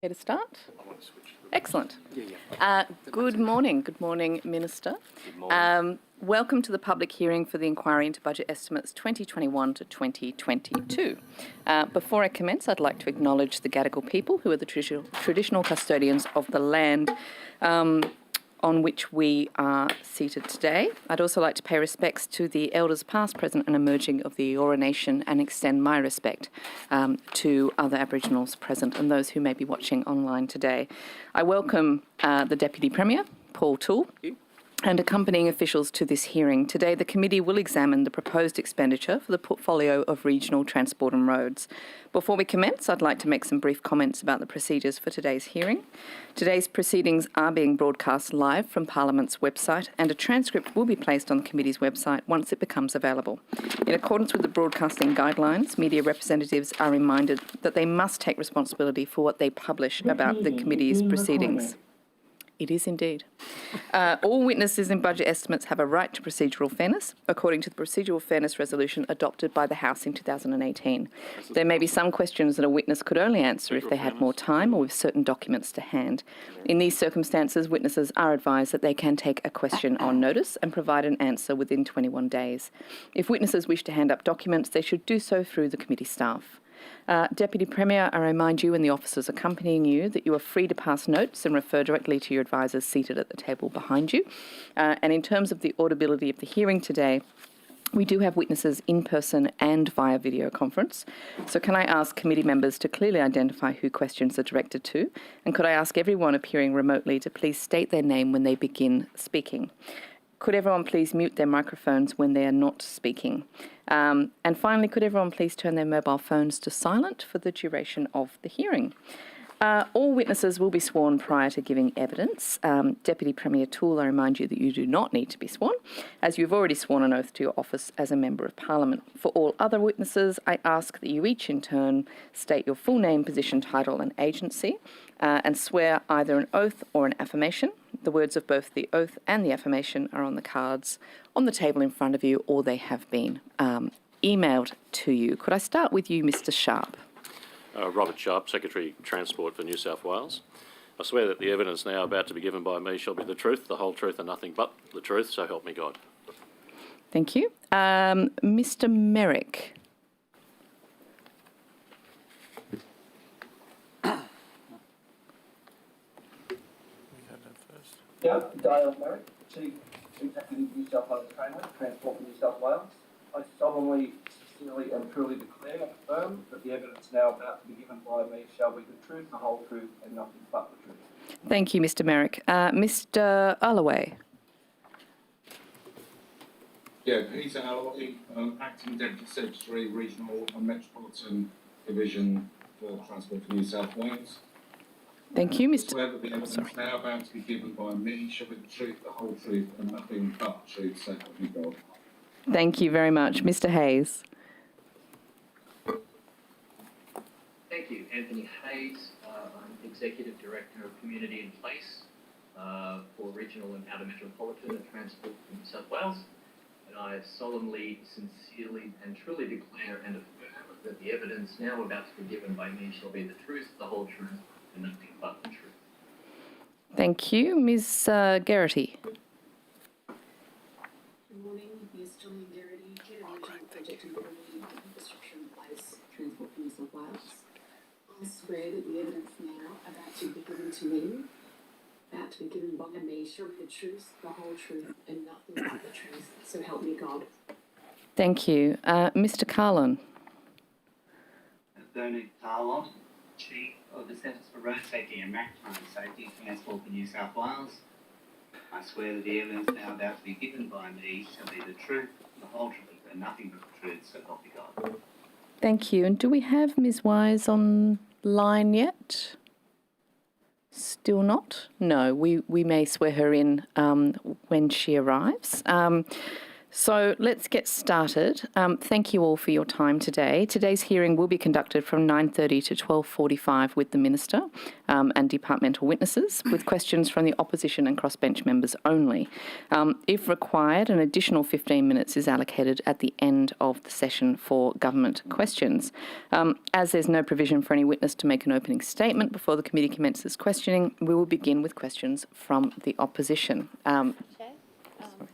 Here to start? I want to switch. Excellent. Yeah. Good morning. Good morning, Minister. Good morning. Welcome to the public hearing for the inquiry into budget estimates 2021 to 2022. Before I commence, I'd like to acknowledge the Gadigal people, who are the traditional custodians of the land on which we are seated today. I'd also like to pay respects to the elders past, present and emerging of the Eora Nation and extend my respect to other Aboriginals present and those who may be watching online today. I welcome the Deputy Premier, Paul Toole, and accompanying officials to this hearing. Today, the committee will examine the proposed expenditure for the portfolio of regional transport and roads. Before we commence, I'd like to make some brief comments about the procedures for today's hearing. Today's proceedings are being broadcast live from Parliament's website, and a transcript will be placed on the committee's website once it becomes available. In accordance with the broadcasting guidelines, media representatives are reminded that they must take responsibility for what they publish about the committee's proceedings. It is indeed. All witnesses in budget estimates have a right to procedural fairness, according to the procedural fairness resolution adopted by the House in 2018. There may be some questions that a witness could only answer if they had more time or with certain documents to hand. In these circumstances, witnesses are advised that they can take a question on notice and provide an answer within 21 days. If witnesses wish to hand up documents, they should do so through the committee staff. Deputy Premier, I remind you and the officers accompanying you that you are free to pass notes and refer directly to your advisors seated at the table behind you. And in terms of the audibility of the hearing today, we do have witnesses in person and via video conference. So can I ask committee members to clearly identify who questions are directed to? And could I ask everyone appearing remotely to please state their name when they begin speaking? Could everyone please mute their microphones when they are not speaking? And finally, could everyone please turn their mobile phones to silent for the duration of the hearing? All witnesses will be sworn prior to giving evidence. Deputy Premier Toole, I remind you that you do not need to be sworn, as you've already sworn an oath to your office as a Member of Parliament. For all other witnesses, I ask that you each in turn state your full name, position, title and agency, and swear either an oath or an affirmation. The words of both the oath and the affirmation are on the cards on the table in front of you, or they have been emailed to you. Could I start with you, Mr. Sharp? Robert Sharp, Secretary Transport for New South Wales. I swear that the evidence now about to be given by me shall be the truth, the whole truth and nothing but the truth, so help me God. Thank you. Mr. Merrick. Yeah, Dale Merrick, Chief Executive New South Wales Trainer, Transport for New South Wales. I solemnly, sincerely and truly declare and affirm that the evidence now about to be given by me shall be the truth, the whole truth and nothing but the truth. Thank you, Mr. Merrick. Mr. Allaway. Yeah, Peter Allaway, Acting Deputy Secretary, Regional and Metropolitan Division for Transport for New South Wales. Thank you, I Mr. swear that the evidence now about to be given by me shall be the truth, the whole truth and nothing but the truth, so help me God. Thank you very much. Mr. Hayes. Thank you. Anthony Hayes. I'm Executive Director of Community in Place for Regional and Outer Metropolitan and Transport for New South Wales. And I solemnly, sincerely and truly declare and affirm that the evidence now about to be given by me shall be the truth, the whole truth and nothing but the truth. Thank you. Ms. Geraghty. Good morning, Ms. Jillian Geraghty, Head of Regional Project and Quality Infrastructure in Place, Transport for New South Wales. I swear that the evidence now about to be given to me, about to be given by me, shall be the truth, the whole truth, and nothing but the truth. So help me God. Thank you. Mr. Carlin. Bernard Carlon, Chief of the Centres for Road Safety and Maritime Safety, Transport for New South Wales. I swear that the evidence now about to be given by me shall be the truth, the whole truth, and nothing but the truth, so help me God. Thank you. And do we have Ms. Wise online yet? Still not? No, we may swear her in when she arrives. So let's get started. Thank you all for your time today. Today's hearing will be conducted from 9:30 to 12:45 with the Minister and departmental witnesses, with questions from the opposition and crossbench members only. If required, an additional 15 minutes is allocated at the end of the session for government questions. As there's no provision for any witness to make an opening statement before the committee commences questioning, we will begin with questions from the opposition. Chair,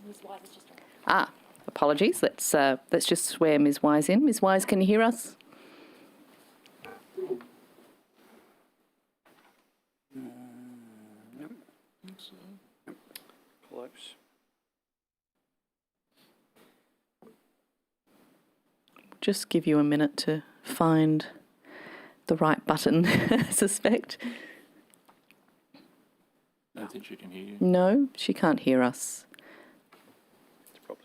Ms Wise is just on. Apologies. Let's just swear Ms Wise in. Ms Wise, can you hear us? Close. Just give you a minute to find the right button, I suspect. I don't think she can hear you. No, she can't hear us.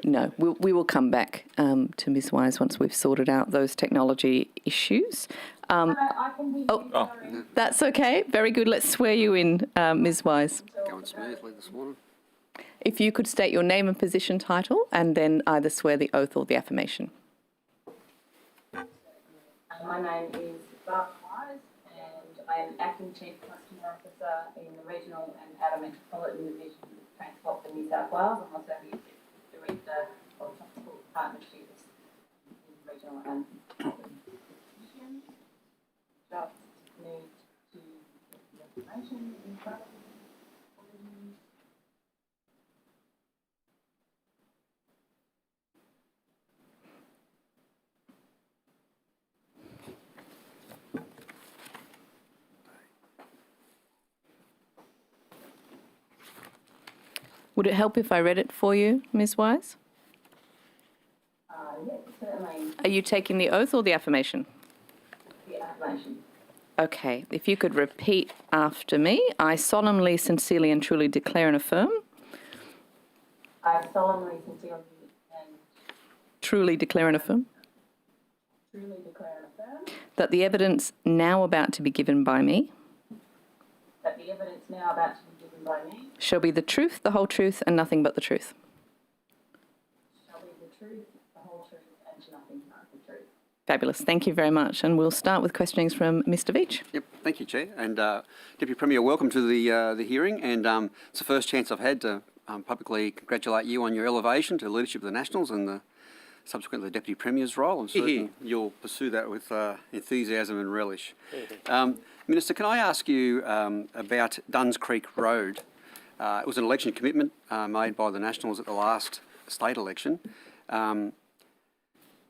No, we will come back to Ms Wise once we've sorted out those technology issues. I can hear you. Sorry. That's okay. Very good. Let's swear you in, Ms Wise. Going smoothly this morning. If you could state your name and position title and then either swear the oath or the affirmation. My name is Barbara Wise and I am Acting Chief Customer Officer in the Regional and Outer Metropolitan Division of Transport for New South Wales. I'm also the Director of Transport Partnerships in the Regional and Metropolitan Division. Just need to get the information in front of you. Would it help if I read it for you, Ms Wise? Yes, certainly. Are you taking the oath or the affirmation? The affirmation. Okay, if you could repeat after me. I solemnly, sincerely and truly declare and affirm. I solemnly, sincerely and Truly declare and affirm. truly declare and affirm That the evidence now about to be given by me that the evidence now about to be given by me shall be the truth, the whole truth and nothing but the truth. shall be the truth, the whole truth, and nothing but the truth. Fabulous. Thank you very much. And we'll start with questionings from Mr Veach. Yep, thank you, Chair. And Deputy Premier, welcome to the hearing. And it's the first chance I've had to publicly congratulate you on your elevation to leadership of the Nationals and subsequently the Deputy Premier's role. I'm certain you'll pursue that with enthusiasm and relish. Minister, can I ask you about Duns Creek Road? It was an election commitment made by the Nationals at the last state election. Can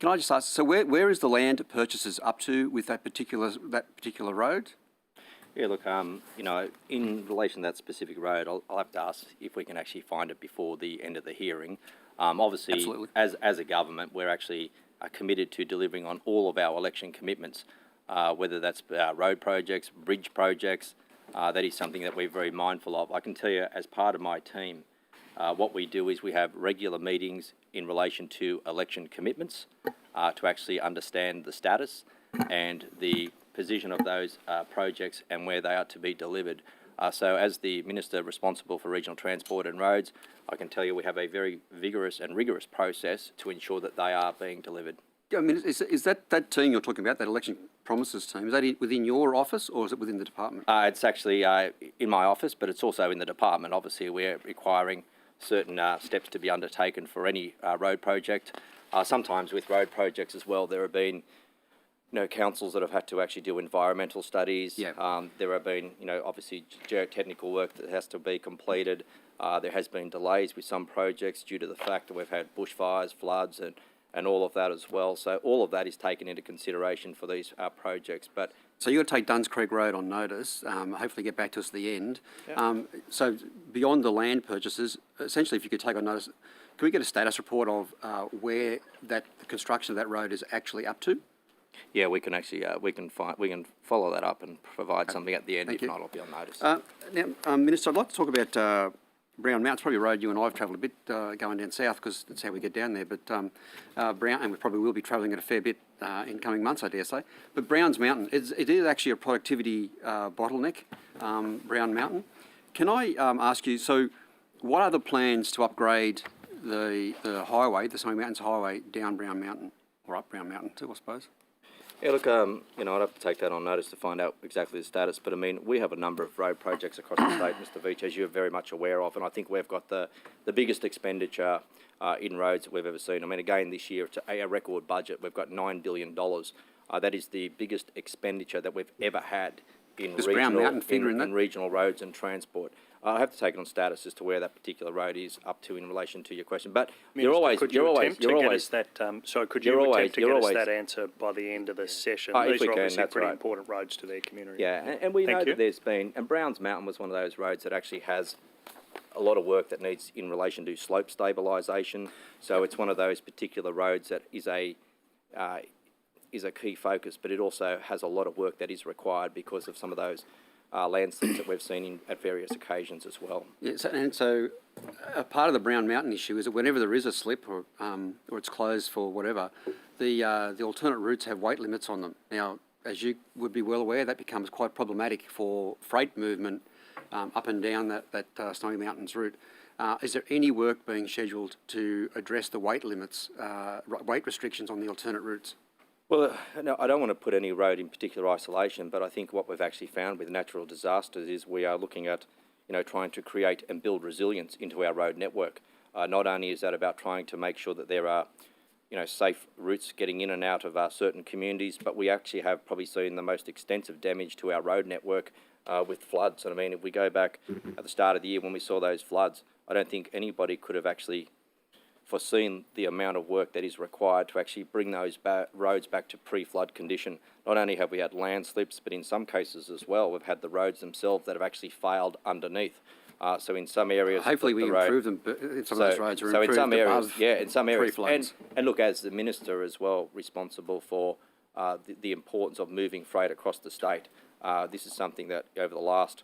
I just ask, so where is the land purchases up to with that particular road? Yeah, look, you know, in relation to that specific road, I'll have to ask if we can actually find it before the end of the hearing. Obviously, Absolutely. as a government, we're actually committed to delivering on all of our election commitments, whether that's road projects, bridge projects. That is something that we're very mindful of. I can tell you, as part of my team, what we do is we have regular meetings in relation to election commitments to actually understand the status and the position of those projects and where they are to be delivered. So as the Minister responsible for regional transport and roads, I can tell you we have a very vigorous and rigorous process to ensure that they are being delivered. Yeah, I mean, is that team you're talking about, that election promises team, is that within your office or is it within the department? It's actually in my office, but it's also in the department. Obviously, we're requiring certain steps to be undertaken for any road project. Sometimes with road projects as well, there have been councils that have had to actually do environmental studies. Yeah. There have been, obviously geotechnical work that has to be completed. There has been delays with some projects due to the fact that we've had bushfires, floods, and all of that as well. So all of that is taken into consideration for these projects. But So you've got to take Duns Creek Road on notice, hopefully get back to us at the end. Yep. So beyond the land purchases, essentially if you could take on notice, can we get a status report of where the construction of that road is actually up to? yeah, we can actually we can follow that up and provide something at the end. Thank If you. not, I'll be on notice. Now, Minister, I'd like to talk about Brown Mountain. It's probably a road you and I have travelled a bit going down south because that's how we get down there. But Brown, and we probably will be travelling it a fair bit in coming months, I dare say. But Brown's Mountain, it is actually a productivity bottleneck, Brown Mountain. Can I ask you, so what are the plans to upgrade the highway, the Snowy Mountains Highway, down Brown Mountain, or up Brown Mountain too, I suppose? Yeah, look, I'd have to take that on notice to find out exactly the status. But I mean, we have a number of road projects across the state, Mr. Veach, as you're very much aware of, and I think we've got the biggest expenditure in roads that we've ever seen. I mean, again, this year it's a record budget. We've got $9 billion. That is the biggest expenditure that we've ever had in regional roads and transport. I have to take it on status as to where that particular road is up to in relation to your question. But Minister, could you attempt to get us that answer by the end of the session? These are obviously pretty important roads to their community. Yeah, and we know that there's been, and Browns Mountain was one of those roads that actually has a lot of work that needs in relation to slope stabilisation. So it's one of those particular roads that is a key focus, but it also has a lot of work that is required because of some of those landslips that we've seen at various occasions as well. Yeah, so a part of the Brown Mountain issue is that whenever there is a slip or it's closed for whatever, the alternate routes have weight limits on them. Now, as you would be well aware, that becomes quite problematic for freight movement up and down that Snowy Mountains route. Is there any work being scheduled to address the weight limits, weight restrictions on the alternate routes? Well, no, I don't want to put any road in particular isolation, but I think what we've actually found with natural disasters is we are looking at, trying to create and build resilience into our road network. Not only is that about trying to make sure that there are, safe routes getting in and out of certain communities, but we actually have probably seen the most extensive damage to our road network with floods. And I mean, if we go back at the start of the year when we saw those floods, I don't think anybody could have actually foreseen the amount of work that is required to actually bring those roads back to pre-flood condition. Not only have we had landslips, but in some cases as well, we've had the roads themselves that have actually failed underneath. So in some areas, hopefully we improve them. Some of those roads are improved in some areas, in some areas, and look, as the minister as well, responsible for the importance of moving freight across the state. This is something that over the last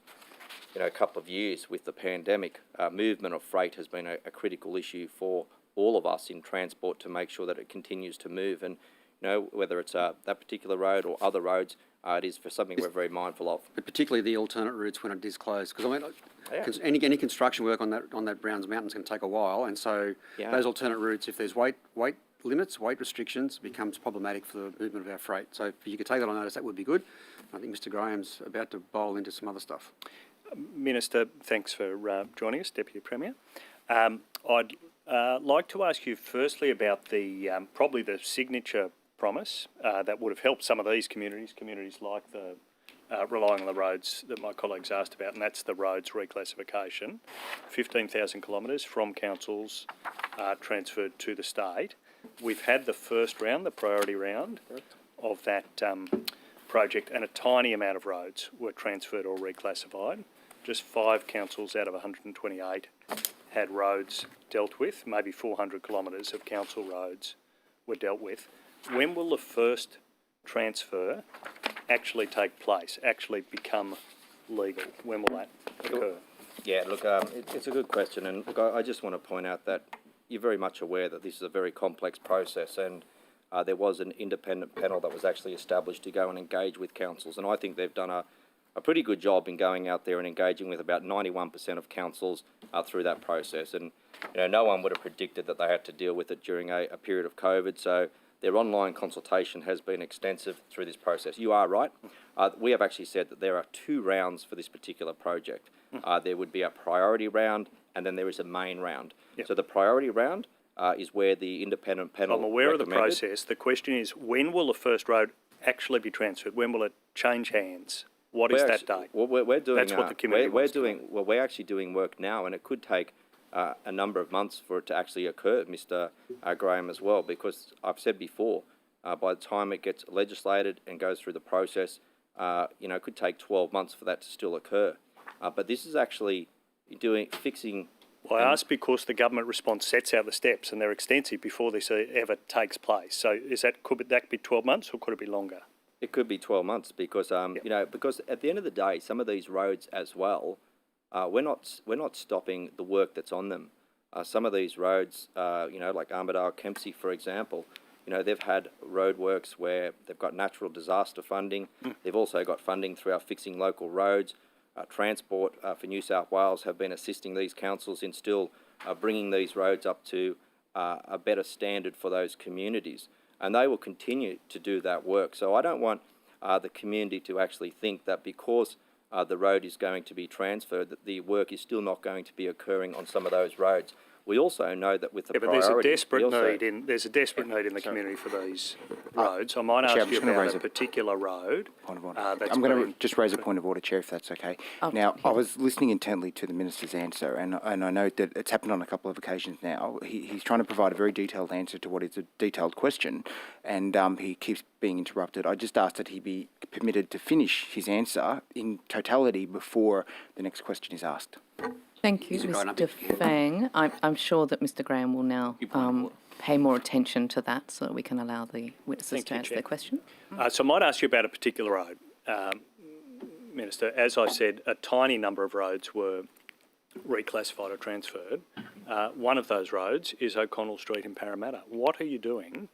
couple of years with the pandemic, movement of freight has been a critical issue for all of us in transport to make sure that it continues to move. And whether it's that particular road or other roads, it is for something we're very mindful of. But particularly the alternate routes when it is closed, because I mean, any construction work on that Browns Mountain is going to take a while, and so those alternate routes, if there's weight limits, weight restrictions, becomes problematic for the movement of our freight. So if you could take that on notice, that would be good. I think Mr. Graham's about to bowl into some other stuff. Minister, thanks for joining us, Deputy Premier. I'd like to ask you firstly about the probably the signature promise that would have helped some of these communities like the relying on the roads that my colleagues asked about, and that's the roads reclassification. 15,000 kilometres from councils transferred to the state. We've had the first round, the priority round of that project, and a tiny amount of roads were transferred or reclassified. Just 5 councils out of 128 had roads dealt with. Maybe 400 kilometres of council roads were dealt with. When will the first transfer actually take place, actually become legal? When will that occur? Yeah, look, it's a good question, and look, I just want to point out that you're very much aware that this is a very complex process, and there was an independent panel that was actually established to go and engage with councils, and I think they've done a pretty good job in going out there and engaging with about 91% of councils through that process. And no one would have predicted that they had to deal with it during a period of COVID, so their online consultation has been extensive through this process. You are right. We have actually said that there are 2 rounds for this particular project. There would be a priority round, and then there is a main round. Yep. So the priority round is where the independent panel I'm aware of the process. The question is, when will the first road actually be transferred? When will it change hands? What is that date? Well, we're doing. That's what the community wants to know. Well, we're actually doing work now, and it could take a number of months for it to actually occur, Mr. Graham, as well, because I've said before, by the time it gets legislated and goes through the process, it could take 12 months for that to still occur. But this is actually fixing. Well, I ask because the government response sets out the steps, and they're extensive before this ever takes place. So could that be 12 months, or could it be longer? It could be 12 months because because at the end of the day, some of these roads as well, we're not stopping the work that's on them. Some of these roads, like Armidale, Kempsey, for example, they've had road works where they've got natural disaster funding. They've also got funding through our Fixing Local Roads. Transport for New South Wales have been assisting these councils in still bringing these roads up to a better standard for those communities. And they will continue to do that work. So I don't want the community to actually think that because the road is going to be transferred, that the work is still not going to be occurring on some of those roads. We also know that with the but there's a priorities, desperate need in the community for these roads. I might Chair, ask I'm you just gonna about raise a particular road. Point of order. that's I'm going been- to just raise a point of order, Chair, if that's okay. Oh, Now, I yeah. was listening intently to the Minister's answer, and I know that it's happened on a couple of occasions now. He's trying to provide a very detailed answer to what is a detailed question, and he keeps being interrupted. I just asked that he be permitted to finish his answer in totality before the next question is asked. Thank you, He's grown up, Mr. if you can. Fang. I'm sure that Mr. Graham will now pay more attention to that so that we can allow the witnesses Thank to you, answer Chair. their question. So I might ask you about a particular road. Minister, as I said, a tiny number of roads were reclassified or transferred. One of those roads is O'Connell Street in Parramatta. What are you doing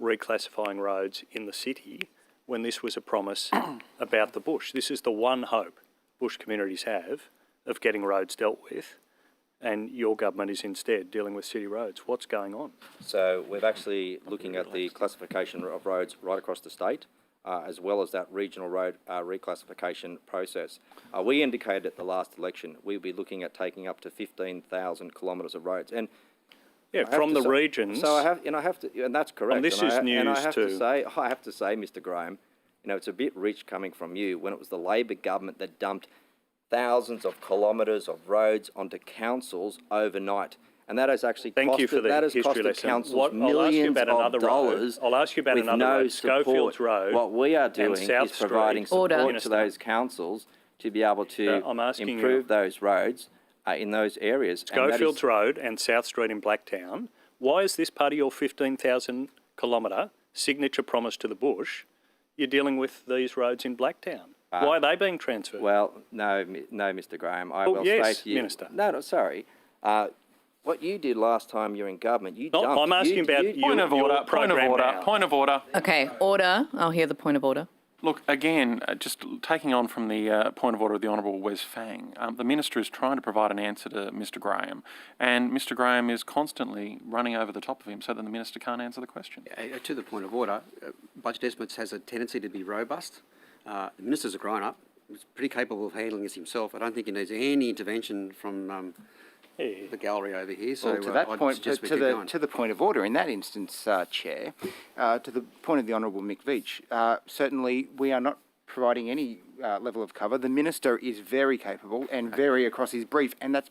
reclassifying roads in the city when this was a promise about the bush? This is the one hope bush communities have of getting roads dealt with, and your government is instead dealing with city roads. What's going on? So we're actually looking at the classification of roads right across the state, as well as that regional road reclassification process. We indicated at the last election we'll be looking at taking up to 15,000 kilometres of roads, and Yeah, from the regions. So I have to, and that's correct. And this and is I, and I news have too. to say, Mr. Graham, it's a bit rich coming from you when it was the Labor government that dumped thousands of kilometres of roads onto councils overnight. And that has actually Thank you for the history costed lesson. councils I'll ask you millions about of another dollars. road. I'll ask you about with another no road, support. Schofields Road. What we are doing South is providing Street. Order. support to those councils to be able to I'm asking you- improve those roads in those areas. And that is- Schofields Road and South Street in Blacktown. Why is this part of your 15,000 kilometre signature promise to the bush? You're dealing with these roads in Blacktown. Why are they being transferred? Well, no, Mr. Graham. I Oh, will yes, say to you, Minister. No, sorry. What you did last time you were in government, you No, dumped. I'm asking about your Point of order, program now. point of order. Okay, order. I'll hear the point of order. Look, again, just taking on from the point of order of the Honourable Wes Fang, the Minister is trying to provide an answer to Mr Graham, and Mr Graham is constantly running over the top of him so that the Minister can't answer the question. To the point of order, budget estimates has a tendency to be robust. The Minister's a grown-up. He's pretty capable of handling this himself. I don't think he needs any intervention from the gallery over here. So Well, to that I'd point, suggest we keep going. to the point of order, in that instance, Chair, to the point of the Honourable Mick Veitch, certainly we are not providing any level of cover. The Minister is very capable and very across his brief, and that's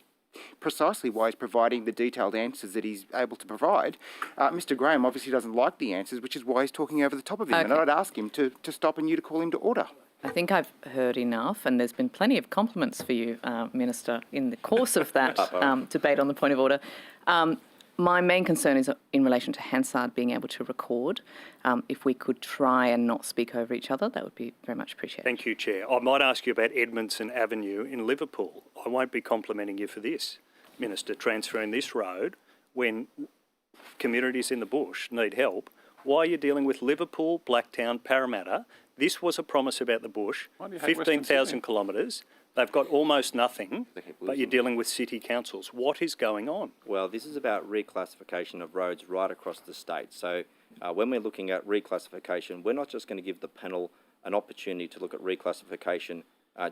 precisely why he's providing the detailed answers that he's able to provide. Mr Graham obviously doesn't like the answers, which is why he's talking over the top of him, and Okay. I'd ask him to stop and you to call him to order. I think I've heard enough, and there's been plenty of compliments for you, Minister, in the course of that debate on the point of order. My main concern is in relation to Hansard being able to record. If we could try and not speak over each other, that would be very much appreciated. Thank you, Chair. I might ask you about Edmondson Avenue in Liverpool. I won't be complimenting you for this, Minister, transferring this road when communities in the bush need help. Why are you dealing with Liverpool, Blacktown, Parramatta? This was a promise about the bush, Why do you hate Western 15,000 Sydney? kilometres. They've got almost nothing, They keep but you're losing. dealing with city councils. What is going on? Well, this is about reclassification of roads right across the state. So when we're looking at reclassification, we're not just going to give the panel an opportunity to look at reclassification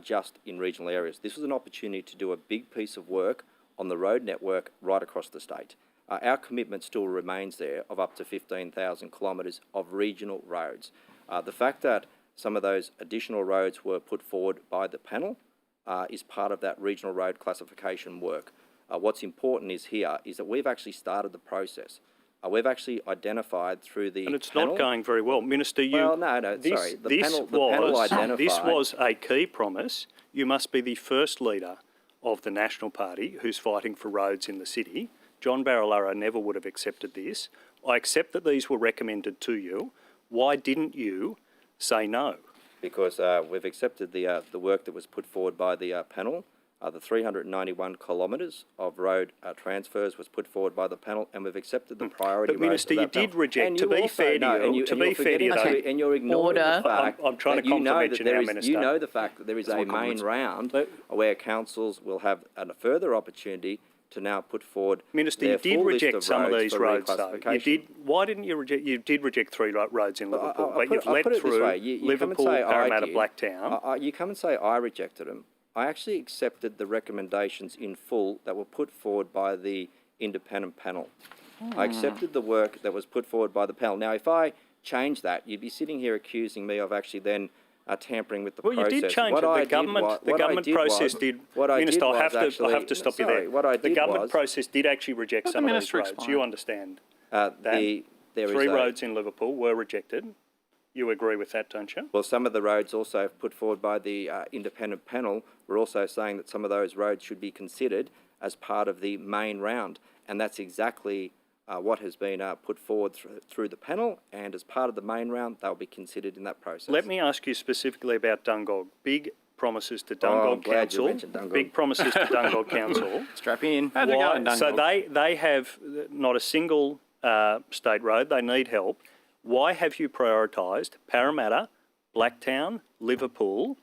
just in regional areas. This was an opportunity to do a big piece of work on the road network right across the state. Our commitment still remains there of up to 15,000 kilometres of regional roads. The fact that some of those additional roads were put forward by the panel is part of that regional road classification work. What's important is that we've actually started the process. We've actually identified through the And it's panel, not going very well. Minister, Well, no, sorry. The panel identified. This was a key promise. You must be the first leader of the National Party who's fighting for roads in the city. John Barilaro never would have accepted this. I accept that these were recommended to you. Why didn't you say no? Because we've accepted the work that was put forward by the panel. The 391 kilometres of road transfers was put forward by the panel, and we've accepted the priority But roads Minister, for you that panel. did reject. And To you be also fair to know- you, and you- to and be you're fair to you, forgetting though- and you're ignoring Order. the fact I'm trying to that you know compliment that you there now, is- Minister. You know the fact that there is a main round where councils will have a further opportunity to now put forward Minister, their you did full list reject of some of roads these for roads, though. You reclassification. did. Why didn't you reject? You did reject 3 roads in Liverpool, I'll but put you've it- I'll let put it this through way. You come and Liverpool, say I Parramatta, did. Blacktown. You come and say I rejected them. I actually accepted the recommendations in full that were put forward by the independent panel. I accepted the work that was put forward by the panel. Now, if I change that, you'd be sitting here accusing me of actually then tampering with the Well, process. you did change What it. I The did government, wa- the what I government did process was- did. what I Minister, did I was have actually- to stop you sorry, there. what I The did government was- process did actually reject Let some the of these minister roads. explain. You understand there is 3 a- roads in Liverpool were rejected. You agree with that, don't you? Well, some of the roads also put forward by the independent panel were also saying that some of those roads should be considered as part of the main round, and that's exactly what has been put forward through the panel, and as part of the main round, they'll be considered in that process. Let me ask you specifically about Dungog. Big promises to I'm Dungog glad you Council. mentioned Dungog. Big promises to Dungog Council. Strap in. How'd it go in So Dungog? they have not a single state road. They need help. Why have you prioritised Parramatta, Blacktown, Liverpool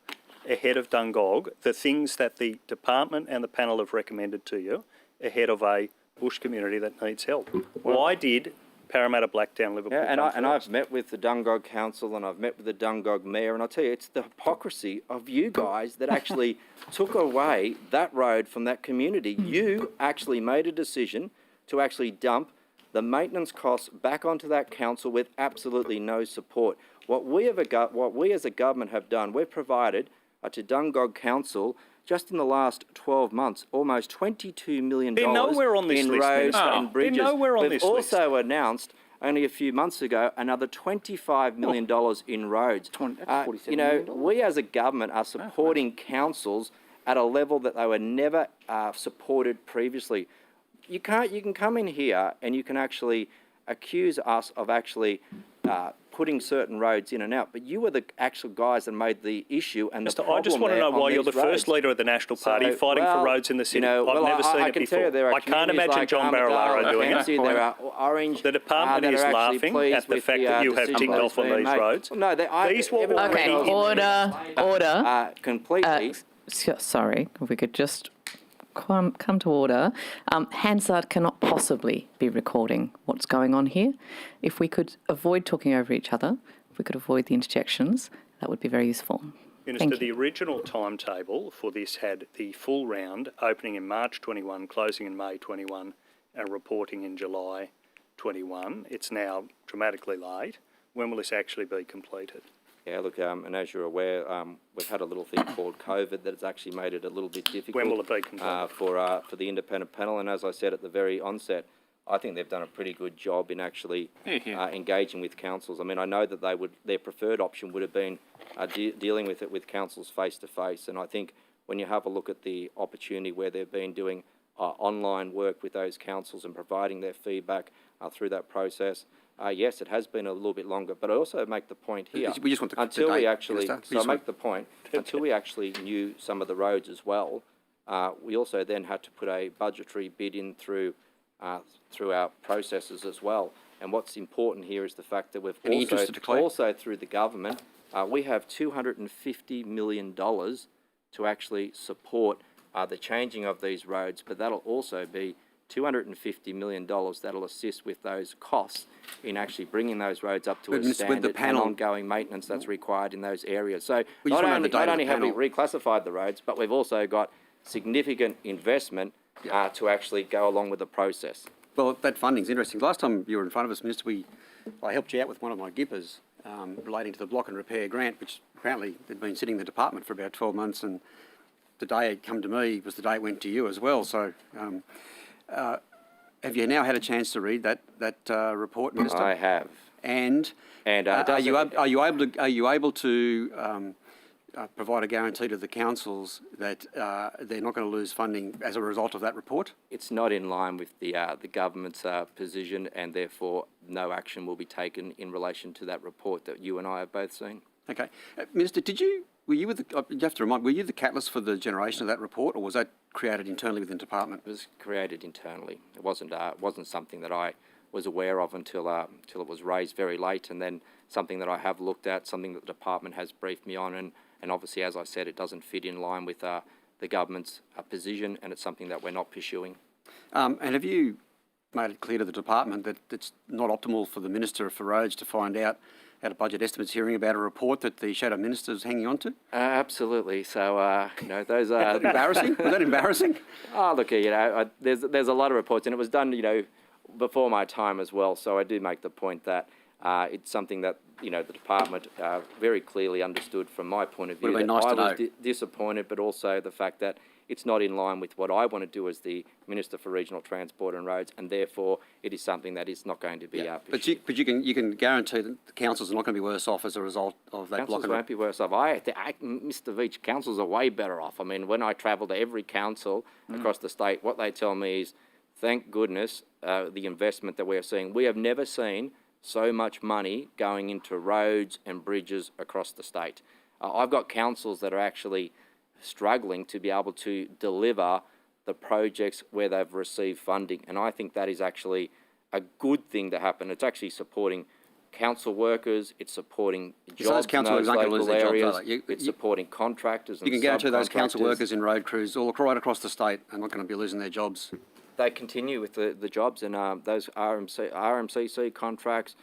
ahead of Dungog, the things that the department and the panel have recommended to you, ahead of a bush community that needs help? Why did Parramatta, Blacktown, Liverpool Yeah, come and first? I've met with the Dungog Council and I've met with the Dungog Mayor, and I'll tell you, it's the hypocrisy of you guys that actually took away that road from that community. You actually made a decision to actually dump the maintenance costs back onto that council with absolutely no support. What we as a government have done, we've provided to Dungog Council just in the last 12 months, almost $22 million They're nowhere on this in list, roads Minister. and bridges. They're nowhere on We've this list. also announced only a few months ago another $25 million in roads. You know, we as a government are supporting councils at a level that they were never supported previously. You can come in here and you can actually accuse us of actually putting certain roads in and out, but you were the actual guys that made the issue and the problem. I just want to know why you're the first leader of the National Party fighting for roads in the city. I've never seen it before. I can't imagine John Barilaro doing it. There are orange. The department is laughing at the fact that you have ticked off on these roads. No, These were Okay, order. Completely. Sorry, if we could just come to order. Hansard cannot possibly be recording what's going on here. If we could avoid talking over each other, if we could avoid the interjections, that would be very useful. Minister, the original timetable for this had the full round opening in March 21, closing in May 21, and reporting in July 21. It's now dramatically late. When will this actually be completed? Yeah, look, and as you're aware, we've had a little thing called COVID that has actually made it a little bit difficult. When will it be completed? For the independent panel, and as I said at the very onset, I think they've done a pretty good job in actually engaging with councils. I mean, I know that their preferred option would have been dealing with it with councils face to face, and I think when you have a look at the opportunity where they've been doing online work with those councils and providing their feedback through that process. Yes, it has been a little bit longer, but I also make the point here. We just want the until we date, actually, Minister. so I make the point, until we actually knew some of the roads as well, we also then had to put a budgetary bid in through our processes as well. And what's important here is the fact that we've also through the government, we have $250 million to actually support the changing of these roads, but that'll also be $250 million that'll assist with those costs in actually bringing those roads up to a standard and ongoing maintenance that's required in those areas. So not only have we reclassified the roads, but we've also got significant investment to actually go along with the process. Well, that funding's interesting. Last time you were in front of us, Minister, I helped you out with one of my GIPPers relating to the block and repair grant, which apparently had been sitting in the department for about 12 months, and the day it come to me was the day it went to you as well. So have you now had a chance to read that report, Minister? I have. And are you able to provide a guarantee to the councils that they're not going to lose funding as a result of that report? It's not in line with the government's position, and therefore no action will be taken in relation to that report that you and I have both seen. Okay, Minister, were you the catalyst for the generation of that report, or was that created internally within the department? It was created internally. It wasn't something that I was aware of until it was raised very late, and then something that I have looked at, something that the department has briefed me on, and obviously, as I said, it doesn't fit in line with the government's position, and it's something that we're not pursuing. And have you made it clear to the department that it's not optimal for the Minister for Roads to find out at a budget estimates hearing about a report that the Shadow Minister is hanging on to? Absolutely. So, those are... Embarrassing? Was that embarrassing? Oh, look, there's a lot of reports, and it was done, before my time as well. So I do make the point that it's something that, the department very clearly understood from my point of view. Would have been nice to know. I was disappointed, but also the fact that it's not in line with what I want to do as the Minister for Regional Transport and Roads, and therefore it is something that is not going to be But you can guarantee that the councils are not going to be worse off as a result of that block. Councils won't be worse off. Mr. Veach, councils are way better off. I mean, when I travel to every council across the state, what they tell me is, thank goodness, the investment that we are seeing. We have never seen so much money going into roads and bridges across the state. I've got councils that are actually struggling to be able to deliver the projects where they've received funding, and I think that is actually a good thing to happen. It's actually supporting council workers, it's supporting jobs in those local areas, it's supporting contractors and you can guarantee those council workers in road crews all right across the state are not going to be losing their jobs. They continue with the jobs, and those RMCC contracts,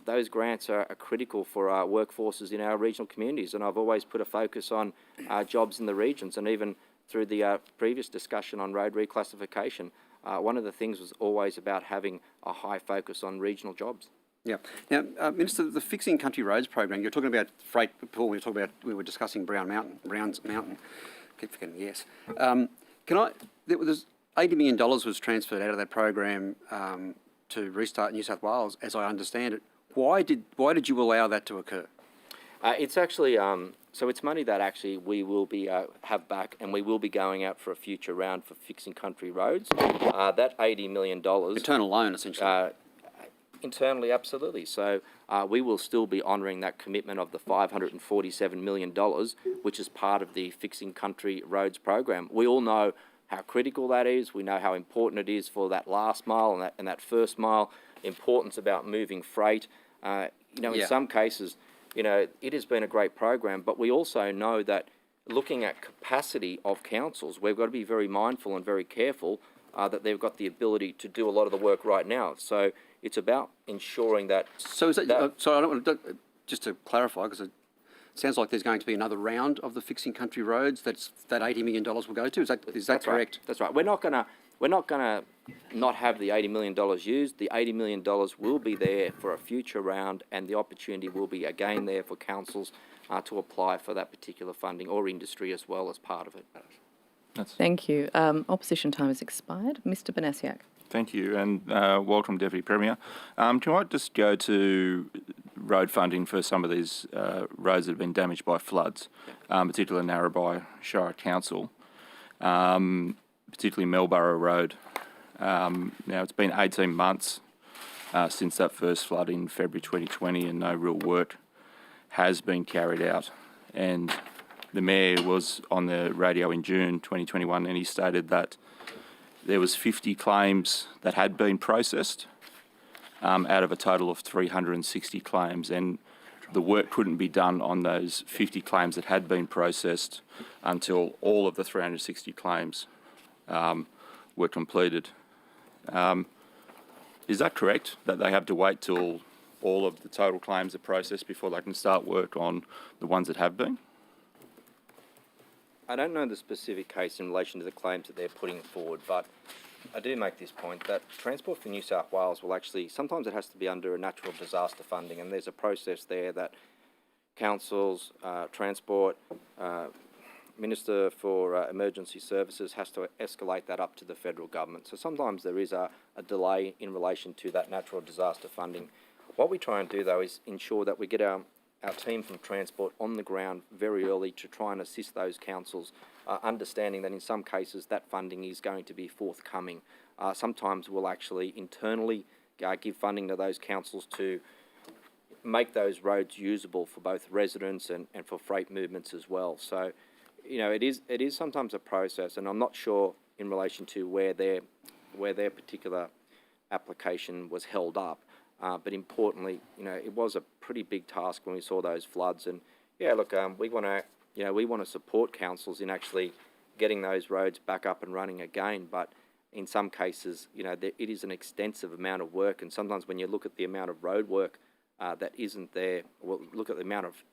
those grants are critical for our workforces in our regional communities, and I've always put a focus on jobs in the regions, and even through the previous discussion on road reclassification, one of the things was always about having a high focus on regional jobs. Yeah. Now, Minister, the Fixing Country Roads program, you're talking about freight before we were discussing Browns Mountain. Keep forgetting, yes. There's $80 million was transferred out of that program to Restart New South Wales, as I understand it. Why did you allow that to occur? It's actually so it's money that actually we will be have back, and we will be going out for a future round for Fixing Country Roads. That $80 million internal loan, essentially. Internally, absolutely. So we will still be honouring that commitment of the $547 million, which is part of the Fixing Country Roads program. We all know how critical that is. We know how important it is for that last mile and that first mile, importance about moving freight. In some cases, it has been a great program, but we also know that looking at capacity of councils, we've got to be very mindful and very careful that they've got the ability to do a lot of the work right now. So it's about ensuring that... So is that sorry, I don't want to... Just to clarify, because it sounds like there's going to be another round of the Fixing Country Roads that $80 million will go to. Is that correct? Right. That's right. We're not gonna not have the $80 million used. The $80 million will be there for a future round, and the opportunity will be again there for councils to apply for that particular funding, or industry as well as part of it. Thank you. Opposition time has expired. Mr. Banasiak. Thank you, and welcome, Deputy Premier. Can I just go to road funding for some of these roads that have been damaged by floods, particularly Narrabri Shire Council, particularly Melborough Road. Now, it's been 18 months since that first flood in February 2020, and no real work has been carried out. And the Mayor was on the radio in June 2021, and he stated that there was 50 claims that had been processed out of a total of 360 claims, and the work couldn't be done on those 50 claims that had been processed until all of the 360 claims were completed. Is that correct, that they have to wait till all of the total claims are processed before they can start work on the ones that have been? I don't know the specific case in relation to the claims that they're putting forward, but I do make this point that Transport for New South Wales will actually, sometimes it has to be under a natural disaster funding, and there's a process there that councils, Transport, Minister for Emergency Services has to escalate that up to the federal government. So sometimes there is a delay in relation to that natural disaster funding. What we try and do, though, is ensure that we get our team from Transport on the ground very early to try and assist those councils, understanding that in some cases that funding is going to be forthcoming. Sometimes we'll actually internally give funding to those councils to make those roads usable for both residents and for freight movements as well. So, it is sometimes a process, and I'm not sure in relation to where their particular application was held up. But importantly, it was a pretty big task when we saw those floods. And yeah, look, we want to support councils in actually getting those roads back up and running again. But in some cases, it is an extensive amount of work, and sometimes when you look at the amount of road work that isn't there, well, look at the amount of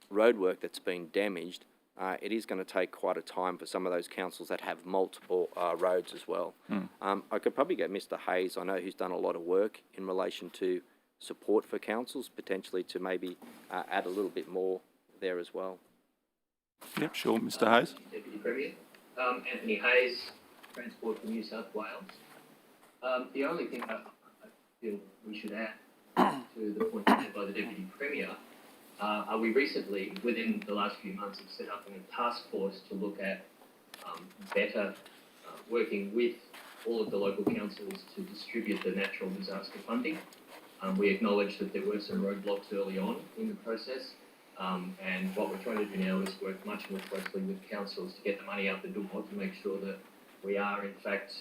road work that's been damaged, it is going to take quite a time for some of those councils that have multiple roads as well. I could probably get Mr. Hayes, I know who's done a lot of work in relation to support for councils, potentially to maybe add a little bit more there as well. Yep, sure, Mr. Hayes. Deputy Premier. Anthony Hayes, Transport for New South Wales. The only thing I feel we should add to the point made by the Deputy Premier are we recently, within the last few months, have set up a task force to look at better working with all of the local councils to distribute the natural disaster funding. We acknowledge that there were some roadblocks early on in the process, and what we're trying to do now is work much more closely with councils to get the money out the door to make sure that we are, in fact,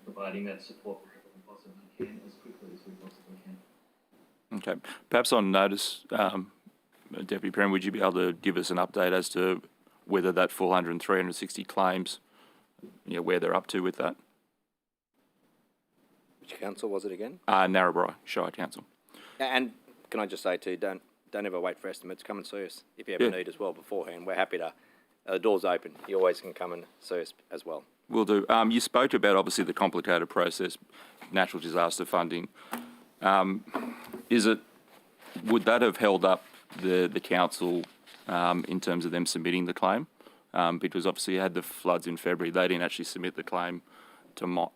providing that support wherever we possibly can, as quickly as we possibly can. Okay. Perhaps on notice, Deputy Premier, would you be able to give us an update as to whether that 400 and 360 claims, where they're up to with that? Which council was it again? Narrabri Shire Council. And can I just say too, don't ever wait for estimates. Come and see us if you ever need as well beforehand. We're happy to. The door's open. You always can come and see us as well. Will do. You spoke about obviously the complicated process, natural disaster funding. Would that have held up the council in terms of them submitting the claim? Because obviously you had the floods in February. They didn't actually submit the claim to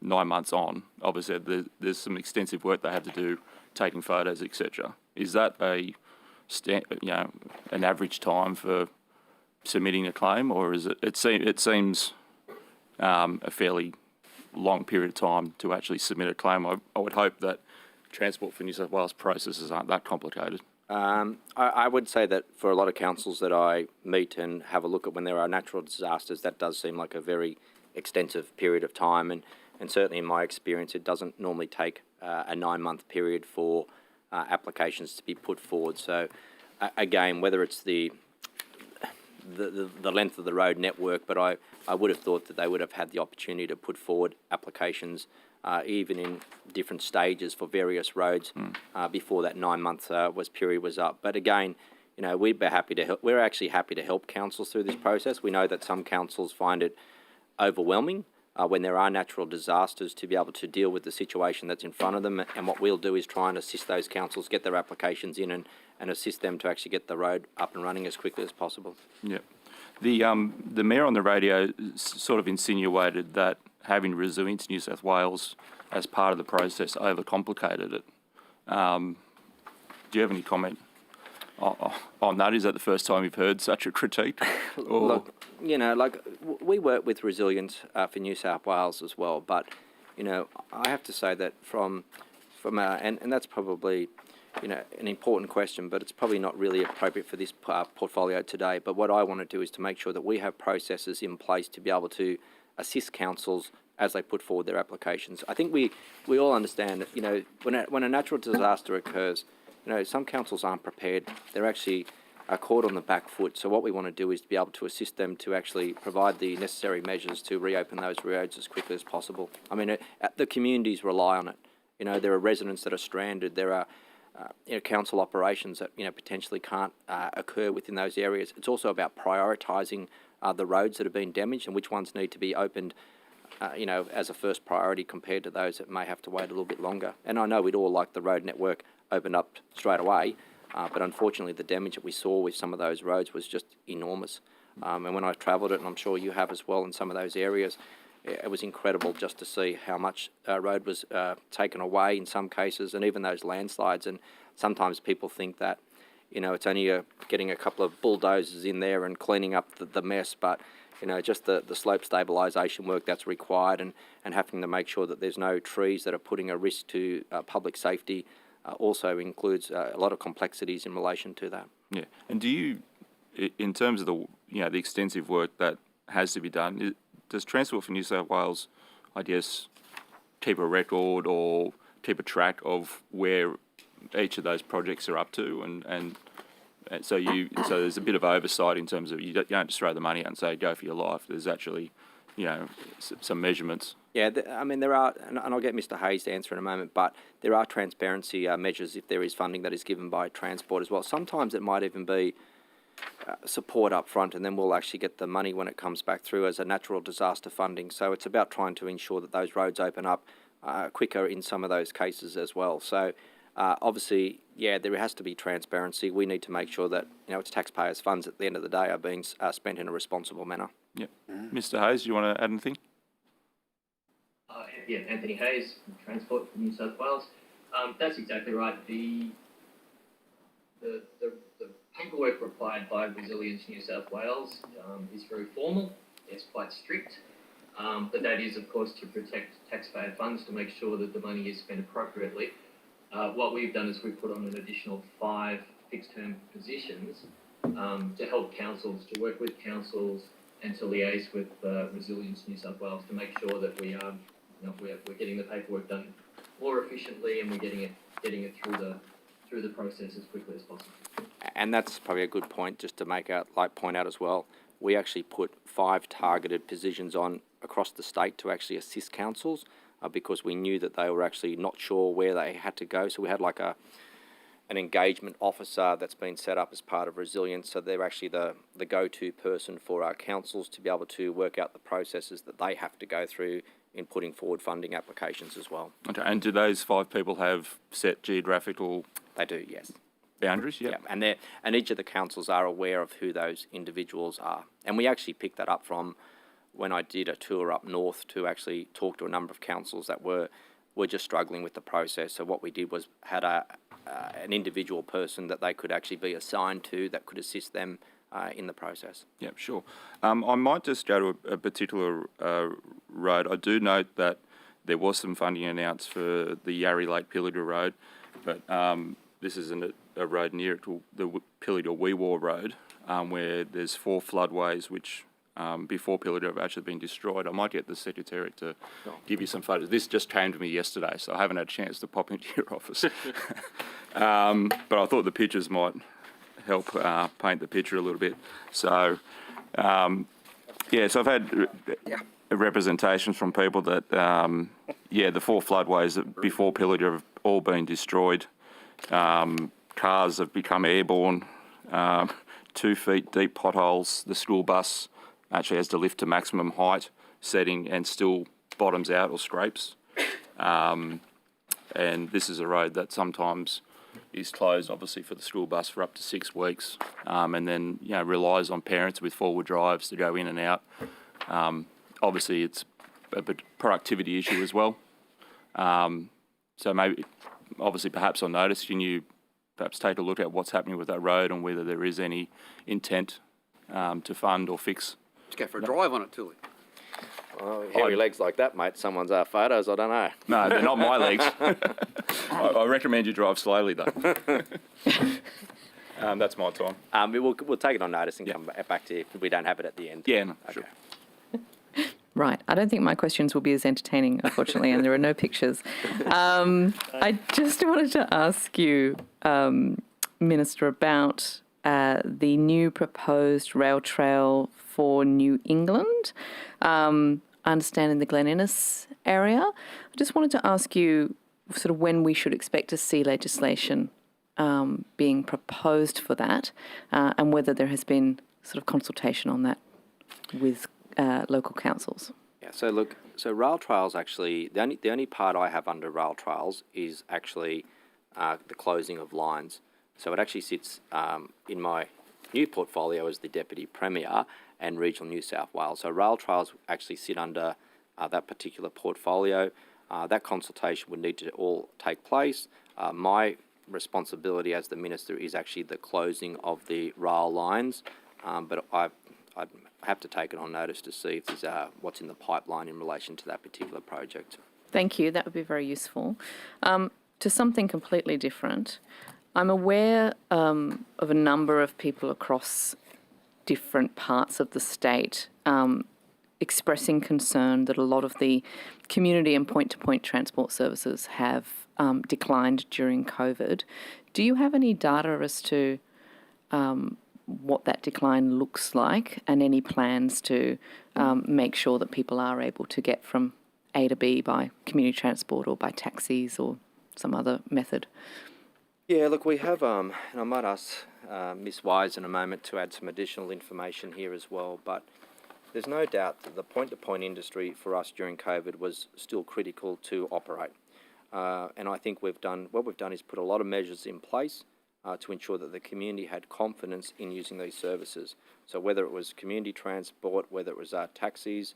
9 months on. Obviously there's some extensive work they had to do, taking photos, etc. Is that an average time for submitting a claim, or is it seems a fairly long period of time to actually submit a claim? I would hope that Transport for New South Wales processes aren't that complicated. I would say that for a lot of councils that I meet and have a look at when there are natural disasters, that does seem like a very extensive period of time, and certainly in my experience it doesn't normally take a 9-month period for applications to be put forward. So again, whether it's the length of the road network, but I would have thought that they would have had the opportunity to put forward applications even in different stages for various roads before that 9-month period was up. But again, we'd be happy to help. We're actually happy to help councils through this process. We know that some councils find it overwhelming when there are natural disasters to be able to deal with the situation that's in front of them. And what we'll do is try and assist those councils get their applications in and assist them to actually get the road up and running as quickly as possible. Yeah. The Mayor on the radio sort of insinuated that having Resilience New South Wales as part of the process overcomplicated it. Do you have any comment on that? Is that the first time you've heard such a critique? Look, we work with Resilience for New South Wales as well, but, I have to say that from and that's probably, an important question, but it's probably not really appropriate for this portfolio today. But what I want to do is to make sure that we have processes in place to be able to assist councils as they put forward their applications. I think we all understand that, when a natural disaster occurs, some councils aren't prepared. They're actually caught on the back foot. So what we want to do is to be able to assist them to actually provide the necessary measures to reopen those roads as quickly as possible. I mean, the communities rely on it. There are residents that are stranded. There are council operations that potentially can't occur within those areas. It's also about prioritising the roads that have been damaged and which ones need to be opened as a first priority compared to those that may have to wait a little bit longer. And I know we'd all like the road network opened up straight away, but unfortunately the damage that we saw with some of those roads was just enormous. And when I travelled it, and I'm sure you have as well in some of those areas, it was incredible just to see how much road was taken away in some cases, and even those landslides. And sometimes people think that, it's only getting a couple of bulldozers in there and cleaning up the mess, but just the slope stabilisation work that's required and having to make sure that there's no trees that are putting a risk to public safety also includes a lot of complexities in relation to that. Yeah. And do you, in terms of the extensive work that has to be done, does Transport for New South Wales, I guess, keep a record or keep a track of where each of those projects are up to, and so there's a bit of oversight in terms of you don't just throw the money out and say go for your life. There's actually some measurements. Yeah, I mean, there are, and I'll get Mr Hayes to answer in a moment, but there are transparency measures if there is funding that is given by Transport as well. Sometimes it might even be support up front, and then we'll actually get the money when it comes back through as a natural disaster funding. So it's about trying to ensure that those roads open up quicker in some of those cases as well. So obviously, yeah, there has to be transparency. We need to make sure that, it's taxpayers' funds at the end of the day are being spent in a responsible manner. Yep. Mr Hayes, do you want to add anything? Yeah, Anthony Hayes from Transport for New South Wales. That's exactly right. The paperwork required by Resilience New South Wales is very formal. It's quite strict, but that is, of course, to protect taxpayer funds to make sure that the money is spent appropriately. What we've done is we've put on an additional 5 fixed-term positions to help councils, to work with councils, and to liaise with Resilience New South Wales to make sure that we are, we're getting the paperwork done more efficiently, and we're getting it through the process as quickly as possible. And that's probably a good point just to point out as well. We actually put 5 targeted positions on across the state to actually assist councils because we knew that they were actually not sure where they had to go. So we had like an engagement officer that's been set up as part of Resilience. So they're actually the go-to person for our councils to be able to work out the processes that they have to go through in putting forward funding applications as well. Okay. And do those 5 people have set geographical? They do, yes. Boundaries, yeah. And each of the councils are aware of who those individuals are. And we actually picked that up from when I did a tour up north to actually talk to a number of councils that were just struggling with the process. So what we did was had an individual person that they could actually be assigned to that could assist them in the process. Yeah, sure. I might just go to a particular road. I do note that there was some funding announced for the Yarrie Lake Pillita Road, but this isn't a road near to the Pillita Weewar Road, where there's 4 floodways which before Pillita have actually been destroyed. I might get the Secretary to give you some photos. This just came to me yesterday, so I haven't had a chance to pop into your office. But I thought the pictures might help paint the picture a little bit. So, so I've had representations from people that, the 4 floodways before Pillita have all been destroyed. Cars have become airborne, 2 feet deep potholes. The school bus actually has to lift to maximum height setting and still bottoms out or scrapes. And this is a road that sometimes is closed, obviously, for the school bus for up to 6 weeks, and then relies on parents with 4-wheel drives to go in and out. Obviously, it's a productivity issue as well. So maybe, obviously, perhaps on notice, can you perhaps take a look at what's happening with that road and whether there is any intent to fund or fix? Let's go for a drive on it, Toole. Oh, hairy legs like that, mate. Someone's photos, I don't know. No, they're not my legs. I recommend you drive slowly, though. That's my time. We'll take it on notice and come back to you if we don't have it at the end. Yeah, no, okay. Sure. Right. I don't think my questions will be as entertaining, unfortunately, and there are no pictures. I just wanted to ask you, Minister, about the new proposed rail trail for New England. I understand in the Glen Innes area. I just wanted to ask you sort of when we should expect to see legislation being proposed for that, and whether there has been sort of consultation on that with local councils. Yeah, so rail trails actually, the only part I have under rail trails is actually the closing of lines. So it actually sits in my new portfolio as the Deputy Premier and Regional New South Wales. So rail trails actually sit under that particular portfolio. That consultation would need to all take place. My responsibility as the Minister is actually the closing of the rail lines, but I'd have to take it on notice to see if there's what's in the pipeline in relation to that particular project. Thank you. That would be very useful. To something completely different, I'm aware of a number of people across different parts of the state expressing concern that a lot of the community and point-to-point transport services have declined during COVID. Do you have any data as to what that decline looks like and any plans to make sure that people are able to get from A to B by community transport or by taxis or some other method. Yeah, look, we have, and I might ask Ms Wise in a moment to add some additional information here as well, but there's no doubt that the point-to-point industry for us during COVID was still critical to operate. And I think what we've done is put a lot of measures in place to ensure that the community had confidence in using these services. So whether it was community transport, whether it was taxis,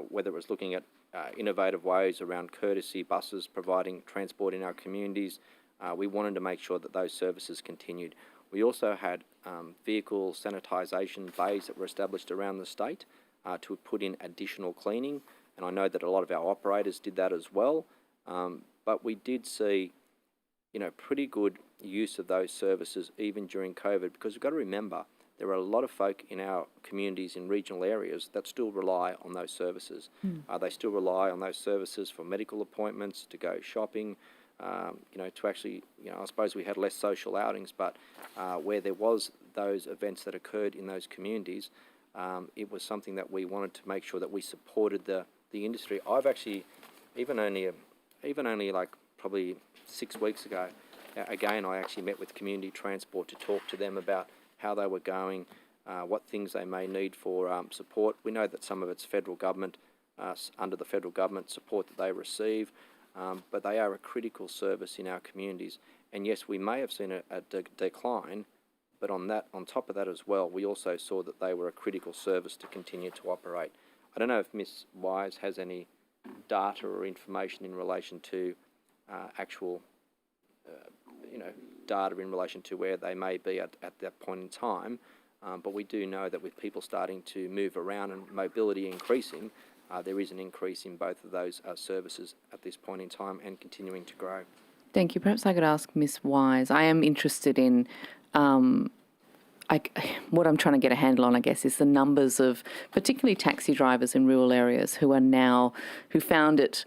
whether it was looking at innovative ways around courtesy buses providing transport in our communities, we wanted to make sure that those services continued. We also had vehicle sanitisation bays that were established around the state to put in additional cleaning, and I know that a lot of our operators did that as well. But we did see, pretty good use of those services even during COVID, because we've got to remember there are a lot of folk in our communities in regional areas that still rely on those services. They still rely on those services for medical appointments, to go shopping, to actually, I suppose we had less social outings, but where there was those events that occurred in those communities, it was something that we wanted to make sure that we supported the industry. I've actually, even only like probably 6 weeks ago, again, I actually met with community transport to talk to them about how they were going, what things they may need for support. We know that some of it's federal government, under the federal government support that they receive, but they are a critical service in our communities. And yes, we may have seen a decline, but on top of that as well, we also saw that they were a critical service to continue to operate. I don't know if Ms Wise has any data or information in relation to actual, data in relation to where they may be at that point in time, but we do know that with people starting to move around and mobility increasing, there is an increase in both of those services at this point in time and continuing to grow. Thank you. Perhaps I could ask Ms Wise. I am interested in what I'm trying to get a handle on, I guess, is the numbers of particularly taxi drivers in rural areas who found that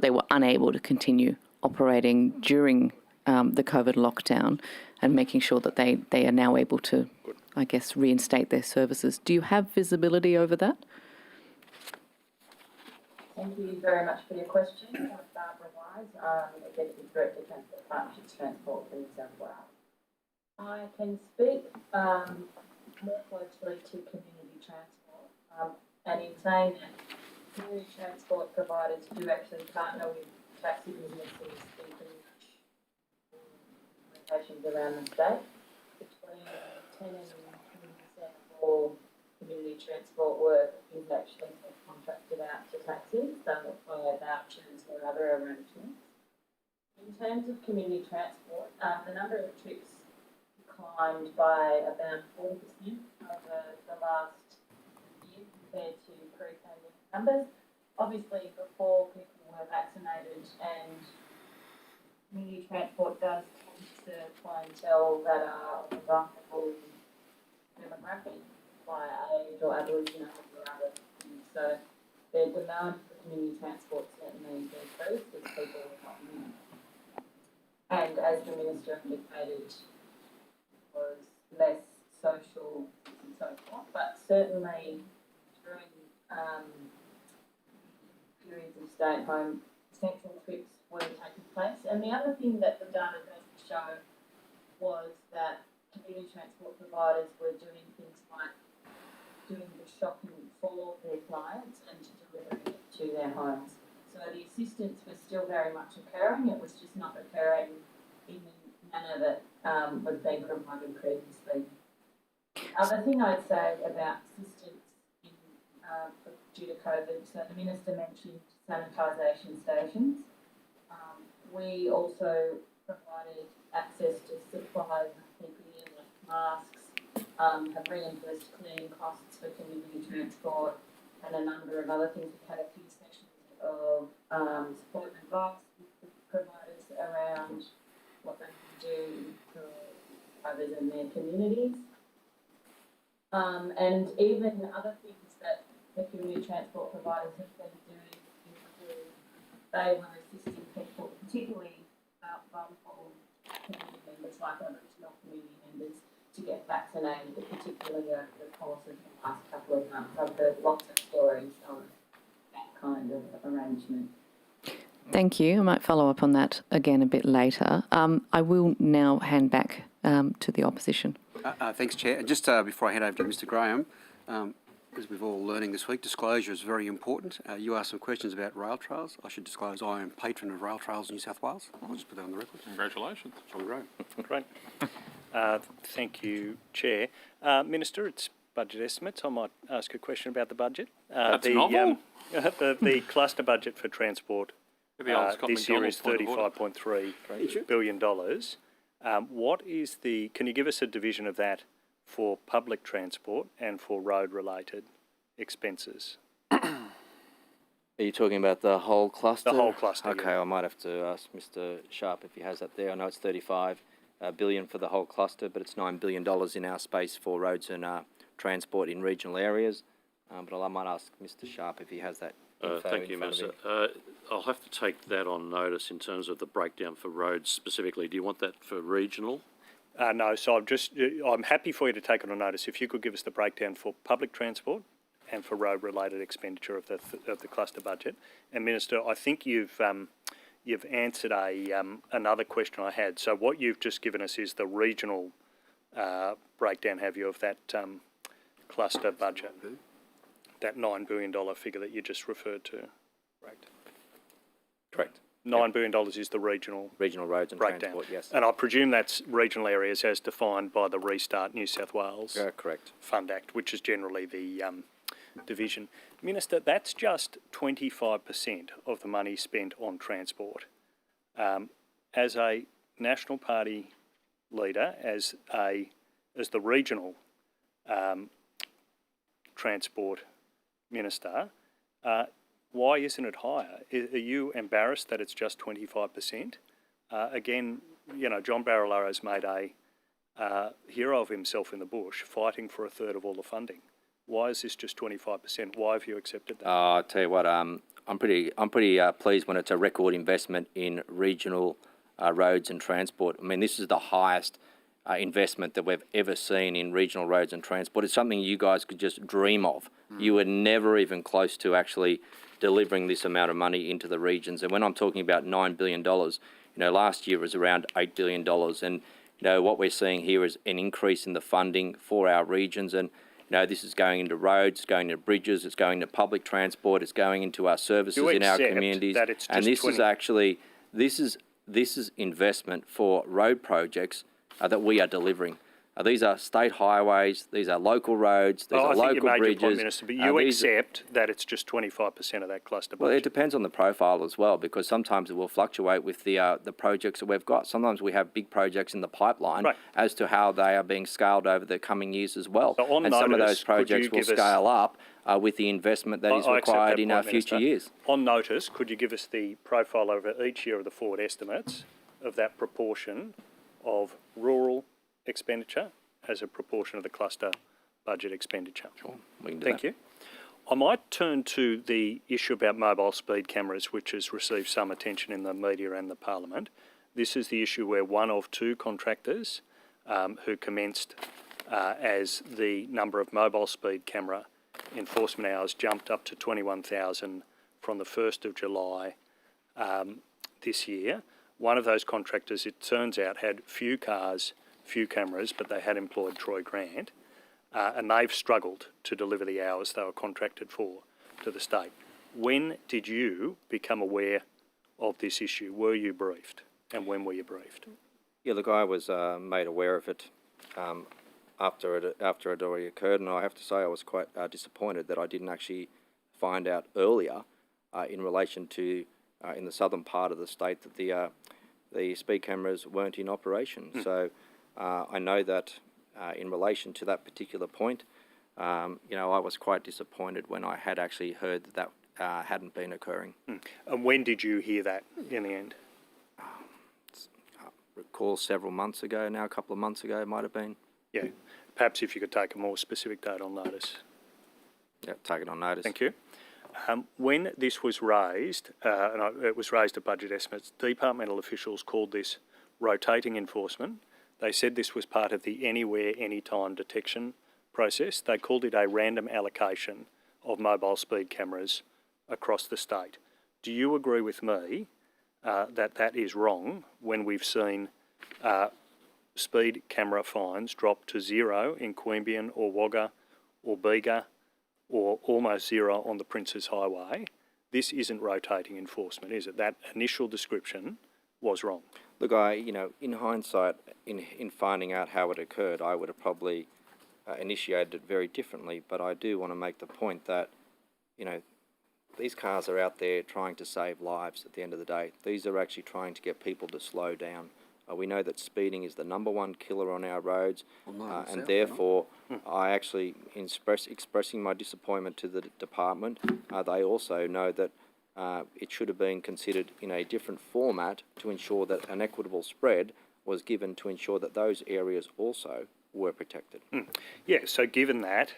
they were unable to continue operating during the COVID lockdown, and making sure that they are now able to, I guess, reinstate their services. Do you have visibility over that? Thank you very much for your question. I'm Barbara Wise, Executive Director, Transport Partnerships Transport for New South Wales. I can speak more closely to community transport, and in saying that, community transport providers do actually partner with taxi businesses in pretty much locations around the state. Between 10 and 20% of all community transport work is actually contracted out to taxis, so via vouchers or other arrangements. In terms of community transport, the number of trips declined by about 40% over the last year compared to pre-pandemic numbers. Obviously, before people were vaccinated, and community transport does tend to clientele that are of a vulnerable demographic, via age or aboriginal or other things. So the demand for community transport certainly decreased as people were not in. And as the Minister indicated, was less social and so forth, but certainly during periods of stay-at-home, central trips were taking place. And the other thing that the data goes to show was that community transport providers were doing things like doing the shopping for their clients and delivering it to their homes. So the assistance was still very much occurring, it was just not occurring in the manner that was being provided previously. Other thing I'd say about assistance due to COVID, so the Minister mentioned sanitisation stations. We also provided access to supplies like PPE and masks, have reimbursed cleaning costs for community transport, and a number of other things. We've had a few sessions of support and advice with providers around what they can do for others in their communities. And even other things that the community transport providers have been doing include they were assisting people, particularly vulnerable community members like Aboriginal community members, to get vaccinated, particularly over the course of the last couple of months. I've heard lots of stories of that kind of arrangement. Thank you. I might follow up on that again a bit later. I will now hand back to the opposition. Thanks, Chair. Just before I hand over to Mr Graham, as we've all learning this week, disclosure is very important. You asked some questions about rail trails. I should disclose I am patron of Rail Trails in New South Wales. I'll just put that on the record. Congratulations. John Graham. Great. Thank you, Chair. Minister, it's budget estimates. I might ask a question about the budget. That's novel. The cluster budget for transport this year is $35.3 billion. What is the? Can you give us a division of that for public transport and for road-related expenses? Are you talking about the whole cluster? The whole cluster. Okay, yeah. I might have to ask Mr. Sharp if he has that there. I know it's 35 billion for the whole cluster, but it's $9 billion in our space for roads and transport in regional areas. But I might ask Mr. Sharp if he has that. Thank you, Minister. I'll have to take that on notice in terms of the breakdown for roads specifically. Do you want that for regional? No, so I'm happy for you to take it on notice. If you could give us the breakdown for public transport and for road-related expenditure of the cluster budget. And Minister, I think you've answered another question I had. So what you've just given us is the regional breakdown, have you, of that cluster budget, that $9 billion figure that you just referred to? Correct. $9 billion is the regional roads and breakdown. transport, yes. And I presume that's regional areas as defined by the Restart New South Wales correct. Fund Act, which is generally the division. Minister, that's just 25% of the money spent on transport. As a National Party leader, as the regional transport minister, why isn't it higher? Are you embarrassed that it's just 25%? Again, you know, John Barilaro's made a hero of himself in the bush, fighting for a third of all the funding. Why is this just 25%? Why have you accepted that? I'll tell you what, I'm pretty pleased when it's a record investment in regional roads and transport. I mean, this is the highest investment that we've ever seen in regional roads and transport. It's something you guys could just dream of. You were never even close to actually delivering this amount of money into the regions. And when I'm talking about $9 billion, you know, last year was around $8 billion. And, you know, what we're seeing here is an increase in the funding for our regions. And, you know, this is going into roads, it's going into bridges, it's going into public transport, it's going into our services in our communities. That it's just and this is actually, this is investment for road projects that we are delivering. These are state highways, these are local roads, these are local bridges. I think you made your point, Minister, but you accept that it's just 25% of that cluster budget. Well, it depends on the profile as well, because sometimes it will fluctuate with the projects that we've got. Sometimes we have big projects in the pipeline as to how they are being scaled over the coming years as well. So on and notice, some of those projects will scale up with the investment that is required in our future years. On notice, could you give us the profile over each year of the forward estimates of that proportion of rural expenditure as a proportion of the cluster budget expenditure? Sure, we can do Thank you. I might turn to the issue about mobile speed cameras, which has received some attention in the media and the Parliament. This is the issue where one of two contractors who commenced as the number of mobile speed camera enforcement hours jumped up to 21,000 from the 1st of July this year. One of those contractors, it turns out, had few cars, few cameras, but they had employed Troy Grant, and they've struggled to deliver the hours they were contracted for to the state. When did you become aware of this issue? Were you briefed, and when were you briefed? Yeah, look, I was made aware of it after it already occurred, and I have to say I was quite disappointed that I didn't actually find out earlier in relation to in the southern part of the state that the speed cameras weren't in operation. So I know that in relation to that particular point, you know, I was quite disappointed when I had actually heard that that hadn't been occurring. And when did you hear that in the end? I recall several months ago now, a couple of months ago it might have been. Yeah, perhaps if you could take a more specific date on notice. Yeah, take it on notice. Thank you. When this was raised, and it was raised at budget estimates, departmental officials called this rotating enforcement. They said this was part of the anywhere, anytime detection process. They called it a random allocation of mobile speed cameras across the state. Do you agree with me that that is wrong when we've seen speed camera fines drop to zero in Queanbeyan or Wagga or Bega or almost zero on the Princes Highway? This isn't rotating enforcement, is it? That initial description was wrong. Look, in hindsight, in finding out how it occurred, I would have probably initiated it very differently. But I do want to make the point that, these cars are out there trying to save lives at the end of the day. These are actually trying to get people to slow down. We know that speeding is the #1 killer on our roads, and therefore, I actually, expressing my disappointment to the department, they also know that it should have been considered in a different format to ensure that an equitable spread was given to ensure that those areas also were protected. Yeah, so given that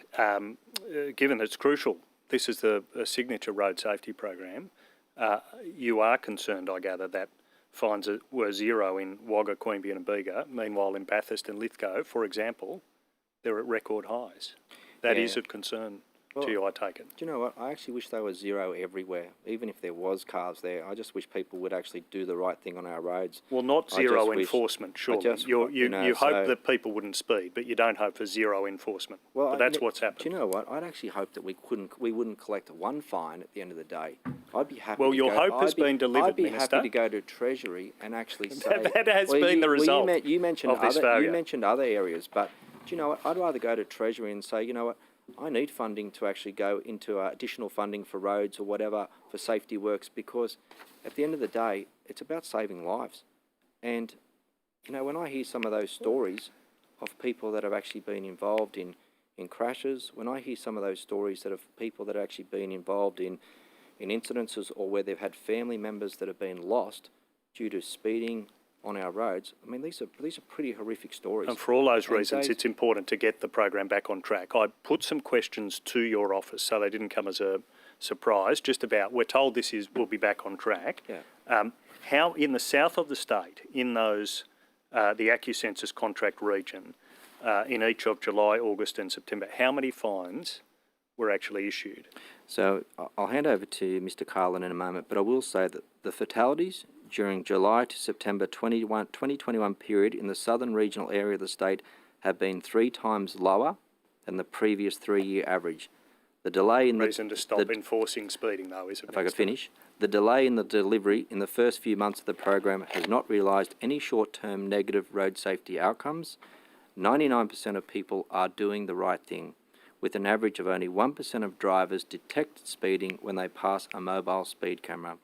it's crucial, this is a signature road safety program, you are concerned, I gather, that fines were zero in Wagga, Queanbeyan and Bega. Meanwhile, in Bathurst and Lithgow, for example, they're at record highs. That is of concern to you, I take it. Do you know what? I actually wish they were zero everywhere. Even if there was cars there, I just wish people would actually do the right thing on our roads. Well, not zero enforcement, surely. You hope that people wouldn't speed, but you don't hope for zero enforcement. Well, but that's what's happened. Do you know what? I'd actually hope that we wouldn't collect one fine at the end of the day. I'd be happy. Well, your hope has been delivered, I'd be Minister. happy to go to Treasury and actually say that has been the result you mentioned of this failure. You mentioned other areas, but do you know what? I'd rather go to Treasury and say, you know what? I need funding to actually go into additional funding for roads or whatever for safety works, because at the end of the day, it's about saving lives. And, when I hear some of those stories of people that have actually been involved in crashes, when I hear some of those stories that of people that have actually been involved in incidences or where they've had family members that have been lost due to speeding on our roads, I mean, these are pretty horrific stories. And for all those reasons, it's important to get the program back on track. I put some questions to your office, so they didn't come as a surprise, just about, we're told this will be back on track. Yeah. How, in the south of the state, in those, the AccuSensus contract region, in each of July, August and September, how many fines were actually issued? So I'll hand over to Mr. Carlin in a moment, but I will say that the fatalities during July to September 2021 period in the southern regional area of the state have been 3 times lower than the previous 3-year average. The delay in reason to stop enforcing speeding, though, is it? If I could finish. The delay in the delivery in the first few months of the program has not realised any short-term negative road safety outcomes. 99% of people are doing the right thing, with an average of only 1% of drivers detect speeding when they pass a mobile speed camera.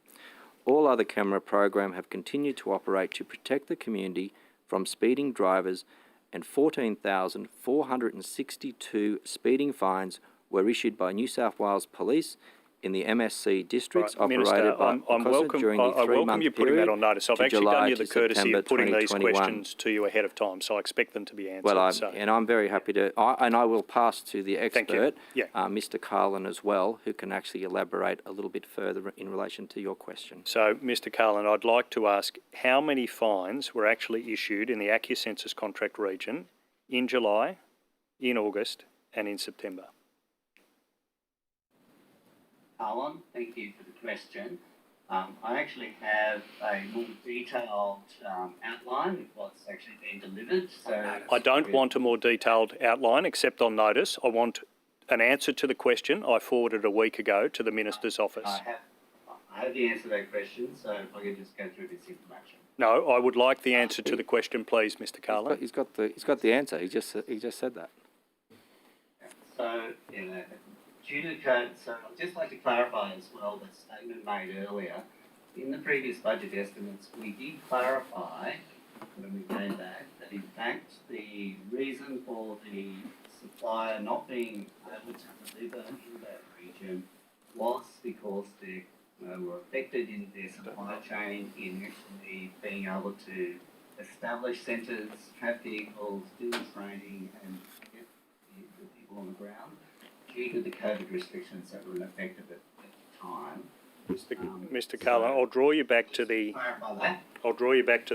All other camera programs have continued to operate to protect the community from speeding drivers, and 14,462 speeding fines were issued by New South Wales Police in the MSC districts operated by COSA during the 3-month period. I welcome you putting that on notice. I've actually done you the courtesy of putting these 2021. questions to you ahead of time, so I expect them to be answered. Well, I'm very happy to, and I will pass to the expert, Yeah. Mr. Carlin as well, who can actually elaborate a little bit further in relation to your question. So, Mr. Carlin, I'd like to ask how many fines were actually issued in the AccuSensus contract region in July, in August and in September? Alan, thank you for the question. I actually have a more detailed outline of what's actually been delivered. So I don't want a more detailed outline except on notice. I want an answer to the question I forwarded a week ago to the Minister's office. I have the answer to that question, so if I could just go through this information. No, I would like the answer to the question, please, Mr. Carlin. He's got the answer. He just said that. So, due to code, so I'd just like to clarify as well the statement made earlier. In the previous budget estimates, we did clarify when we came back that in fact the reason for the supplier not being able to deliver in that region was because they were affected in their supply chain in actually being able to establish centres, have vehicles, do training and get the people on the ground due to the COVID restrictions that were in effect at the time. Mr. Carlin, I'll draw you back to the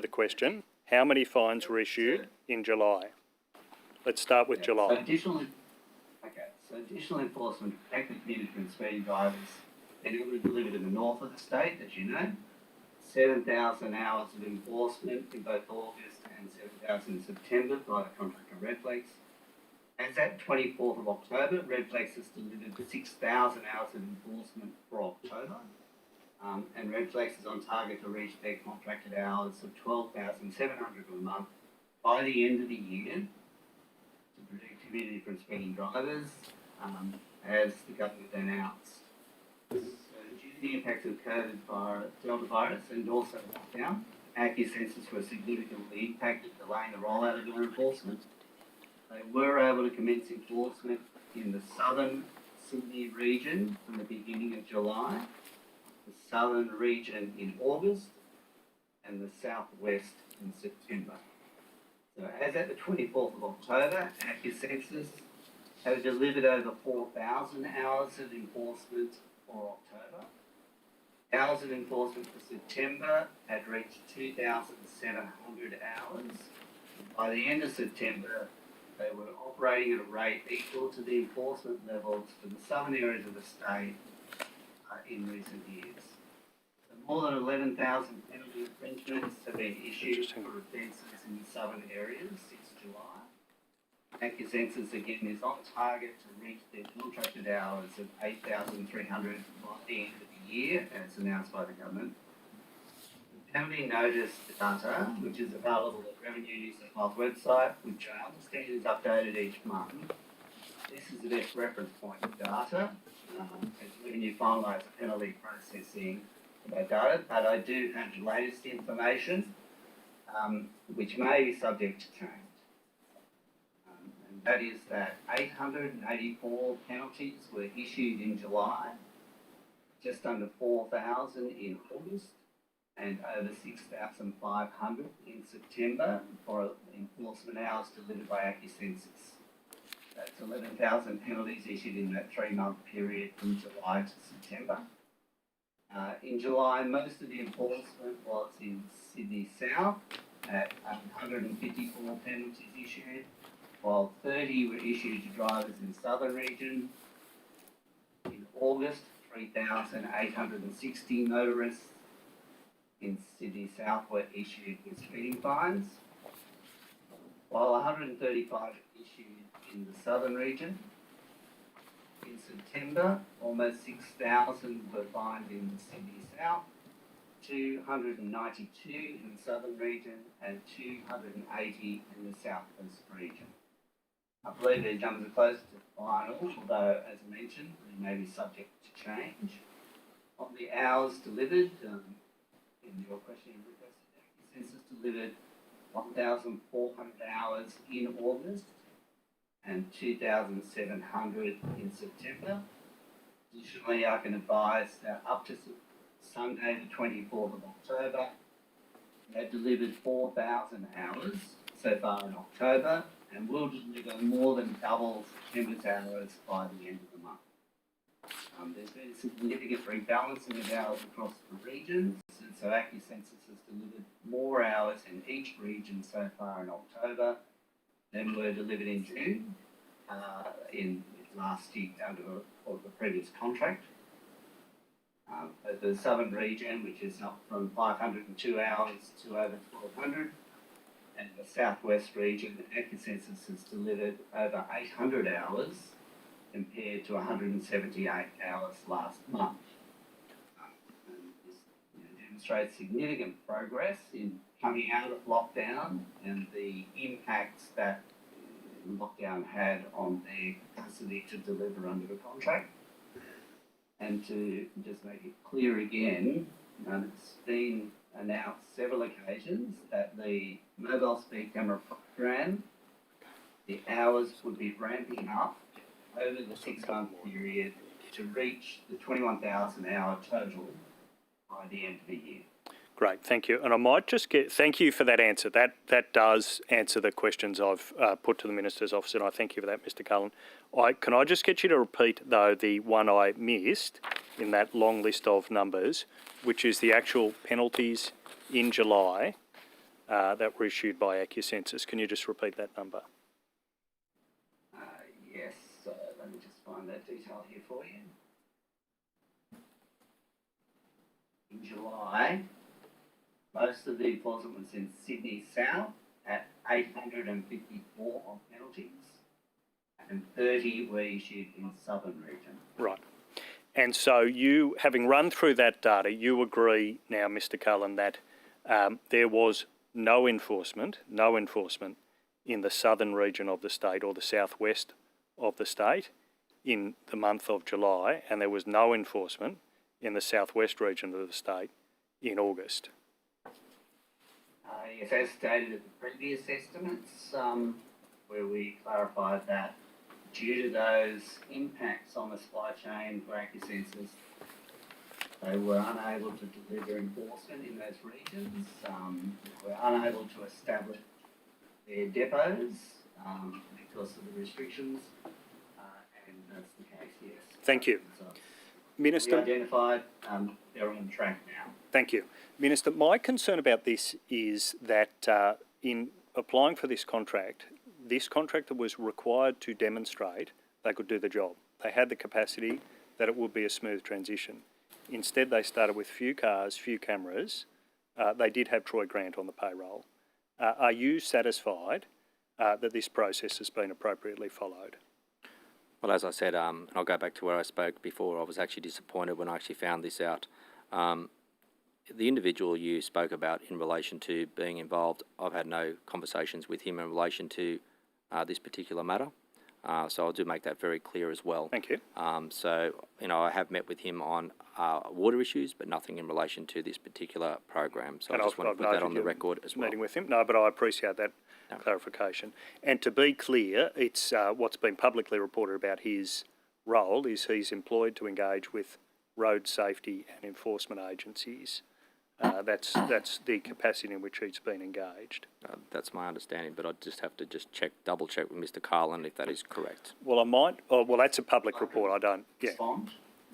question. How many fines were issued in July? Let's start with July. So additional enforcement, active management speeding drivers, they're going to be delivered in the north of the state, as you know. 7,000 hours of enforcement in both August and 7,000 in September by the contractor Redflex. As at 24th of October, Redflex has delivered 6,000 hours of enforcement for October. And Redflex is on target to reach their contracted hours of 12,700 a month by the end of the year to protect community from speeding drivers, as the government announced. So due to the impacts of COVID Delta virus and also lockdown, ACCU census were significantly impacted, delaying the rollout of their enforcement. They were able to commence enforcement in the southern Sydney region from the beginning of July, the southern region in August, and the southwest in September. So as at the 24th of October, ACCU census have delivered over 4,000 hours of enforcement for October. Hours of enforcement for September had reached 2,700 hours. By the end of September, they were operating at a rate equal to the enforcement levels for the southern areas of the state in recent years. So more than 11,000 penalty infringements have been issued for offences in the southern areas since July. ACCU census again is on target to reach their contracted hours of 8,300 by the end of the year, as announced by the government. The penalty notice data, which is available at Revenue New South Wales website, which I understand is updated each month. This is the best reference point of data, as Revenue finalise the penalty processing of that data, but I do have the latest information, which may be subject to change. And that is that 884 penalties were issued in July, just under 4,000 in August, and over 6,500 in September for enforcement hours delivered by ACCU census. That's 11,000 penalties issued in that 3-month period from July to September. In July, most of the enforcement was in Sydney South at 154 penalties issued, while 30 were issued to drivers in the southern region. In August, 3,860 motorists in Sydney South were issued with speeding fines, while 135 issued in the southern region. In September, almost 6,000 were fined in the Sydney South, 292 in the southern region, and 280 in the southwest region. I believe these numbers are close to final, although, as I mentioned, they may be subject to change. On the hours delivered, in your question, the census delivered 1,400 hours in August and 2,700 in September. Additionally, I can advise that up to Sunday, the 24th of October, they have delivered 4,000 hours so far in October, and will deliver more than double September's hours by the end of the month. There's been a significant rebalancing of hours across the regions, and so ACCU census has delivered more hours in each region so far in October than were delivered in June, in last year under the previous contract. The southern region, which is up from 502 hours to over 1,200, and the southwest region, ACCU census has delivered over 800 hours compared to 178 hours last month. And this demonstrates significant progress in coming out of lockdown and the impacts that lockdown had on their capacity to deliver under the contract. And to just make it clear again, it's been announced several occasions that the mobile speed camera program, the hours would be ramping up over the 6-month period to reach the 21,000 hour total by the end of the year. Great, thank you. And I might just thank you for that answer. That does answer the questions I've put to the Minister's office, and I thank you for that, Mr. Cullen. Can I just get you to repeat, though, the one I missed in that long list of numbers, which is the actual penalties in July that were issued by AccuSensus. Can you just repeat that number? Yes, let me just find that detail here for you. In July, most of the enforcement was in Sydney South at 854 penalties, and 30 were issued in Southern region. Right. And so you, having run through that data, you agree now, Mr. Cullen, that there was no enforcement in the southern region of the state or the southwest of the state in the month of July, and there was no enforcement in the southwest region of the state in August. Yes, as stated at the previous estimates, where we clarified that due to those impacts on the supply chain for AccuSensus, they were unable to deliver enforcement in those regions. They were unable to establish their depots because of the restrictions, and that's the case, yes. Thank you. So Minister. we identified, they're on track now. Thank you. Minister, my concern about this is that in applying for this contractor was required to demonstrate they could do the job. They had the capacity that it would be a smooth transition. Instead, they started with few cars, few cameras. They did have Troy Grant on the payroll. Are you satisfied that this process has been appropriately followed? Well, as I said, and I'll go back to where I spoke before, I was actually disappointed when I actually found this out. The individual you spoke about in relation to being involved, I've had no conversations with him in relation to this particular matter. So I'll do make that very clear as well. Thank you. So, I have met with him on water issues, but nothing in relation to this particular program. So I just want to put that on the record as well. Meeting with him? No, but I appreciate that clarification. And to be clear, it's what's been publicly reported about his role is he's employed to engage with road safety and enforcement agencies. That's the capacity in which he's been engaged. That's my understanding, but I just have to double check with Mr. Carlin if that is correct. Well, I might. Oh, well, that's a public report. I don't. Yeah.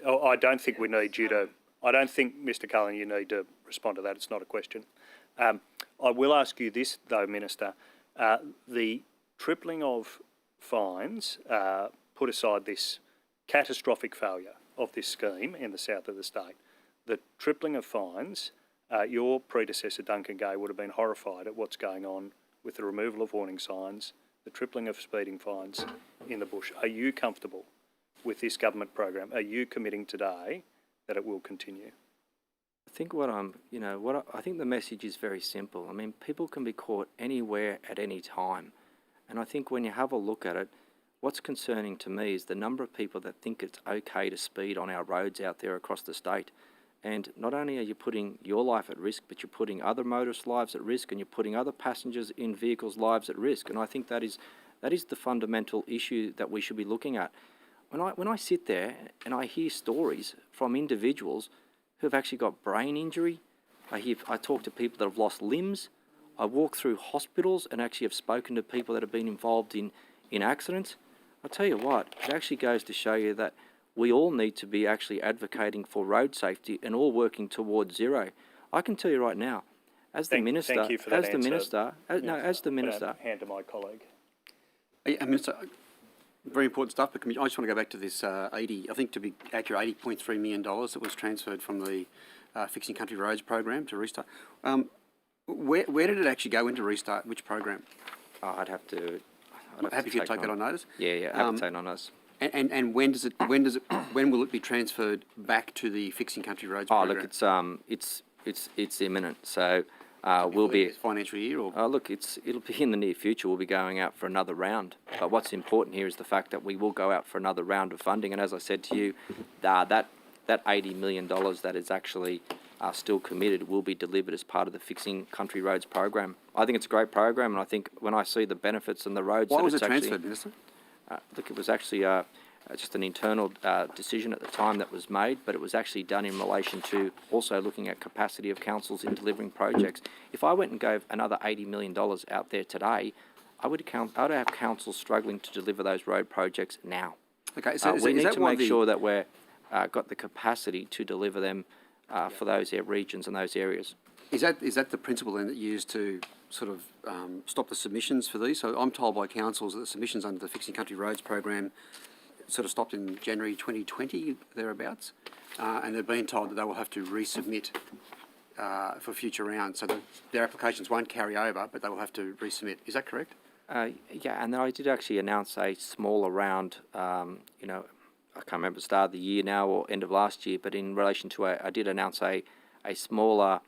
Oh, I don't think we need you to. I don't think, Mr. Carlin, you need to respond to that. It's not a question. I will ask you this, though, Minister. The tripling of fines, put aside this catastrophic failure of this scheme in the south of the state, the tripling of fines. Your predecessor, Duncan Gay, would have been horrified at what's going on with the removal of warning signs, the tripling of speeding fines in the bush. Are you comfortable with this government program? Are you committing today that it will continue? I think I think the message is very simple. I mean, people can be caught anywhere at any time. And I think when you have a look at it, what's concerning to me is the number of people that think it's okay to speed on our roads out there across the state. And not only are you putting your life at risk, but you're putting other motorists' lives at risk, and you're putting other passengers in vehicles' lives at risk. And I think that is the fundamental issue that we should be looking at. When I sit there and I hear stories from individuals who have actually got brain injury, I talk to people that have lost limbs, I walk through hospitals and actually have spoken to people that have been involved in accidents. I tell you what, it actually goes to show you that we all need to be actually advocating for road safety and all working towards zero. I can tell you right now, as the minister, thank you for that as the minister, hand to my colleague. Minister, very important stuff. But I just want to go back to this 80. I think to be accurate, $80.3 million that was transferred from the Fixing Country Roads program to Restart. Where did it actually go into Restart? Which program? I'd have to. Happy for you to take that on notice. Yeah, happy to take it on notice. And when will it be transferred back to the Fixing Country Roads program? Look, it's imminent. So we'll be this financial year, or it'll be in the near future. We'll be going out for another round. But what's important here is the fact that we will go out for another round of funding. And as I said to you, that $80 million that is actually still committed will be delivered as part of the Fixing Country Roads program. I think it's a great program, and I think when I see the benefits and the roads, why was it transferred, Minister? Look, it was actually just an internal decision at the time that was made, but it was actually done in relation to also looking at capacity of councils in delivering projects. If I went and gave another $80 million out there today, I would have councils struggling to deliver those road projects now. Okay, so we need to make sure that we're got the capacity to deliver them for those regions and those areas. Is that the principle then that you use to sort of stop the submissions for these? So I'm told by councils that the submissions under the Fixing Country Roads program sort of stopped in January 2020, thereabouts, and they've been told that they will have to resubmit for future rounds. So their applications won't carry over, but they will have to resubmit. Is that correct? Yeah, and then I did actually announce a smaller round, you know, I can't remember the start of the year now or end of last year, but in relation to I did announce a smaller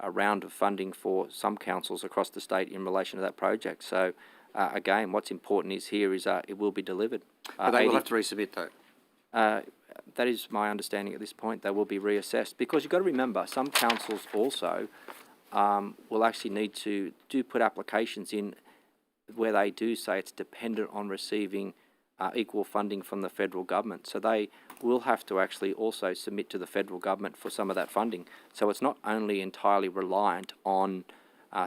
round of funding for some councils across the state in relation to that project. So again, what's important is it will be delivered. But they will have to resubmit though. That is my understanding at this point. They will be reassessed because you've got to remember some councils also will actually need to put applications in where they do say it's dependent on receiving equal funding from the federal government. So they will have to actually also submit to the federal government for some of that funding. So it's not only entirely reliant on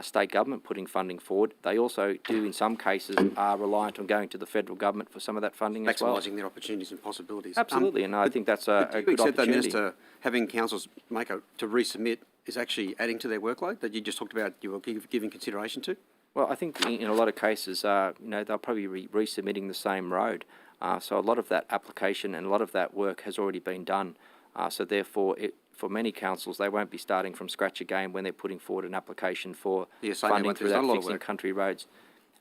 state government putting funding forward, they also do in some cases are reliant on going to the federal government for some of that funding as well. Maximising their opportunities and possibilities. Absolutely, and I think that's a good opportunity. That, Minister, having councils to resubmit is actually adding to their workload that you just talked about you were giving consideration to? Well, I think in a lot of cases, you know, they'll probably be resubmitting the same road. So a lot of that application and a lot of that work has already been done. So therefore, for many councils, they won't be starting from scratch again when they're putting forward an application for funding through that Fixing Country Roads.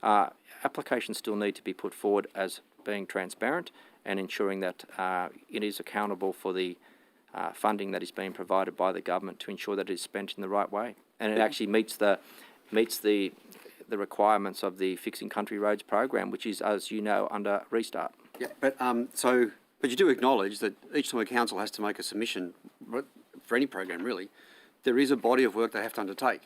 Applications still need to be put forward as being transparent and ensuring that it is accountable for the funding that is being provided by the government to ensure that it is spent in the right way. And it actually meets the requirements of the Fixing Country Roads program, which is, as you know, under Restart. Yeah, but but you do acknowledge that each time a council has to make a submission for any program, really, there is a body of work they have to undertake.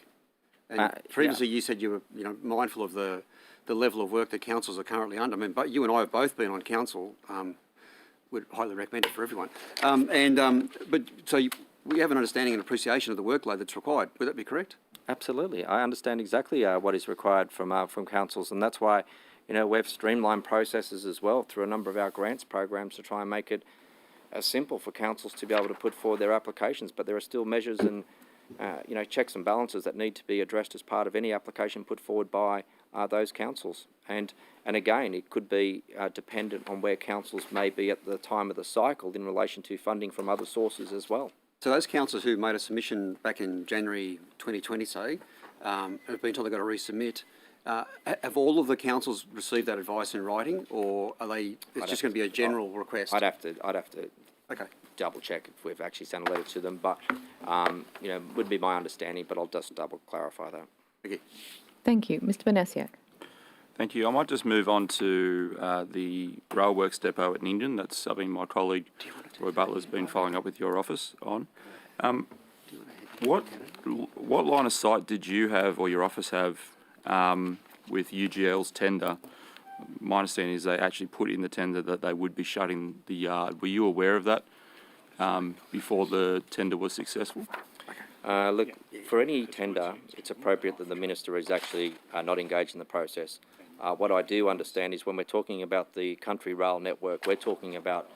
And previously, you said you were, mindful of the level of work that councils are currently under. I mean, but you and I have both been on council. Would highly recommend it for everyone. We have an understanding and appreciation of the workload that's required. Would that be correct? Absolutely. I understand exactly what is required from councils, and that's why, we've streamlined processes as well through a number of our grants programs to try and make it as simple for councils to be able to put forward their applications. But there are still measures and, checks and balances that need to be addressed as part of any application put forward by those councils. And again, it could be dependent on where councils may be at the time of the cycle in relation to funding from other sources as well. So those councillors who made a submission back in January 2020, say, have been told they've got to resubmit. Have all of the councils received that advice in writing, or are they? It's just going to be a general request. I'd have to double check if we've actually sent a letter to them, but would be my understanding. But I'll just double clarify that. Okay. Thank you, Mr. Banasiak. Thank you. I might just move on to the Railworks depot at Nyngan. That's something my colleague Roy Butler's been following up with your office on. What line of sight did you have or your office have with UGL's tender? My understanding is they actually put in the tender that they would be shutting the yard. Were you aware of that before the tender was successful? Look, for any tender, it's appropriate that the Minister is actually not engaged in the process. What I do understand is when we're talking about the country rail network, we're talking about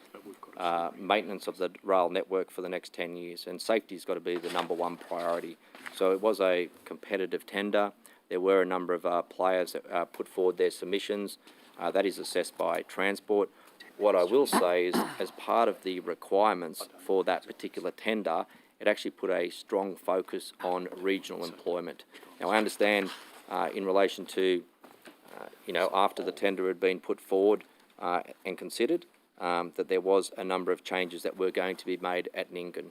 maintenance of the rail network for the next 10 years, and safety's got to be the number one priority. So it was a competitive tender. There were a number of players that put forward their submissions. That is assessed by Transport. What I will say is, as part of the requirements for that particular tender, it actually put a strong focus on regional employment. Now, I understand in relation to, after the tender had been put forward and considered, that there was a number of changes that were going to be made at Nyngan.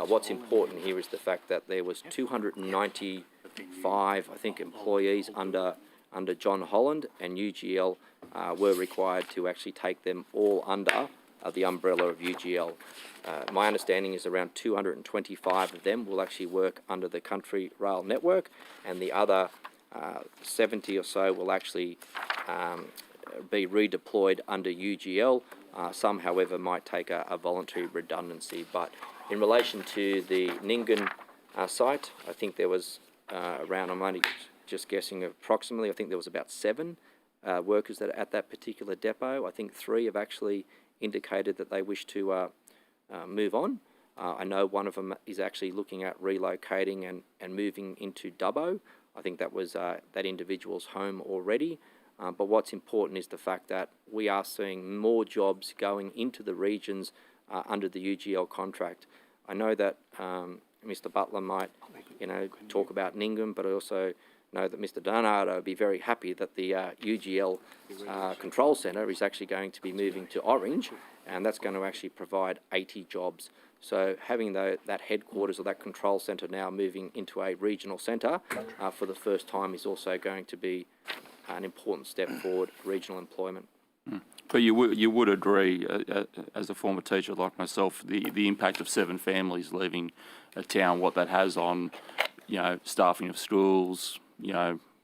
What's important here is the fact that there was 295, I think, employees under John Holland, and UGL were required to actually take them all under the umbrella of UGL. My understanding is around 225 of them will actually work under the country rail network, and the other 70 or so will actually be redeployed under UGL. Some, however, might take a voluntary redundancy. But in relation to the Nyngan site, I think there was around, I'm only just guessing approximately, I think there was about 7 workers that at that particular depot. I think 3 have actually indicated that they wish to move on. I know one of them is actually looking at relocating and moving into Dubbo. I think that was that individual's home already. But what's important is the fact that we are seeing more jobs going into the regions under the UGL contract. I know that Mr. Butler might, talk about Ningham, but I also know that Mr. Donardo would be very happy that the UGL control centre is actually going to be moving to Orange, and that's going to actually provide 80 jobs. So having that headquarters or that control centre now moving into a regional centre for the first time is also going to be an important step forward for regional employment. But you would agree, as a former teacher like myself, the impact of 7 families leaving a town, what that has on, staffing of schools,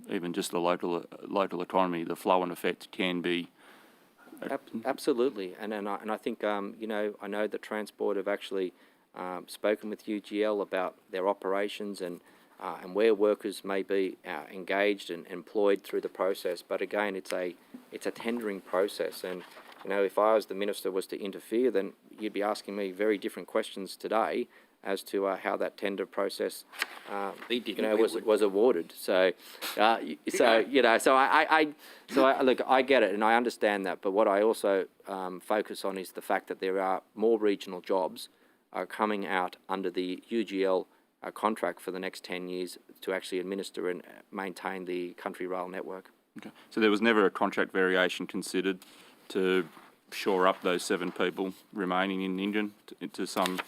even just the local economy, the flow and effect can be. Absolutely, and I think I know that Transport have actually spoken with UGL about their operations and where workers may be engaged and employed through the process. But again, it's a tendering process, and if I as the minister was to interfere, then you'd be asking me very different questions today as to how that tender process was awarded. So look, I get it and I understand that, but what I also focus on is the fact that there are more regional jobs coming out under the UGL contract for the next 10 years to actually administer and maintain the country rail network. Okay. So there was never a contract variation considered to shore up those 7 people remaining in England to some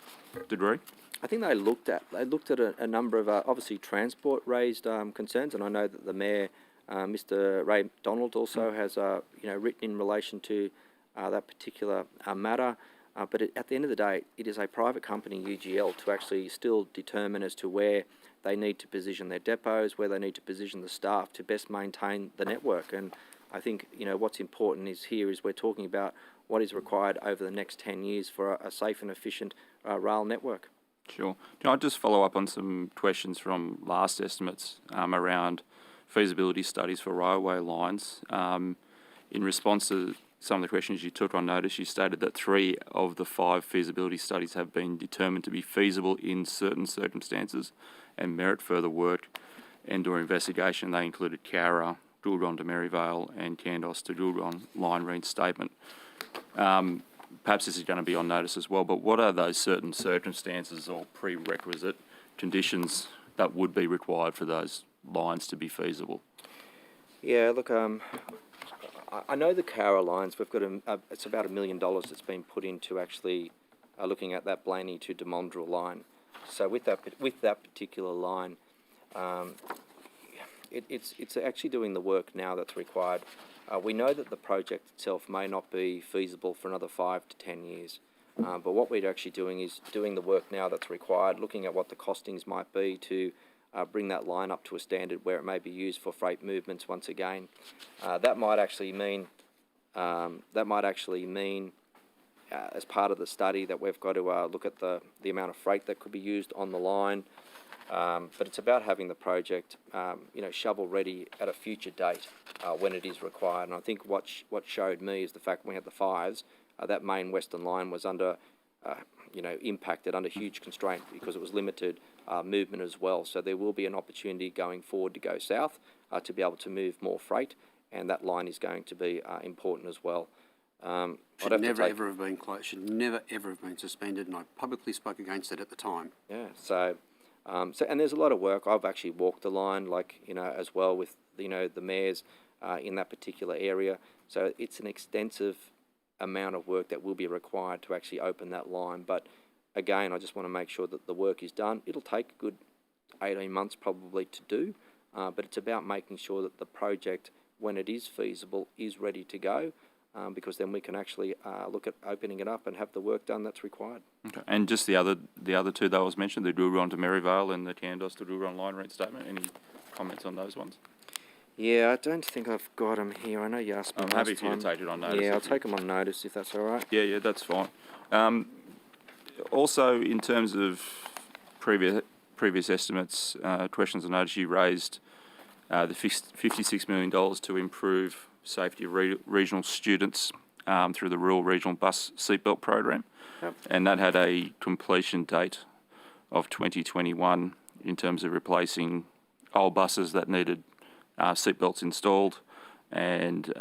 degree? I think they looked at a number of obviously Transport raised concerns, and I know that the mayor, Mr. Ray Donald, also has written in relation to that particular matter. But at the end of the day, it is a private company, UGL, to actually still determine as to where they need to position their depots, where they need to position the staff to best maintain the network. And I think what's important is we're talking about what is required over the next 10 years for a safe and efficient rail network. Sure. Can I just follow up on some questions from last estimates around feasibility studies for railway lines? In response to some of the questions you took on notice, you stated that 3 of the 5 feasibility studies have been determined to be feasible in certain circumstances and merit further work and/or investigation. They included Cowra, Doulgon to Maryvale, and Candos to Doulgon line reinstatement. Perhaps this is going to be on notice as well, but what are those certain circumstances or prerequisite conditions that would be required for those lines to be feasible? Yeah, look, I know the Cowra lines, we've got it's about $1 million that's been put into actually looking at that Blaney to Demondrel line. So with that particular line, it's actually doing the work now that's required. We know that the project itself may not be feasible for another 5 to 10 years, but what we're actually doing is doing the work now that's required, looking at what the costings might be to bring that line up to a standard where it may be used for freight movements once again. That might actually mean as part of the study that we've got to look at the amount of freight that could be used on the line. But it's about having the project, shovel ready at a future date when it is required. And I think what showed me is the fact when we had the fires, that main western line was under, impacted under huge constraint because it was limited movement as well. So there will be an opportunity going forward to go south to be able to move more freight, and that line is going to be important as well. Should never ever have been closed. Should never ever have been suspended, and I publicly spoke against it at the time. Yeah. So and there's a lot of work. I've actually walked the line, as well with the mayors in that particular area. So it's an extensive amount of work that will be required to actually open that line. But again, I just want to make sure that the work is done. It'll take a good 18 months probably to do, but it's about making sure that the project, when it is feasible, is ready to go. Because then we can actually look at opening it up and have the work done that's required. Okay. And just the other 2 that was mentioned, the Doulgon to Maryvale and the Candos to Doulgon line reinstatement. Any comments on those ones? Yeah, I don't think I've got them here. I know you asked me I'm happy for you to take it on notice. Yeah, I'll take them on notice if that's all right. Yeah, that's fine. Also, in terms of previous estimates, questions I noticed you raised the $56 million to improve safety of regional students through the Rural Regional Bus Seatbelt Program. Yep. And that had a completion date of 2021 in terms of replacing old buses that needed seatbelts installed and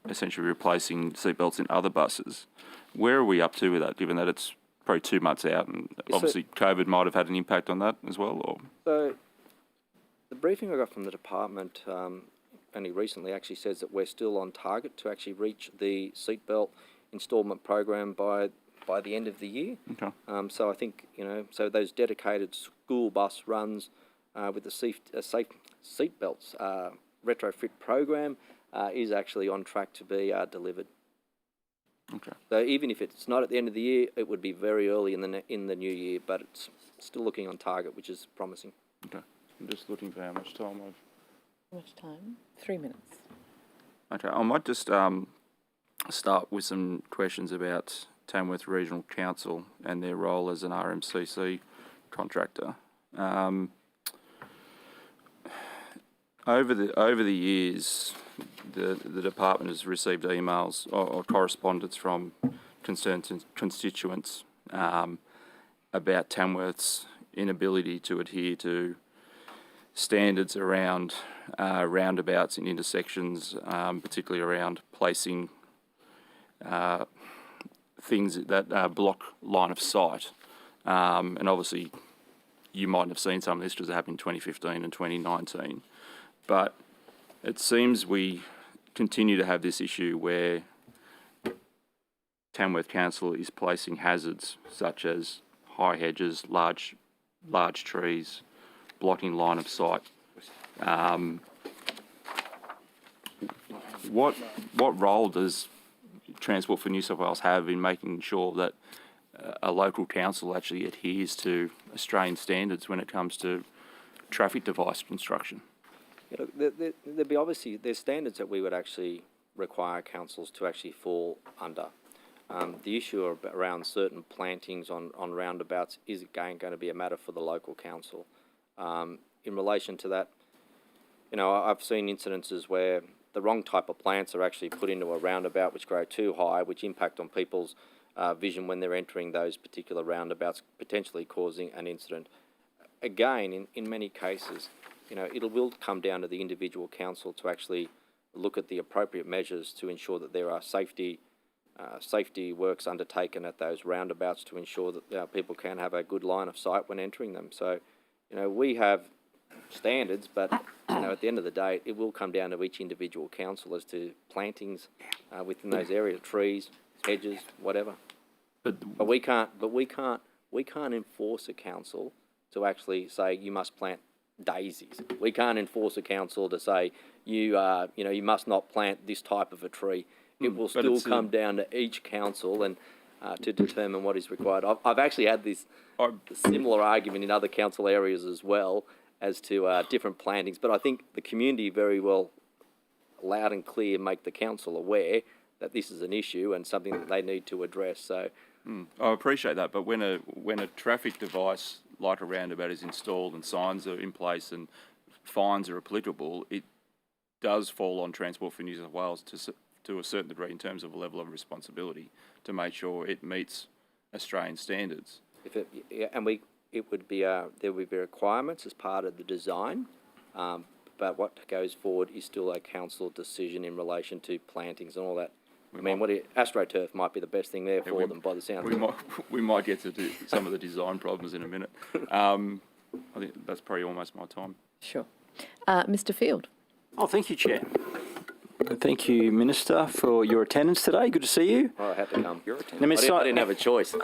essentially replacing seatbelts in other buses. Where are we up to with that, given that it's probably 2 months out and obviously COVID might have had an impact on that as well? Or? So the briefing I got from the department only recently actually says that we're still on target to actually reach the seatbelt instalment program by the end of the year. Okay. So I think, so those dedicated school bus runs with the safe seatbelts retrofit program is actually on track to be delivered. Okay. So even if it's not at the end of the year, it would be very early in the new year, but it's still looking on target, which is promising. Okay. I'm just looking for how much time I've... How much time? 3 minutes. Okay, I might just start with some questions about Tamworth Regional Council and their role as an RMCC contractor. Over the years, the department has received emails or correspondence from concerned constituents about Tamworth's inability to adhere to standards around roundabouts and intersections, particularly around placing things that block line of sight. And obviously, you might have seen some of this because it happened in 2015 and 2019. But it seems we continue to have this issue where Tamworth Council is placing hazards such as high hedges, large trees, blocking line of sight. What role does Transport for New South Wales have in making sure that a local council actually adheres to Australian standards when it comes to traffic device construction? There'd be obviously, there's standards that we would actually require councils to actually fall under. The issue around certain plantings on roundabouts is again going to be a matter for the local council. In relation to that, I've seen incidences where the wrong type of plants are actually put into a roundabout which grow too high, which impact on people's vision when they're entering those particular roundabouts, potentially causing an incident. Again, in many cases, it will come down to the individual council to actually look at the appropriate measures to ensure that there are safety works undertaken at those roundabouts to ensure that people can have a good line of sight when entering them. So, we have standards, but at the end of the day, it will come down to each individual council as to plantings within those areas, trees, hedges, whatever. But we can't enforce a council to actually say you must plant daisies. We can't enforce a council to say you must not plant this type of a tree. It will still come down to each council and to determine what is required. I've actually had this similar argument in other council areas as well as to different plantings, but I think the community very well, loud and clear, make the council aware that this is an issue and something that they need to address. So, I appreciate that, but when a traffic device like a roundabout is installed and signs are in place and fines are applicable, it does fall on Transport for New South Wales to a certain degree in terms of a level of responsibility to make sure it meets Australian standards. It would be there would be requirements as part of the design, but what goes forward is still a council decision in relation to plantings and all that. AstroTurf might be the best thing there for them by the sound of it. We might get to do some of the design problems in a minute. I think that's probably almost my time. Sure. Mr. Field. Oh, thank you, Chair. Thank you, Minister, for your attendance today. Good to see you. Oh, I had to come. I didn't have a choice.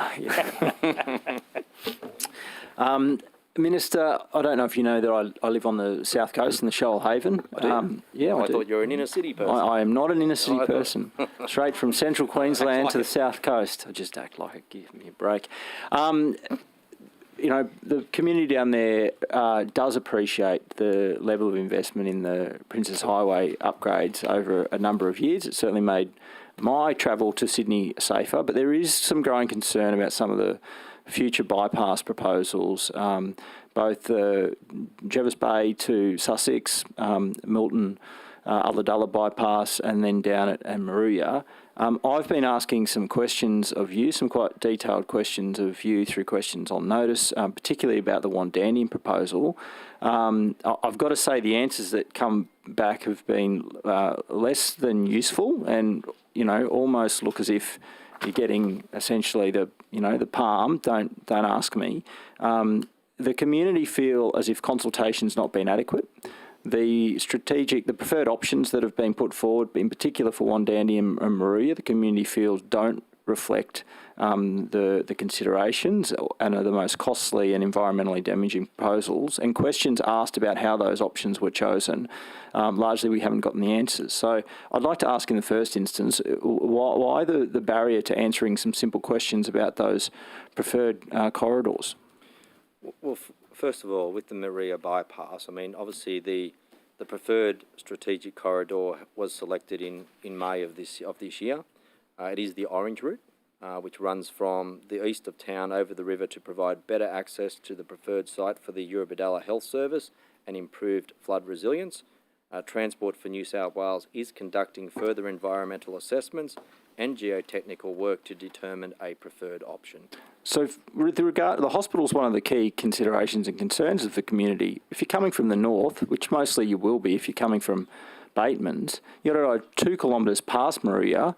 Minister, I don't know if you know that I live on the south coast in the Shoalhaven. I thought you were an inner city person. I am not an inner city person. Straight from central Queensland to the south coast. I just act like it. Give me a break. The community down there does appreciate the level of investment in the Princess Highway upgrades over a number of years. It certainly made my travel to Sydney safer, but there is some growing concern about some of the future bypass proposals, both Jervis Bay to Sussex, Milton Ulladulla bypass, and then down at Maruya. I've been asking some questions of you, some quite detailed questions of you through questions on notice, particularly about the Wandandian proposal. I've got to say the answers that come back have been less than useful, and almost look as if you're getting essentially the palm. Don't ask me. The community feel as if consultation's not been adequate. The preferred options that have been put forward, in particular for Wandandi and Maruya, the community feels don't reflect the considerations and are the most costly and environmentally damaging proposals, and questions asked about how those options were chosen. Largely, we haven't gotten the answers. So I'd like to ask in the first instance, why the barrier to answering some simple questions about those preferred corridors? Well, first of all, with the Maruya bypass, I mean, obviously the preferred strategic corridor was selected in May of this year. It is the orange route, which runs from the east of town over the river to provide better access to the preferred site for the Eurobodalla Health Service and improved flood resilience. Transport for New South Wales is conducting further environmental assessments and geotechnical work to determine a preferred option. So with regard, the hospital is one of the key considerations and concerns of the community. If you're coming from the north, which mostly you will be if you're coming from Batemans, you've got to ride 2 kilometres past Maruya,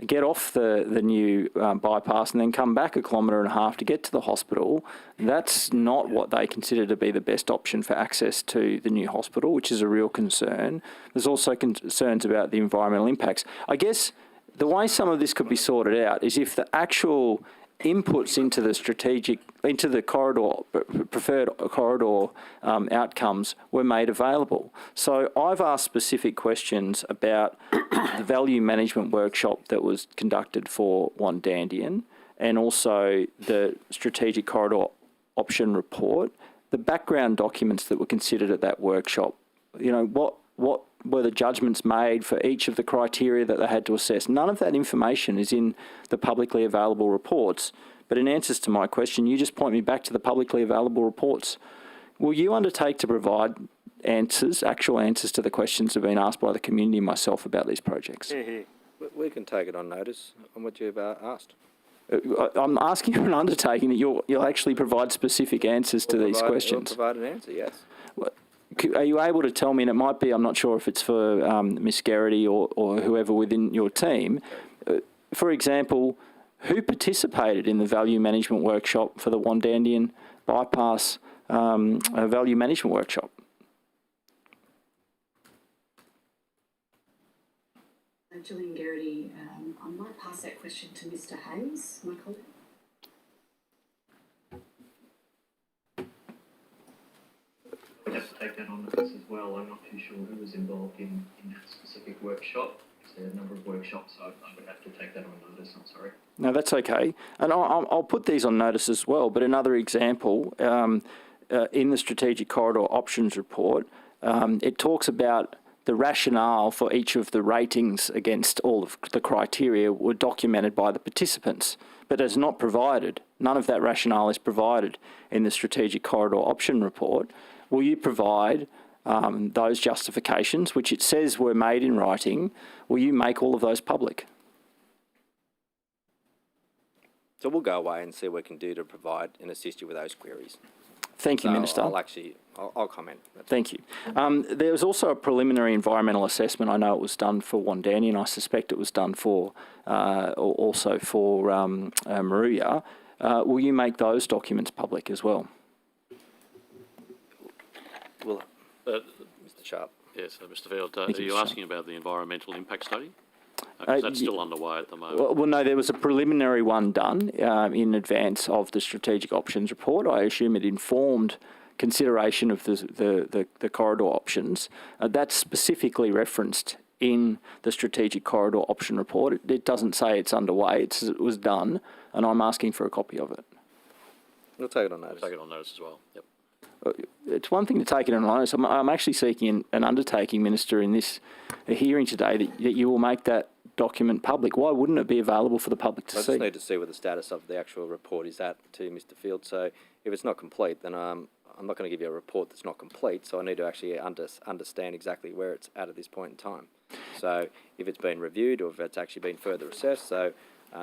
get off the new bypass and then come back 1.5 kilometres to get to the hospital. That's not what they consider to be the best option for access to the new hospital, which is a real concern. There's also concerns about the environmental impacts. I guess the way some of this could be sorted out is if the actual inputs into the corridor, preferred corridor outcomes were made available. So I've asked specific questions about the value management workshop that was conducted for Wandandian, and also the strategic corridor option report, the background documents that were considered at that workshop. What were the judgments made for each of the criteria that they had to assess? None of that information is in the publicly available reports. But in answers to my question, you just point me back to the publicly available reports. Will you undertake to provide actual answers to the questions that have been asked by the community and myself about these projects? We can take it on notice on what you've asked. I'm asking you an undertaking that you'll actually provide specific answers to these questions. We'll provide an answer, yes. Are you able to tell me, and it might be, I'm not sure if it's for Miss Garrity or whoever within your team, for example, who participated in the value management workshop for the Wandandian bypass value management workshop? Gillian Garrity, I might pass that question to Mr. Hayes, my colleague. I'd have to take that on notice as well. I'm not too sure who was involved in that specific workshop. There's a number of workshops, so I would have to take that on notice. I'm sorry. No, that's okay. And I'll put these on notice as well. But another example, in the Strategic Corridor Options Report, it talks about the rationale for each of the ratings against all of the criteria were documented by the participants, but is not provided. None of that rationale is provided in the Strategic Corridor Option Report. Will you provide those justifications, which it says were made in writing? Will you make all of those public? So we'll go away and see what we can do to provide and assist you with those queries. Thank you, Minister. I'll comment. Thank you. There was also a preliminary environmental assessment. I know it was done for Wandani, and I suspect it was done for also for Maruya. Will you make those documents public as well? Well, Mr. Sharp. Yes, Mr. Field, are you asking about the environmental impact study? That's still underway at the moment. Well, no, there was a preliminary one done in advance of the strategic options report. I assume it informed consideration of the corridor options. That's specifically referenced in the strategic corridor option report. It doesn't say it's underway. It says it was done, and I'm asking for a copy of it. We'll take it on notice. Take it on notice as well. Yep. It's one thing to take it on notice. I'm actually seeking an undertaking, Minister, in this hearing today that you will make that document public. Why wouldn't it be available for the public to see? I just need to see what the status of the actual report is at to Mr. Field. So if it's not complete, then I'm I'm not going to give you a report that's not complete, so I need to actually understand exactly where it's at this point in time. So if it's been reviewed or if it's actually been further assessed, so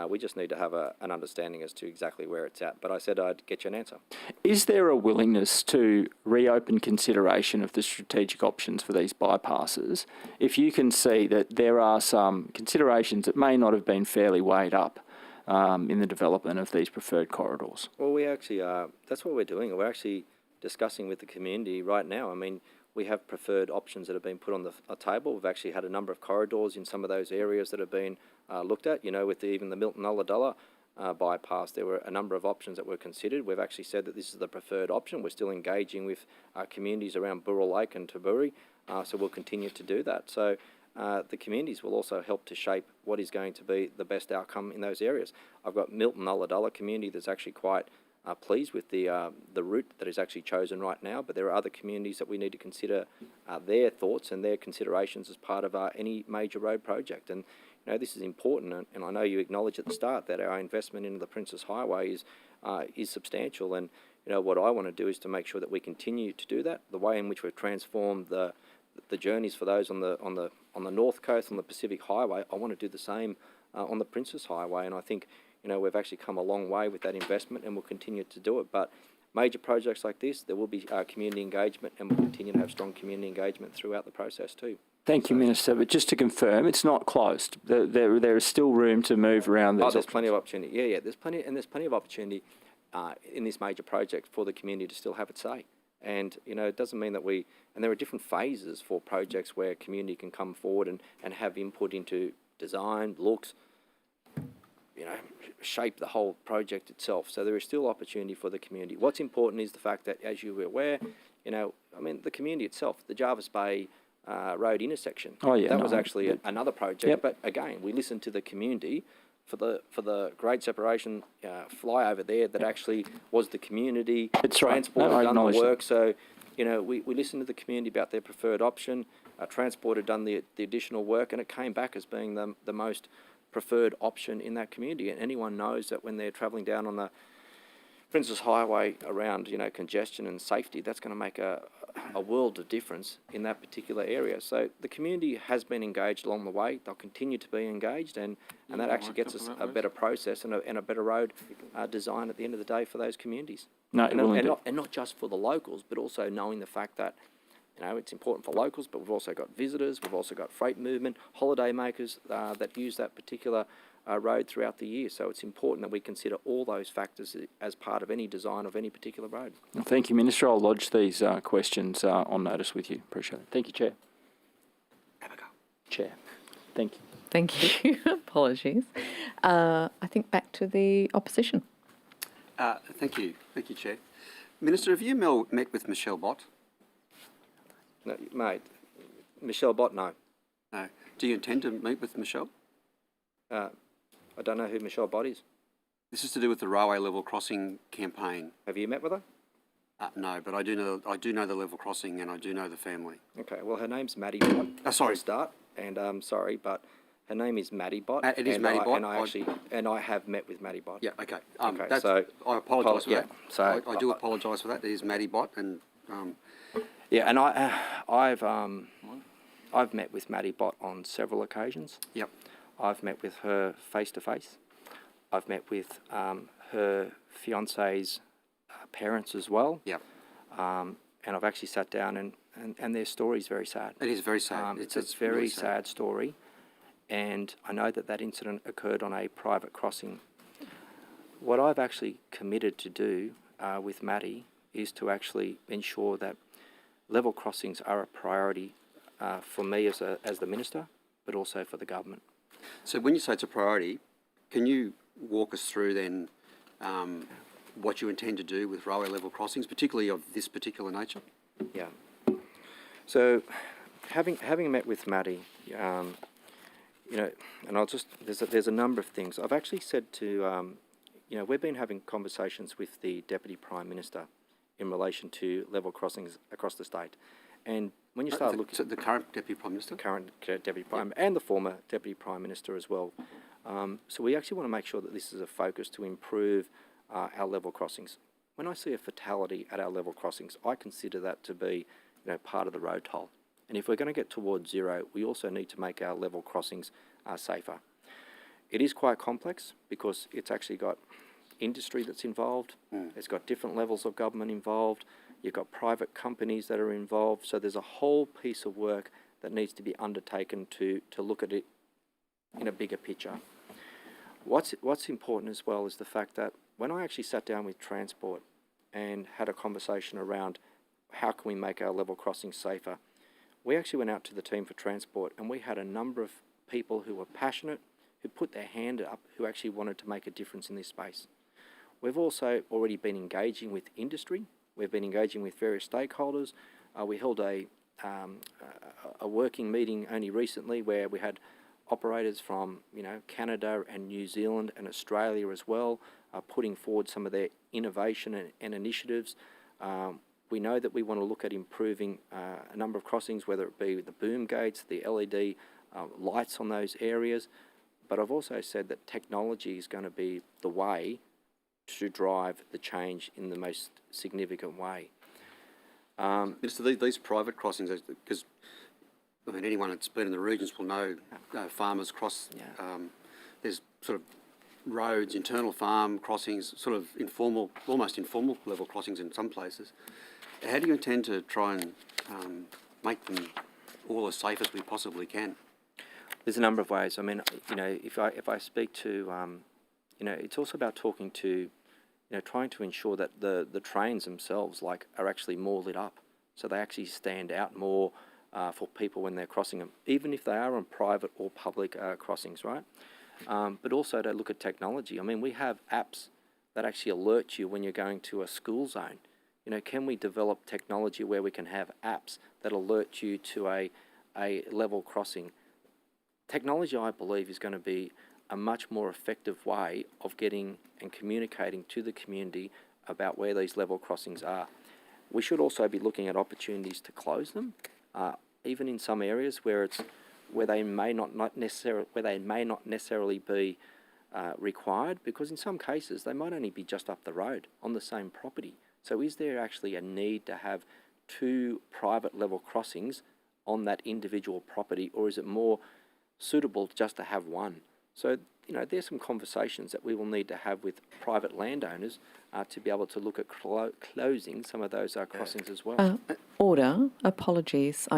we just need to have an understanding as to exactly where it's at. But I said I'd get you an answer. Is there a willingness to reopen consideration of the strategic options for these bypasses if you can see that there are some considerations that may not have been fairly weighed up in the development of these preferred corridors? Well, we actually are. That's what we're doing. We're actually discussing with the community right now. I mean, we have preferred options that have been put on the table. We've actually had a number of corridors in some of those areas that have been looked at. You know, with even the Milton Ulladulla bypass, there were a number of options that were considered. We've actually said that this is the preferred option. We're still engaging with communities around Burrell Lake and Taburi, so we'll continue to do that. So the communities will also help to shape what is going to be the best outcome in those areas. I've got Milton Ulladulla community that's actually quite pleased with the route that is actually chosen right now, but there are other communities that we need to consider their thoughts and their considerations as part of any major road project. And you know, this is important, and I know you acknowledged at the start that our investment into the Princess Highway is substantial. And you know, what I want to do is to make sure that we continue to do that. The way in which we've transformed the journeys for those on the North Coast, on the Pacific Highway, I want to do the same on the Princess Highway. And I think, you know, we've actually come a long way with that investment, and we'll continue to do it. But major projects like this, there will be community engagement, and we'll continue to have strong community engagement throughout the process too. Thank you, Minister. But just to confirm, it's not closed. There is still room to move around. There's plenty of opportunity. Yeah, there's plenty of opportunity in this major project for the community to still have its say. And you know, it doesn't mean that and there are different phases for projects where community can come forward and have input into design, looks, you know, shape the whole project itself. So there is still opportunity for the community. What's important is the fact that, as you were aware, you know, I mean, the community itself, the Jarvis Bay Road intersection, that was actually another project. Yep. But again, we listened to the community for the Great Separation flyover there that actually was the community. It's right. Transport had done the work. So, you know, we listened to the community about their preferred option. Transport had done the additional work, and it came back as being the most preferred option in that community. And anyone knows that when they're travelling down on the Princess Highway around, you know, congestion and safety, that's going to make a world of difference in that particular area. So the community has been engaged along the way. They'll continue to be engaged, and that actually gets us a better process and a better road design at the end of the day for those communities. And not just for the locals, but also knowing the fact that, you know, it's important for locals, but we've also got visitors, we've also got freight movement, holiday makers that use that particular road throughout the year. So it's important that we consider all those factors as part of any design of any particular road. Well, thank you, Minister. I'll lodge these questions on notice with you. Appreciate it. Thank you, Chair. Have a go. Chair. Thank you. Thank you. Apologies. I think back to the opposition. Thank you, Chair. Minister, have you met with Michelle Bott? No, mate. Michelle Bott, no. No. Do you intend to meet with Michelle? I don't know who Michelle Bott is. This is to do with the railway level crossing campaign. Have you met with her? No, but I do know the level crossing, and I do know the family. Okay, well, her name's Maddie Bott. Sorry. Start, and I'm sorry, but her name is Maddie Bott. It is Maddie Bott. And I have met with Maddie Bott. Yeah. Okay. So I apologise for that. So I do apologise for that. It is Maddie Bott, and yeah, and I've met with Maddie Bott on several occasions. Yep. I've met with her face to face. I've met with her fiance's parents as well. Yep. And I've actually sat down and their story is very sad. It is very sad. It's a very really sad story. And I know that incident occurred on a private crossing. What I've actually committed to do with Maddie is to actually ensure that level crossings are a priority for me as the Minister, but also for the government. So when you say it's a priority, can you walk us through then what you intend to do with railway level crossings, particularly of this particular nature? Yeah. So having met with Maddie, you know, and there's a number of things. I've actually said to, you know, we've been having conversations with the Deputy Prime Minister in relation to level crossings across the state. And when you start looking... So the current Deputy Prime Minister? Current Deputy Prime, and the former Deputy Prime Minister as well. So we actually want to make sure that this is a focus to improve our level crossings. When I see a fatality at our level crossings, I consider that to be, part of the road toll. And if we're going to get towards zero, we also need to make our level crossings safer. It is quite complex because it's actually got industry that's involved. It's got different levels of government involved. You've got private companies that are involved. So there's a whole piece of work that needs to be undertaken to look at it in a bigger picture. What's important as well is the fact that when I actually sat down with Transport and had a conversation around how can we make our level crossings safer, we actually went out to the team for Transport and we had a number of people who were passionate, who put their hand up, who actually wanted to make a difference in this space. We've also already been engaging with industry. We've been engaging with various stakeholders. We held a working meeting only recently where we had operators from Canada and New Zealand and Australia as well, putting forward some of their innovation and initiatives. We know that we want to look at improving a number of crossings, whether it be the boom gates, the LED lights on those areas. But I've also said that technology is going to be the way to drive the change in the most significant way. Minister, these private crossings, because anyone that's been in the regions will know farmers cross. There's sort of roads, internal farm crossings, sort of informal, almost informal level crossings in some places. How do you intend to try and make them all as safe as we possibly can? There's a number of ways. I mean, if I speak to, it's also about talking to, trying to ensure that the trains themselves are actually more lit up, so they actually stand out more for people when they're crossing them, even if they are on private or public crossings, right? But also to look at technology. I mean, we have apps that actually alert you when you're going to a school zone. Can we develop technology where we can have apps that alert you to a level crossing? Technology, I believe, is going to be a much more effective way of getting and communicating to the community about where these level crossings are. We should also be looking at opportunities to close them, even in some areas where they may not necessarily be required, because in some cases they might only be just up the road on the same property. So is there actually a need to have two private level crossings on that individual property, or is it more suitable just to have one? So, there's some conversations that we will need to have with private landowners to be able to look at closing some of those crossings as well. Order. Apologies.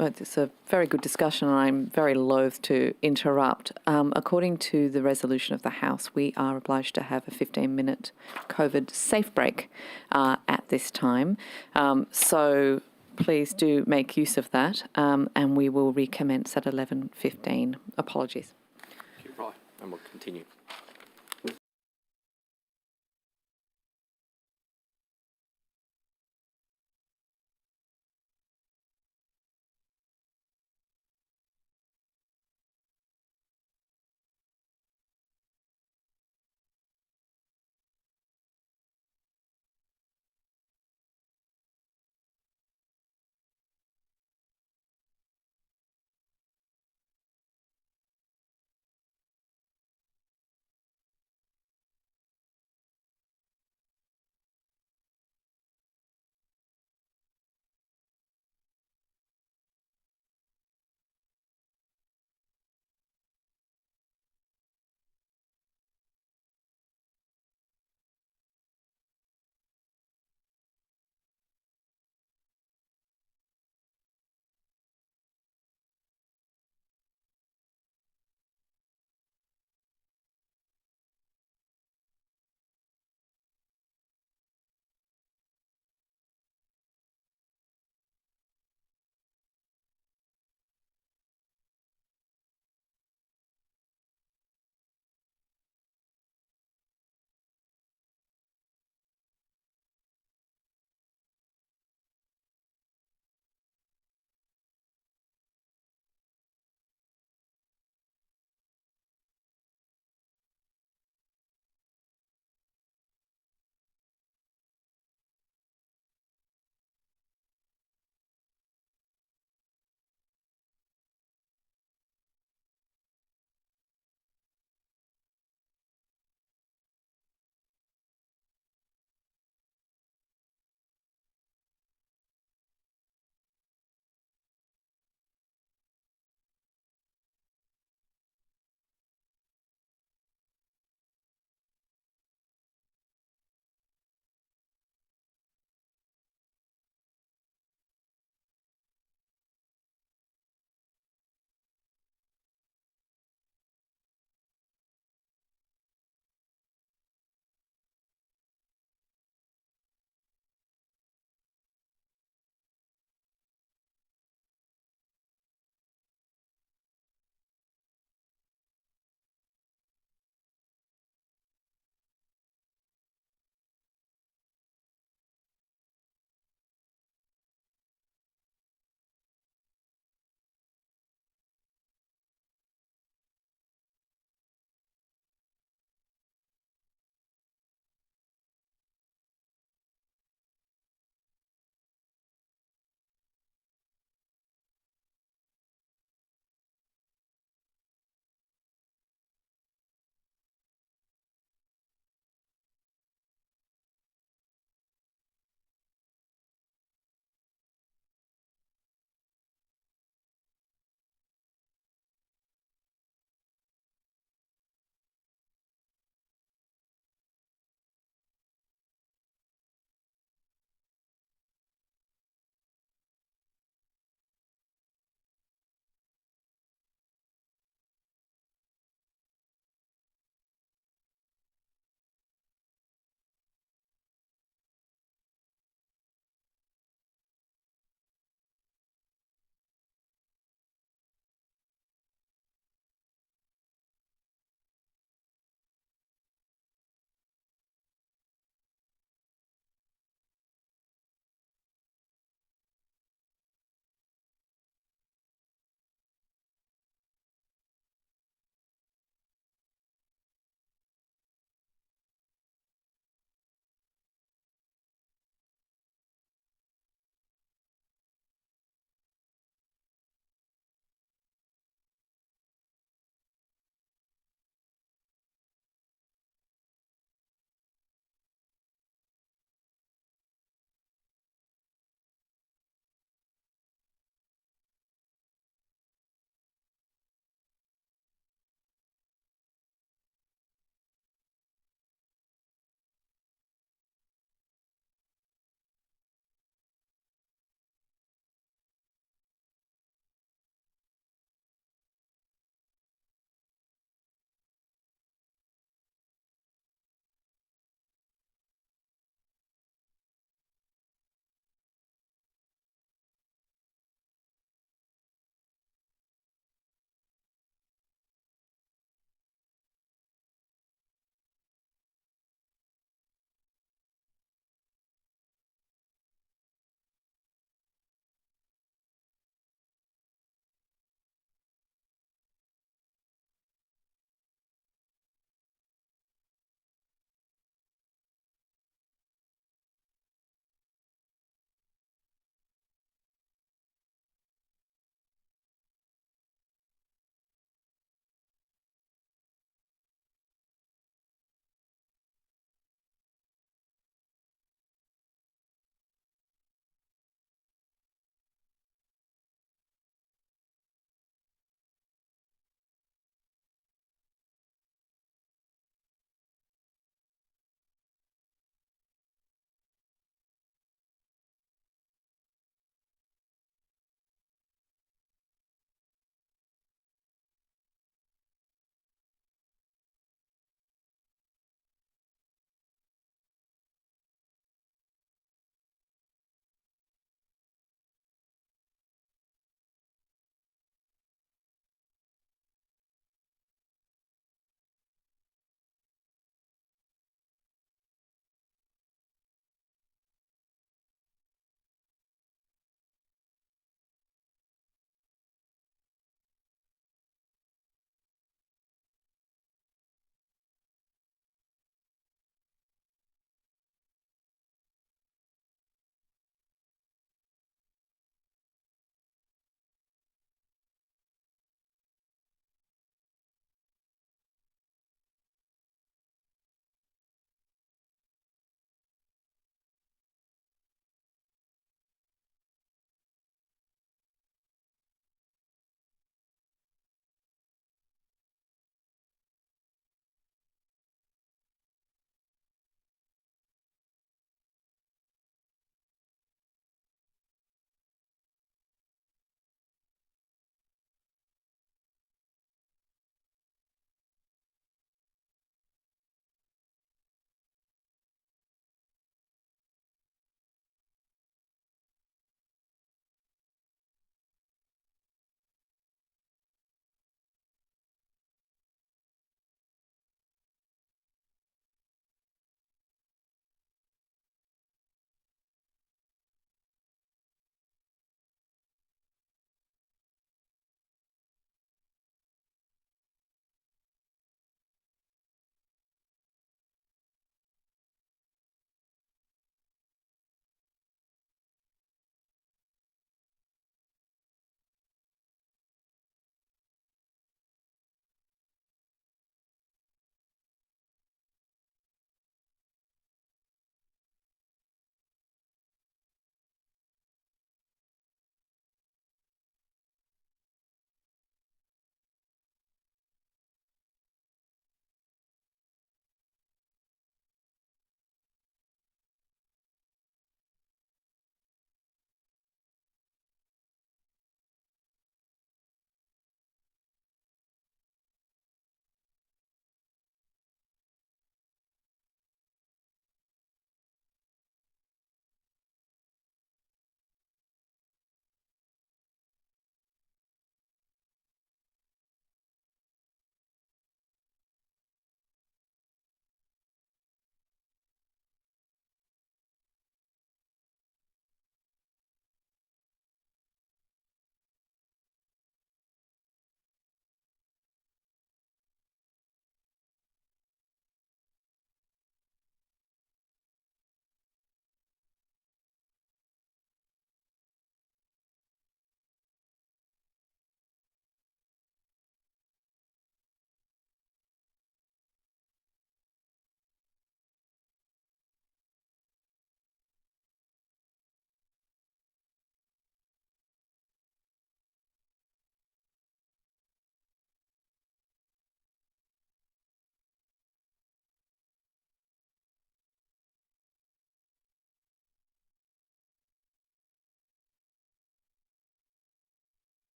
It's a very good discussion and I'm very loath to interrupt. According to the resolution of the House, we are obliged to have a 15-minute COVID safe break at this time. So please do make use of that and we will recommence at 11:15. Apologies. Right, and we'll continue.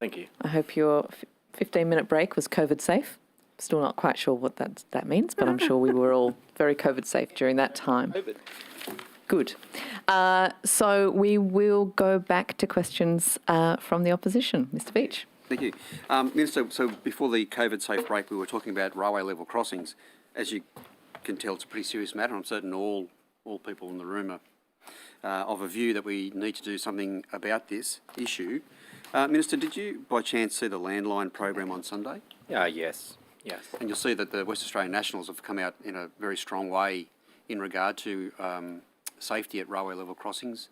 Thank you. I hope your 15-minute break was COVID safe. Still not quite sure what that means, but I'm sure we were all very COVID safe during that time. Good. So we will go back to questions from the opposition. Mr. Beach. Thank you. Minister, so before the COVID safe break, we were talking about railway level crossings. As you can tell, it's a pretty serious matter. I'm certain all people in the room are of a view that we need to do something about this issue. Minister, did you by chance see the landline program on Sunday? Yes. And you'll see that the West Australian Nationals have come out in a very strong way in regard to safety at railway level crossings.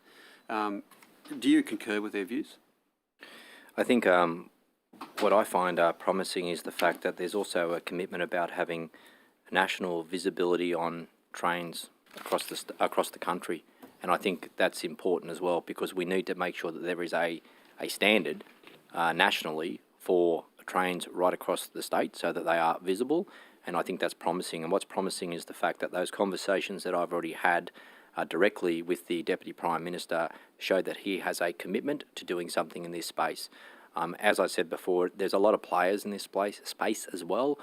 Do you concur with their views? I think what I find promising is the fact that there's also a commitment about having national visibility on trains across the country, and I think that's important as well, because we need to make sure that there is a standard nationally for trains right across the state so that they are visible, and I think that's promising. And what's promising is the fact that those conversations that I've already had directly with the Deputy Prime Minister show that he has a commitment to doing something in this space. As I said before, there's a lot of players in this space as well.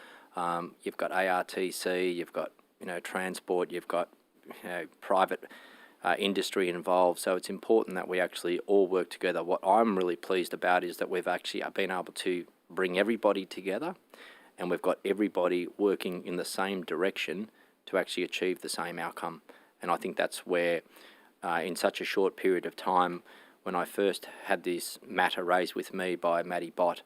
You've got ARTC, you've got transport, you've got private industry involved. So it's important that we actually all work together. What I'm really pleased about is that we've actually been able to bring everybody together, and we've got everybody working in the same direction to actually achieve the same outcome. And I think that's where, in such a short period of time, when I first had this matter raised with me by Maddie Bott,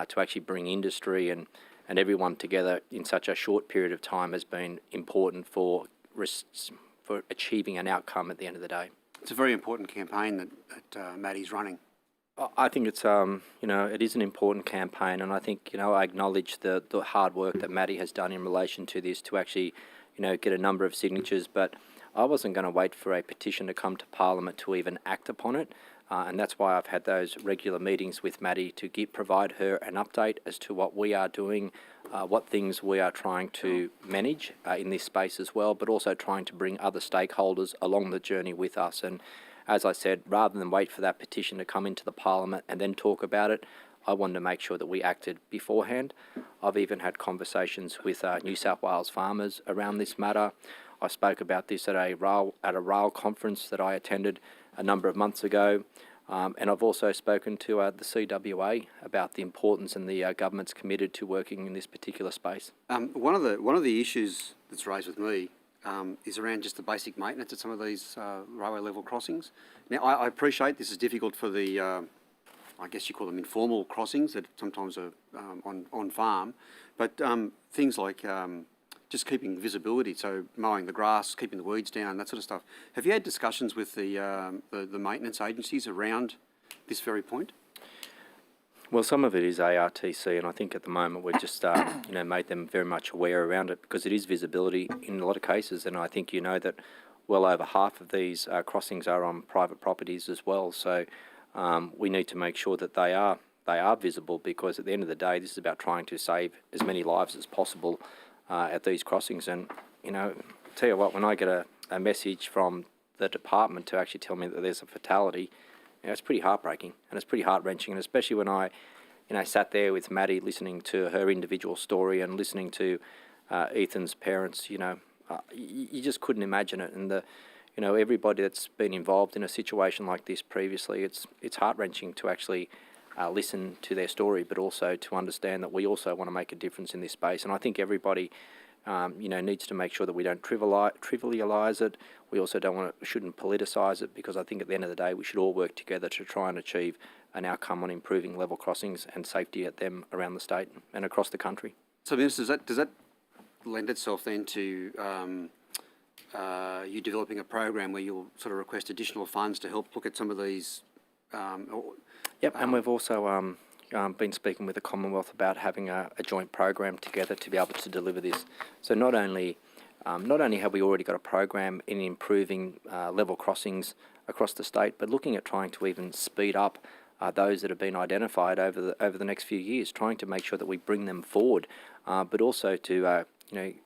to actually bring industry and everyone together in such a short period of time has been important for achieving an outcome at the end of the day. It's a very important campaign that Maddie's running. I think it's, it is an important campaign, and I think, I acknowledge the hard work that Maddie has done in relation to this to actually, get a number of signatures, but I wasn't going to wait for a petition to come to Parliament to even act upon it, and that's why I've had those regular meetings with Maddie to provide her an update as to what we are doing, what things we are trying to manage in this space as well, but also trying to bring other stakeholders along the journey with us. And as I said, rather than wait for that petition to come into the Parliament and then talk about it, I wanted to make sure that we acted beforehand. I've even had conversations with New South Wales farmers around this matter. I spoke about this at a rail conference that I attended a number of months ago, and I've also spoken to the CWA about the importance, and the government's committed to working in this particular space. One of the issues that's raised with me is around just the basic maintenance at some of these railway level crossings. Now, I appreciate this is difficult for the, I guess you call them informal crossings that sometimes are on farm, but things like just keeping visibility, so mowing the grass, keeping the weeds down, that sort of stuff. Have you had discussions with the maintenance agencies around this very point? Well, some of it is ARTC, and I think at the moment we've just, made them very much aware around it, because it is visibility in a lot of cases, and I think that well over half of these crossings are on private properties as well. So we need to make sure that they are visible, because at the end of the day, this is about trying to save as many lives as possible at these crossings. And tell you what, when I get a message from the department to actually tell me that there's a fatality, it's pretty heartbreaking and it's pretty heart-wrenching, and especially when I, sat there with Maddie listening to her individual story and listening to Ethan's parents, you just couldn't imagine it. And everybody that's been involved in a situation like this previously, it's heart-wrenching to actually listen to their story, but also to understand that we also want to make a difference in this space. And I think everybody needs to make sure that we don't trivialise it. We also shouldn't politicise it, because I think at the end of the day we should all work together to try and achieve an outcome on improving level crossings and safety at them around the state and across the country. So, Minister, does that lend itself then to you developing a program where you'll sort of request additional funds to help look at some of these? Yep, and we've also been speaking with the Commonwealth about having a joint program together to be able to deliver this. So not only have we already got a program in improving level crossings across the state, but looking at trying to even speed up those that have been identified over the next few years, trying to make sure that we bring them forward, but also to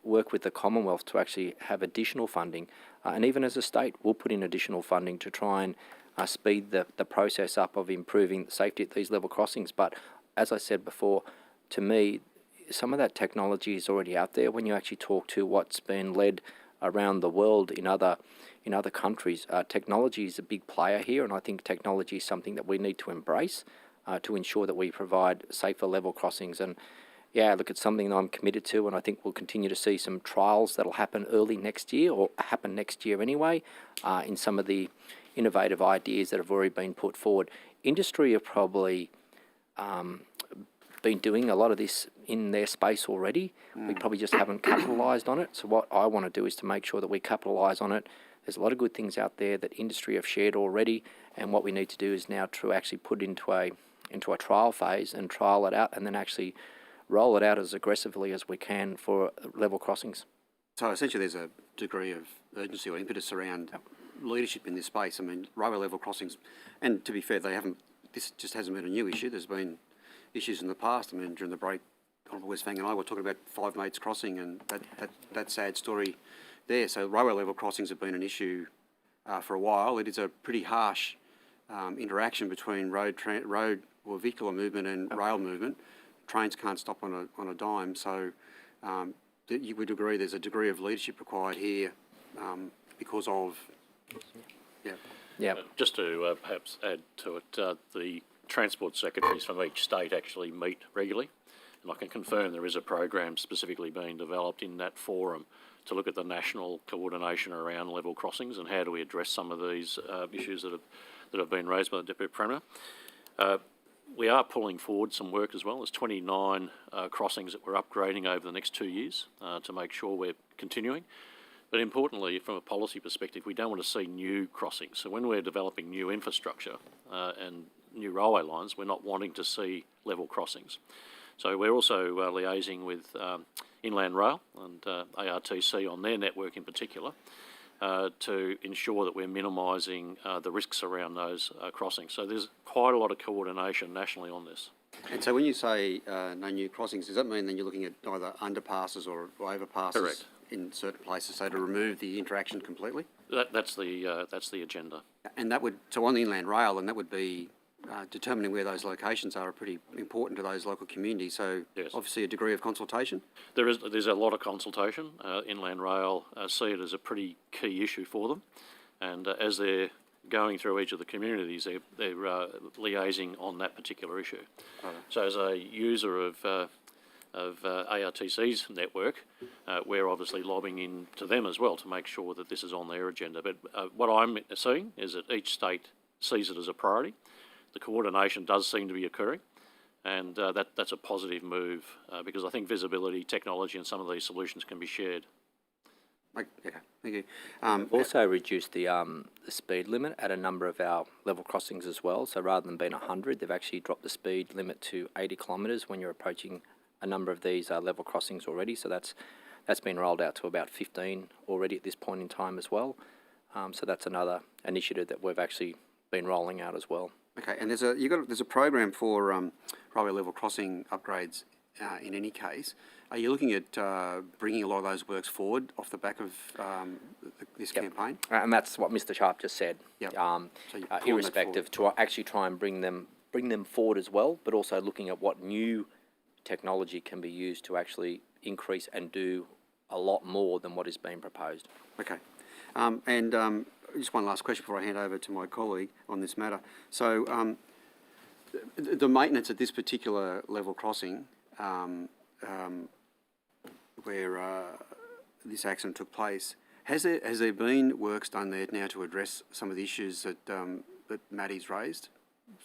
work with the Commonwealth to actually have additional funding, and even as a state, we'll put in additional funding to try and speed the process up of improving safety at these level crossings. But as I said before, to me, some of that technology is already out there. When you actually talk to what's been led around the world in other countries, technology is a big player here, and I think technology is something that we need to embrace to ensure that we provide safer level crossings. And yeah, look, it's something that I'm committed to, and I think we'll continue to see some trials that'll happen early next year, or happen next year anyway, in some of the innovative ideas that have already been put forward. Industry have probably been doing a lot of this in their space already. We probably just haven't capitalised on it. So what I want to do is to make sure that we capitalise on it. There's a lot of good things out there that industry have shared already, and what we need to do is now to actually put into a trial phase and trial it out, and then actually roll it out as aggressively as we can for level crossings. So essentially there's a degree of urgency or impetus around leadership in this space. I mean, railway level crossings, and to be fair, this just hasn't been a new issue. There's been issues in the past. I mean, during the break, Honourable Wes Fang and I were talking about Five Mates Crossing and that sad story there. So railway level crossings have been an issue for a while. It is a pretty harsh interaction between road or vehicular movement and rail movement. Trains can't stop on a dime. So you would agree there's a degree of leadership required here because of... Yeah. Just to perhaps add to it, the Transport Secretaries from each state actually meet regularly, and I can confirm there is a program specifically being developed in that forum to look at the national coordination around level crossings and how do we address some of these issues that have been raised by the Deputy Premier. We are pulling forward some work as well. There's 29 crossings that we're upgrading over the next 2 years to make sure we're continuing. But importantly, from a policy perspective, we don't want to see new crossings. So when we're developing new infrastructure and new railway lines, we're not wanting to see level crossings. So we're also liaising with Inland Rail and ARTC on their network in particular to ensure that we're minimising the risks around those crossings. So there's quite a lot of coordination nationally on this. And so when you say no new crossings, does that mean then you're looking at either underpasses or overpasses? Correct. In certain places, so to remove the interaction completely? That's the agenda. And that would, so on the Inland Rail, and that would be determining where those locations are pretty important to those local communities. So yes. Obviously a degree of consultation? There's a lot of consultation. Inland Rail see it as a pretty key issue for them. And as they're going through each of the communities, they're liaising on that particular issue. Right. So as a user of ARTC's network, we're obviously lobbying in to them as well to make sure that this is on their agenda. But what I'm seeing is that each state sees it as a priority. The coordination does seem to be occurring, and that's a positive move because I think visibility, technology and some of these solutions can be shared. Okay, thank you. We've also reduced the speed limit at a number of our level crossings as well. So rather than being 100, they've actually dropped the speed limit to 80 kilometres when you're approaching a number of these level crossings already. So that's been rolled out to about 15 already at this point in time as well. So that's another initiative that we've actually been rolling out as well. Okay, and there's a program for railway level crossing upgrades in any case. Are you looking at bringing a lot of those works forward off the back of this campaign? And that's what Mr. Sharp just said. Yep. So irrespective, to actually try and bring them forward as well, but also looking at what new technology can be used to actually increase and do a lot more than what is being proposed. Okay. Just one last question before I hand over to my colleague on this matter. So the maintenance at this particular level crossing where this accident took place, has there been works done there now to address some of the issues that Maddie's raised?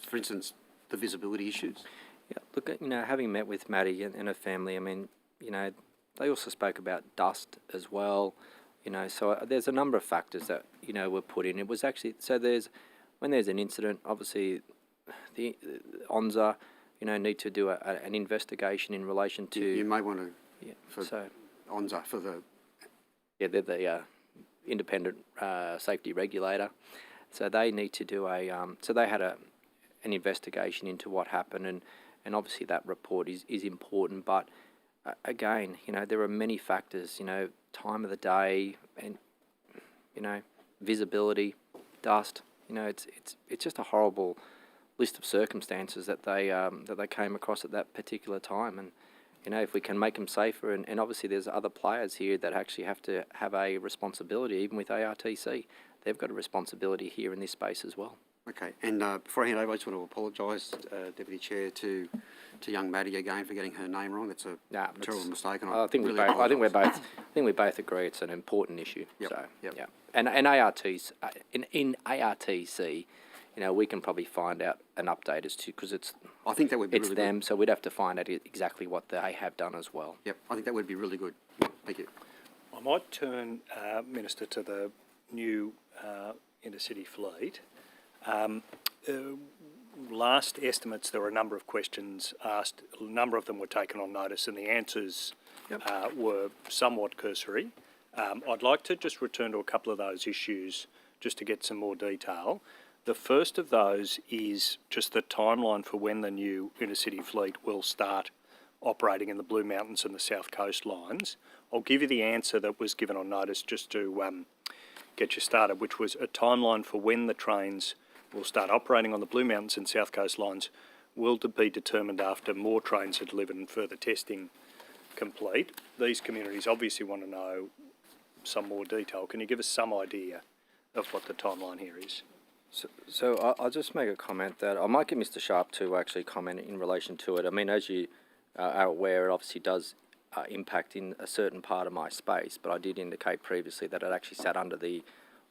For instance, the visibility issues? Yeah, look, having met with Maddie and her family, I mean, they also spoke about dust as well. So there's a number of factors that, were put in. It was actually, so when there's an incident, obviously the ONSA, need to do an investigation in relation to... You may want to, ONSA, for the... Yeah, they're the independent safety regulator. So they need to do so they had an investigation into what happened, and obviously that report is important, but again, there are many factors, time of the day and, visibility, dust, it's just a horrible list of circumstances that they came across at that particular time. And if we can make them safer, and obviously there's other players here that actually have to have a responsibility, even with ARTC, they've got a responsibility here in this space as well. Okay, and before I hand over, I just want to apologise, Deputy Chair, to young Maddie again for getting her name wrong. It's a terrible mistake, and I think we both agree it's an important issue. Yep. So yep. yeah, and ARTs in ARTC, we can probably find out an update as to, because I think that would be it's really them, good. so we'd have to find out exactly what they have done as well. Yep, I think that would be really good. Thank you. I might turn, Minister, to the new intercity fleet. Last estimates, there were a number of questions asked. A number of them were taken on notice, and the answers were somewhat cursory. I'd like to just return to a couple of those issues just to get some more detail. The first of those is just the timeline for when the new intercity fleet will start operating in the Blue Mountains and the South Coast lines. I'll give you the answer that was given on notice just to get you started, which was a timeline for when the trains will start operating on the Blue Mountains and South Coast lines will be determined after more trains are delivered and further testing complete. These communities obviously want to know some more detail. Can you give us some idea of what the timeline here is? So I'll just make a comment that I might get Mr. Sharp to actually comment in relation to it. I mean, as you are aware, it obviously does impact in a certain part of my space, but I did indicate previously that it actually sat under the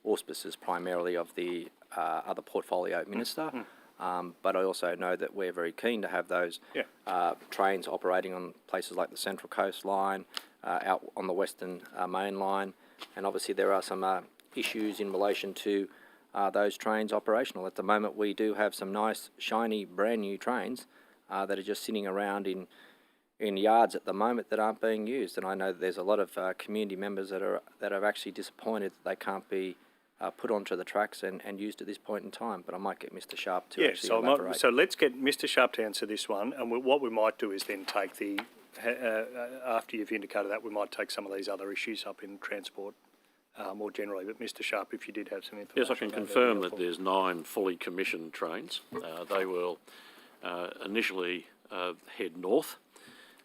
auspices primarily of the other portfolio minister. But I also know that we're very keen to have those trains operating on places like the Central Coast line, out on the Western Main line, and obviously there are some issues in relation to those trains operational. At the moment we do have some nice, shiny, brand new trains that are just sitting around in yards at the moment that aren't being used, and I know that there's a lot of community members that are actually disappointed that they can't be put onto the tracks and used at this point in time. But I might get Mr. Sharp to actually elaborate. So let's get Mr. Sharp to answer this one, and what we might do is then take after you've indicated that, we might take some of these other issues up in transport more generally. But Mr. Sharp, if you did have some information. Yes, I can confirm that there's 9 fully commissioned trains. They will initially head north.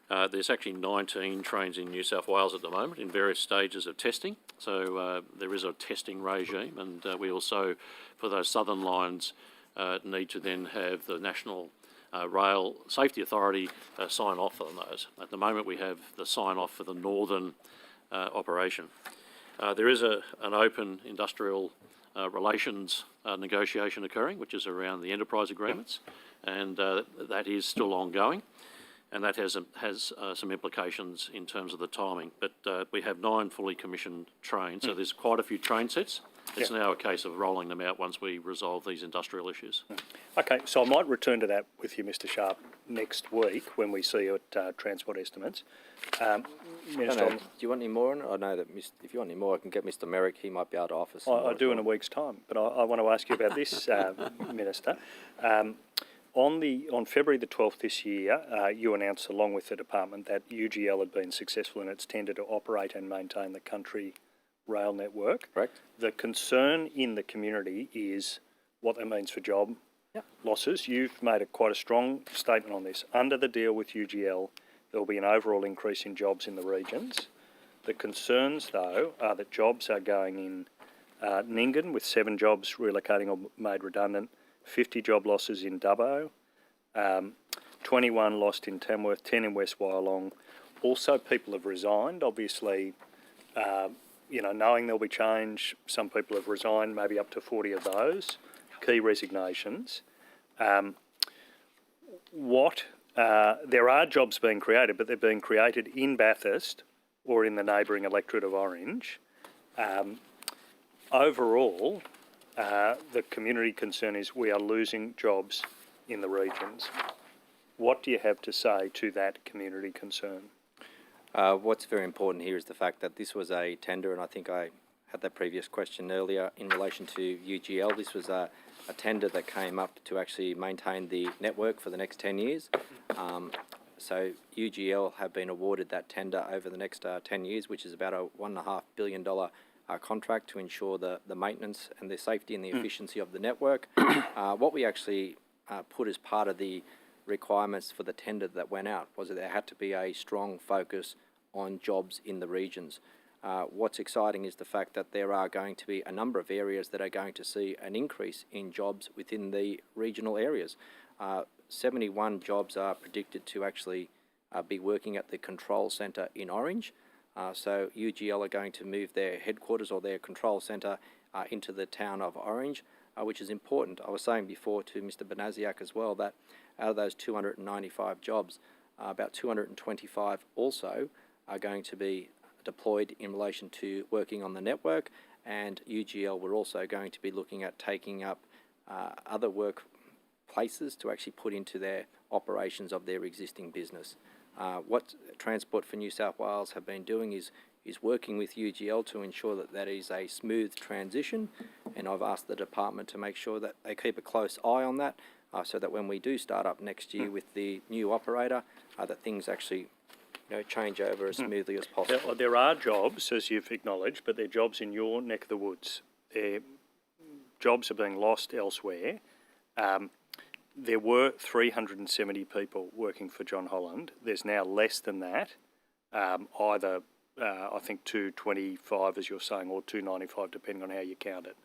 There's actually 19 trains in New South Wales at the moment in various stages of testing. So there is a testing regime, and we also, for those southern lines, need to then have the National Rail Safety Authority sign off on those. At the moment we have the sign off for the northern operation. There is an open industrial relations negotiation occurring, which is around the enterprise agreements, and that is still ongoing. And that has some implications in terms of the timing. But we have 9 fully commissioned trains, so there's quite a few train sets. It's now a case of rolling them out once we resolve these industrial issues. Okay, so I might return to that with you, Mr. Sharp, next week when we see you at transport estimates. Minister, do you want any more on it? I know that if you want any more, I can get Mr. Merrick. He might be able to offer some more. I do in a week's time, but I want to ask you about this, Minister. On February the 12th this year, you announced, along with the department, that UGL had been successful in its tender to operate and maintain the country rail network. Correct. The concern in the community is what that means for job losses. You've made quite a strong statement on this. Under the deal with UGL, there will be an overall increase in jobs in the regions. The concerns, though, are that jobs are going in Nyngan, with 7 jobs relocating or made redundant, 50 job losses in Dubbo, 21 lost in Tamworth, 10 in West Wyalong. Also, people have resigned. Obviously, knowing there'll be change, some people have resigned, maybe up to 40 of those. Key resignations. There are jobs being created, but they're being created in Bathurst or in the neighbouring electorate of Orange. Overall, the community concern is we are losing jobs in the regions. What do you have to say to that community concern? What's very important here is the fact that this was a tender, and I think I had that previous question earlier in relation to UGL. This was a tender that came up to actually maintain the network for the next 10 years. So UGL have been awarded that tender over the next 10 years, which is about a $1.5 billion contract to ensure the maintenance and the safety and the efficiency of the network. What we actually put as part of the requirements for the tender that went out was that there had to be a strong focus on jobs in the regions. What's exciting is the fact that there are going to be a number of areas that are going to see an increase in jobs within the regional areas. 71 jobs are predicted to actually be working at the control centre in Orange. So UGL are going to move their headquarters or their control centre into the town of Orange, which is important. I was saying before to Mr. Benaziac as well that out of those 295 jobs, about 225 also are going to be deployed in relation to working on the network, and UGL were also going to be looking at taking up other workplaces to actually put into their operations of their existing business. What Transport for New South Wales have been doing is working with UGL to ensure that that is a smooth transition, and I've asked the department to make sure that they keep a close eye on that, so that when we do start up next year with the new operator, that things actually change over as smoothly as possible. There are jobs, as you've acknowledged, but they're jobs in your neck of the woods. Their jobs are being lost elsewhere. There were 370 people working for John Holland. There's now less than that, either I think 225, as you're saying, or 295, depending on how you count it,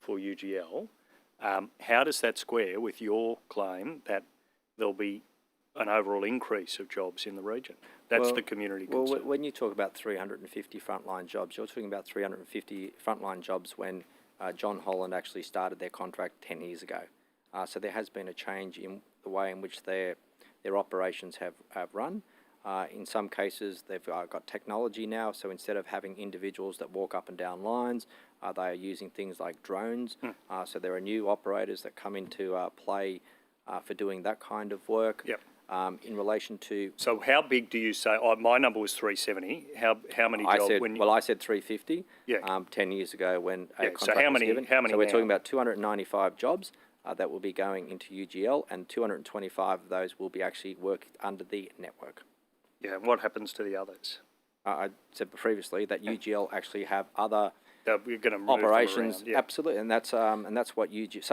for UGL. How does that square with your claim that there'll be an overall increase of jobs in the region? That's the community concern. Well, when you talk about 350 frontline jobs, you're talking about 350 frontline jobs when John Holland actually started their contract 10 years ago. So there has been a change in the way in which their operations have run. In some cases, they've got technology now, so instead of having individuals that walk up and down lines, they are using things like drones. So there are new operators that come into play for doing that kind of work. Yep. In relation to... So how big do you say... my number was 370. How many jobs... I said 350 yeah. 10 years ago when a contract so how many, was given. How many so we're now? talking about 295 jobs that will be going into UGL, and 225 of those will be actually worked under the network. Yeah, and what happens to the others? I said previously that UGL actually have other we're going to move operations. them around, yeah. Absolutely, and that's what UGL...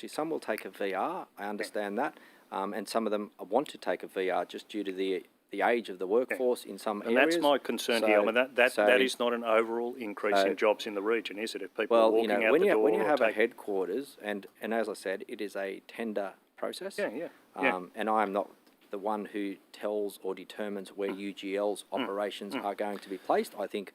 Some will take a VR, I understand that, and some of them want to take a VR just due to the age of the workforce in some areas. And that's my concern here. I mean, that is not an overall increase in jobs in the region, is it? If people are walking out the door... when you have a headquarters, and as I said, it is a tender process. And I am not the one who tells or determines where UGL's operations are going to be placed. I think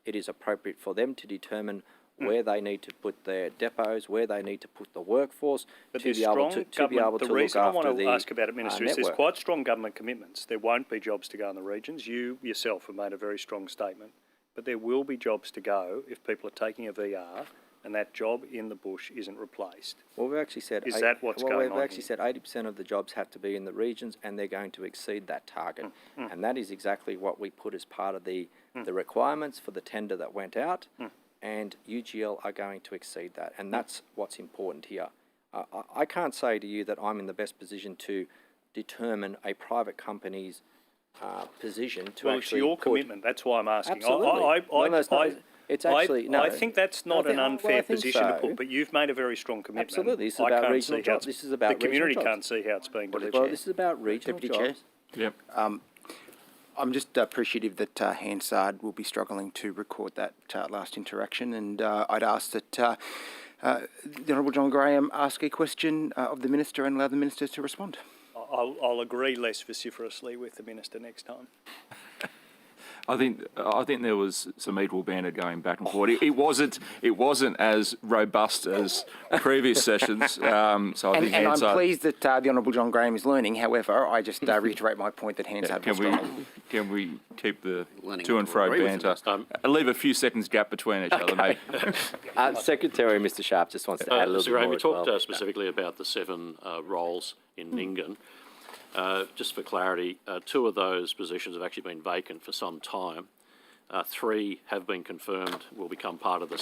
it is appropriate for them to determine where they need to put their depots, where they need to put the workforce to be able to look after the network. The reason I want to ask about it, Minister, is there's quite strong government commitments. There won't be jobs to go in the regions. You yourself have made a very strong statement. But there will be jobs to go if people are taking a VR and that job in the bush isn't replaced. Well, we've actually said... Is that what's going on? We've actually said 80% of the jobs have to be in the regions, and they're going to exceed that target. And that is exactly what we put as part of the requirements for the tender that went out, and UGL are going to exceed that. And that's what's important here. I can't say to you that I'm in the best position to determine a private company's position to it's your commitment. That's why I'm asking. Absolutely. I think that's not an unfair position to put, but you've made a very strong commitment. Absolutely. This is about regional jobs. This is about the community jobs. can't see how it's being delivered. Well, this is about regional Deputy jobs. Chair. Yep. I'm just appreciative that Hansard will be struggling to record that last interaction, and I'd ask that the Honourable John Graham ask a question of the Minister and allow the Minister to respond. I'll agree less vociferously with the Minister next time. I think there was some equal banter going back and forth. It wasn't as robust as previous sessions. So I think I'm pleased that the Honourable John Graham is learning. However, I just reiterate my point that Hansard will struggle. Can we keep the to and fro banter and leave a few seconds gap between each other, maybe? Secretary Mr. Sharp just wants to add a little bit more. We talked specifically about the 7 roles in Nyngan. Just for clarity, 2 of those positions have actually been vacant for some time. 3 have been confirmed will become part of the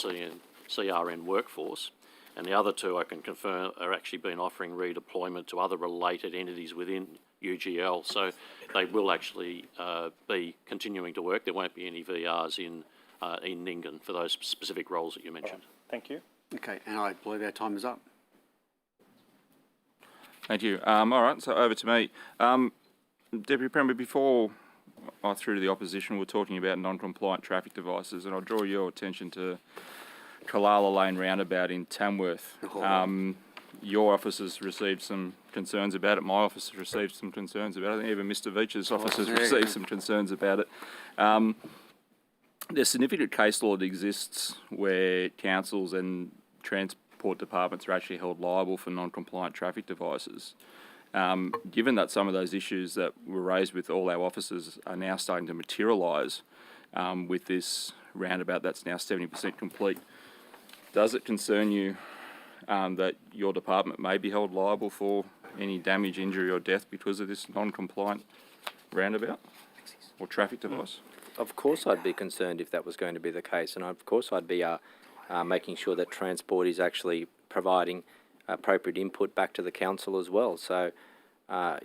CRN workforce, and the other 2 I can confirm are actually been offering redeployment to other related entities within UGL, so they will actually be continuing to work. There won't be any VRs in Nyngan for those specific roles that you mentioned. Thank you. Okay, and I believe our time is up. Thank you. All right, so over to me. Deputy Premier, before I threw to the opposition, we're talking about non-compliant traffic devices, and I'll draw your attention to Kalala Lane roundabout in Tamworth. Your office has received some concerns about it. My office has received some concerns about it. I think even Mr Veitch's office has received some concerns about it. There's significant case law that exists where councils and transport departments are actually held liable for non-compliant traffic devices. Given that some of those issues that were raised with all our officers are now starting to materialise with this roundabout that's now 70% complete, does it concern you that your department may be held liable for any damage, injury or death because of this non-compliant roundabout or traffic device? Of course I'd be concerned if that was going to be the case, and of course I'd be making sure that Transport is actually providing appropriate input back to the council as well. So,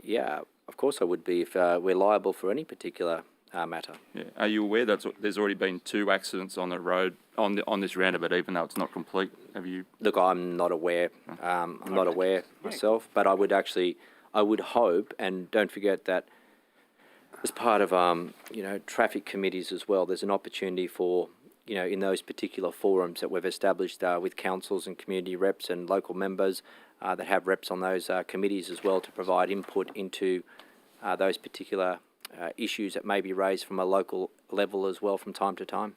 yeah, of course I would be if we're liable for any particular matter. Yeah. Are you aware that there's already been 2 accidents on the road on this roundabout, even though it's not complete? Have you? Look, I'm not aware. I'm not aware myself, but I would hope, and don't forget that as part of traffic committees as well, there's an opportunity for in those particular forums that we've established with councils and community reps and local members that have reps on those committees as well to provide input into those particular issues that may be raised from a local level as well from time to time.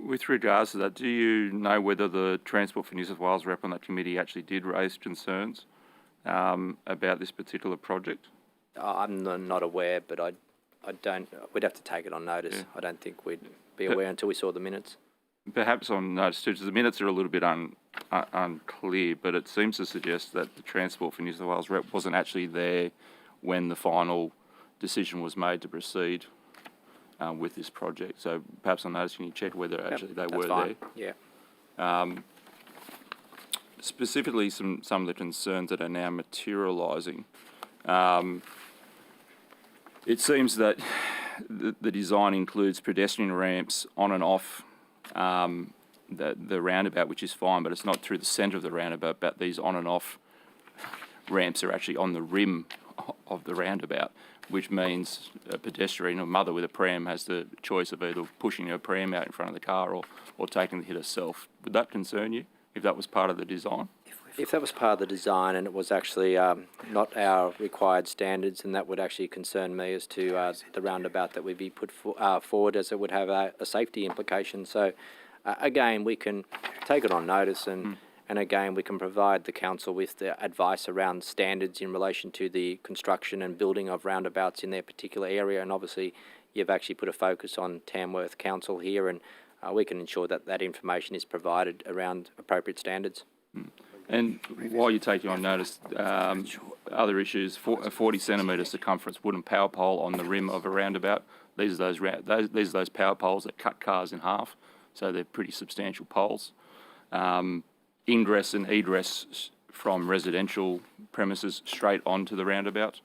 With regards to that, do you know whether the Transport for New South Wales rep on that committee actually did raise concerns about this particular project? I'm not aware, but I don't. We'd have to take it on notice. Yeah. I don't think we'd be aware until we saw the minutes. Perhaps on notice too, because the minutes are a little bit unclear, but it seems to suggest that the Transport for New South Wales rep wasn't actually there when the final decision was made to proceed with this project. So perhaps on notice, can you check whether actually they were fine. there? Yeah. Specifically, some of the concerns that are now materialising. It seems that the design includes pedestrian ramps on and off the roundabout, which is fine, but it's not through the centre of the roundabout, but these on and off ramps are actually on the rim of the roundabout, which means a pedestrian or mother with a pram has the choice of either pushing her pram out in front of the car or taking the hit herself. Would that concern you if that was part of the design? If that was part of the design and it was actually not our required standards, then that would actually concern me as to the roundabout that would be put forward, as it would have a safety implication. So, again, we can take it on notice and again, we can provide the council with the advice around standards in relation to the construction and building of roundabouts in their particular area. And obviously, you've actually put a focus on Tamworth Council here, and we can ensure that that information is provided around appropriate standards. And while you're taking on notice, other issues, a 40 centimetre circumference wooden power pole on the rim of a roundabout. These are those power poles that cut cars in half, so they're pretty substantial poles. Ingress and egress from residential premises straight onto the roundabout.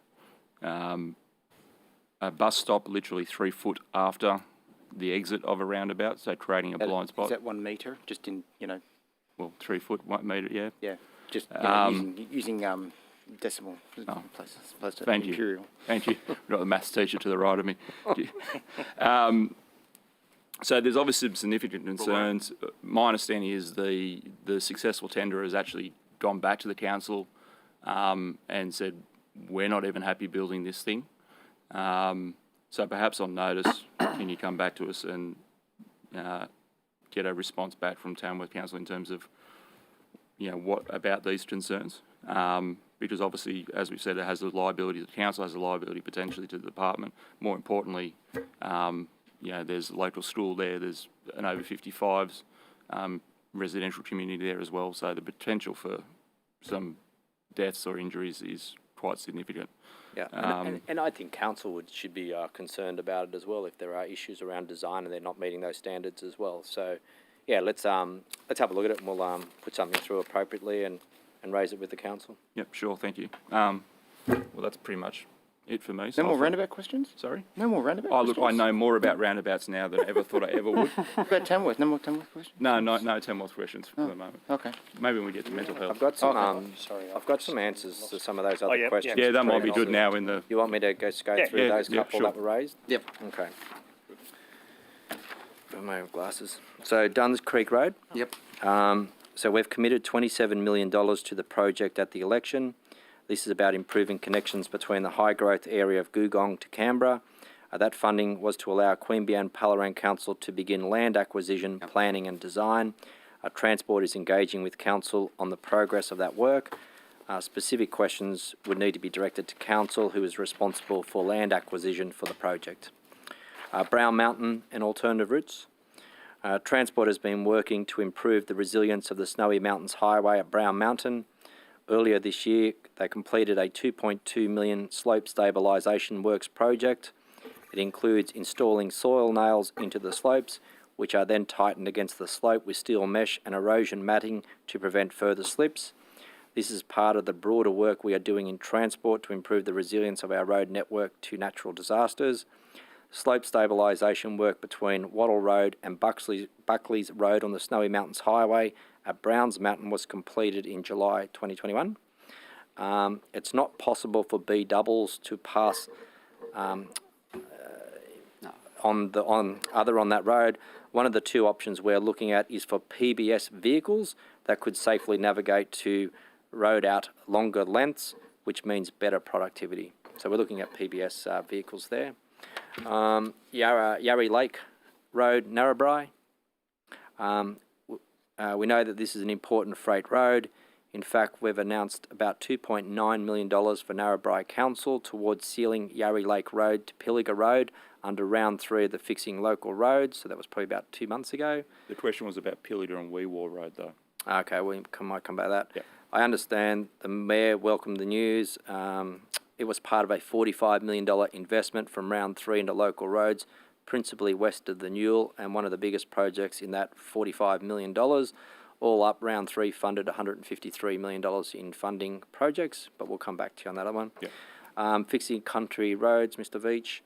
A bus stop literally 3 foot after the exit of a roundabout, so creating a blind spot. Is that 1 metre? Just in, Well, 3 foot, 1 metre, yeah. Yeah, just using decimal places as opposed to imperial. Thank you. We've got the maths teacher to the right of me. So there's obviously some significant concerns. My understanding is the successful tenderer has actually gone back to the council and said, we're not even happy building this thing. So perhaps on notice, can you come back to us and get a response back from Tamworth Council in terms of, what about these concerns? Because obviously, as we've said, it has a liability, the council has a liability potentially to the department. More importantly, there's a local school there, there's an over 55s residential community there as well, so the potential for some deaths or injuries is quite significant. Yeah, and I think council should be concerned about it as well if there are issues around design and they're not meeting those standards as well. So, yeah, let's have a look at it and we'll put something through appropriately and raise it with the council. Yep, sure, thank you. Well, that's pretty much it for me. No So more I thought- roundabout questions? Sorry? No more roundabout Oh, questions? look, I know more about roundabouts now than I ever thought I ever would. What about Tamworth? No more Tamworth questions? No Tamworth questions for the moment. Okay. Maybe when we get to mental health. I've got some. Sorry, I've got some answers to some of those other yeah, questions. Yeah, that Tree might and be good Ozzy. now in the... You want me to go through Yeah, those yeah, couple sure. that were raised? Yep. Okay. Got my glasses. So Duns Creek Road. Yep. So we've committed $27 million to the project at the election. This is about improving connections between the high-growth area of Googong to Canberra. That funding was to allow Queanbeyan-Palarang Council to begin land acquisition, planning and design. Transport is engaging with Council on the progress of that work. Specific questions would need to be directed to Council, who is responsible for land acquisition for the project. Brown Mountain and alternative routes. Transport has been working to improve the resilience of the Snowy Mountains Highway at Brown Mountain. Earlier this year, they completed a $2.2 million slope stabilisation works project. It includes installing soil nails into the slopes, which are then tightened against the slope with steel mesh and erosion matting to prevent further slips. This is part of the broader work we are doing in transport to improve the resilience of our road network to natural disasters. Slope stabilisation work between Wattle Road and Buckley's Road on the Snowy Mountains Highway at Browns Mountain was completed in July 2021. It's not possible for B doubles to pass on that road. One of the two options we're looking at is for PBS vehicles that could safely navigate to road out longer lengths, which means better productivity. So we're looking at PBS vehicles there. Yarra Lake Road, Narrabri. We know that this is an important freight road. In fact, we've announced about $2.9 million for Narrabri Council towards sealing Yarra Lake Road to Pilliga Road under round 3 of the Fixing Local Roads. So that was probably about 2 months ago. The question was about Pilliga and Weewar Road, though. Okay, we might come back to that. Yep. I understand the Mayor welcomed the news. It was part of a $45 million investment from round 3 into local roads, principally west of the Newell, and one of the biggest projects in that $45 million. All up, round 3 funded $153 million in funding projects, but we'll come back to you on that other one. Yep. Fixing country roads, Mr. Veach.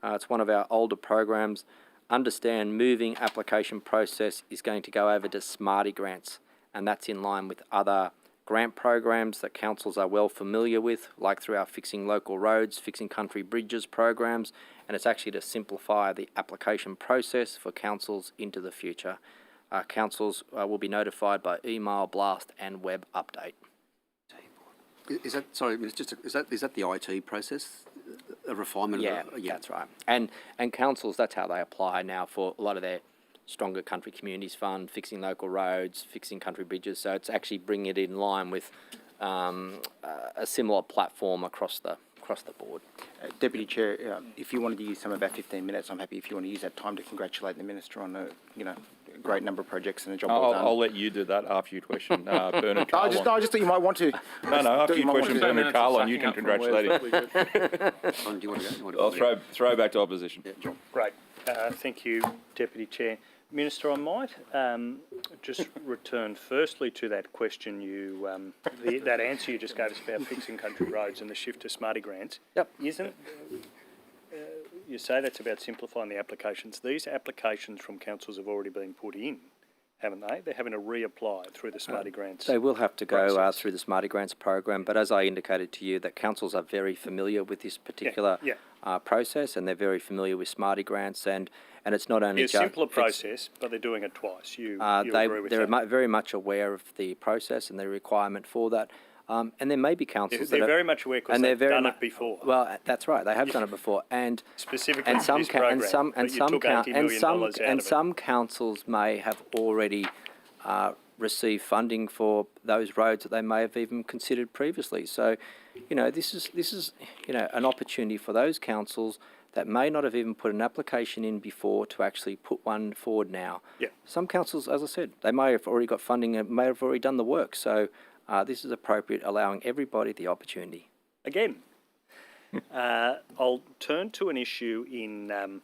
It's one of our older programs. Understand moving application process is going to go over to Smarty grants, and that's in line with other grant programs that councils are well familiar with, like through our Fixing Local Roads, Fixing Country Bridges programs, and it's actually to simplify the application process for councils into the future. Councils will be notified by email, blast and web update. Is that, sorry, it's just is that the IT process? A refinement Yeah, of the, that's right. And councils, that's how they apply now for a lot of their Stronger Country Communities Fund, Fixing Local Roads, Fixing Country Bridges. So it's actually bringing it in line with a similar platform across the board. Deputy Chair, if you wanted to use some of our 15 minutes, I'm happy if you want to use that time to congratulate the Minister on a great number of projects and a job well done. I'll let you do that after you question Bernard Carlon. I just thought you might want to. No, after you question Bernard Carlon, you can congratulate him. do you want to go? I'll throw back to opposition. Yeah, John. Great. Thank you, Deputy Chair. Minister, I might just return firstly to that question that answer you just gave us about fixing country roads and the shift to Smarty grants. Yep. You say that's about simplifying the applications. These applications from councils have already been put in, haven't they? They're having to reapply through the Smarty grants. They will have to go process. through the Smarty Grants program, but as I indicated to you, that councils are very familiar with this particular process, and they're very familiar with Smarty Grants, and it's not only It's a simpler process, but they're doing it twice. You agree with they're that? very much aware of the process and the requirement for that. And there may be councils They're very much aware because they've done it before. Well, that's right. They have done it before, and specifically and some this program, some councils may have already received funding for those roads that they may have even considered previously. So, this is an opportunity for those councils that may not have even put an application in before to actually put one forward now. Yeah. Some councils, as I said, they may have already got funding and may have already done the work. So this is appropriate, allowing everybody the opportunity. Again, I'll turn to an issue in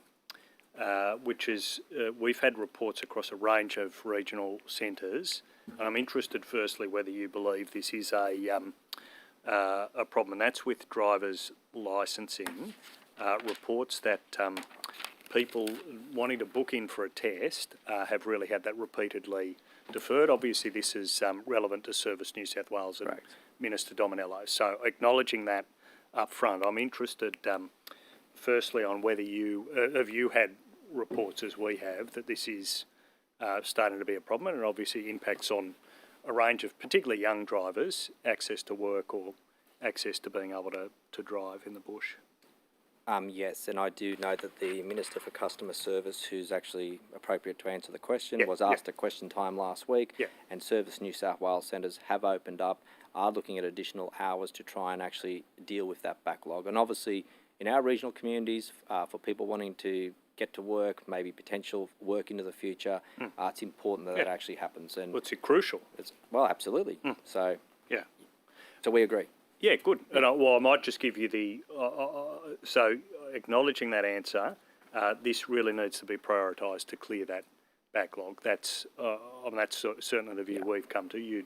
which is we've had reports across a range of regional centres. I'm interested, firstly, whether you believe this is a problem, and that's with drivers licensing reports that people wanting to book in for a test have really had that repeatedly deferred. Obviously, this is relevant to Service New South Wales and Minister Dominello. So acknowledging that up front, I'm interested firstly on whether you had reports, as we have, that this is starting to be a problem, and it obviously impacts on a range of particularly young drivers, access to work or access to being able to drive in the bush. Yes, and I do know that the Minister for Customer Service, who's actually appropriate to answer the question, was asked at question time last week, and Service New South Wales centres have opened up, are looking at additional hours to try and actually deal with that backlog. And obviously, in our regional communities, for people wanting to get to work, maybe potential work into the future, it's important that that actually happens. And it's crucial. Well, absolutely. So yeah, so we agree. Yeah, good. And I might just give you the so acknowledging that answer, this really needs to be prioritised to clear that backlog. That's that's certainly the view we've come to. You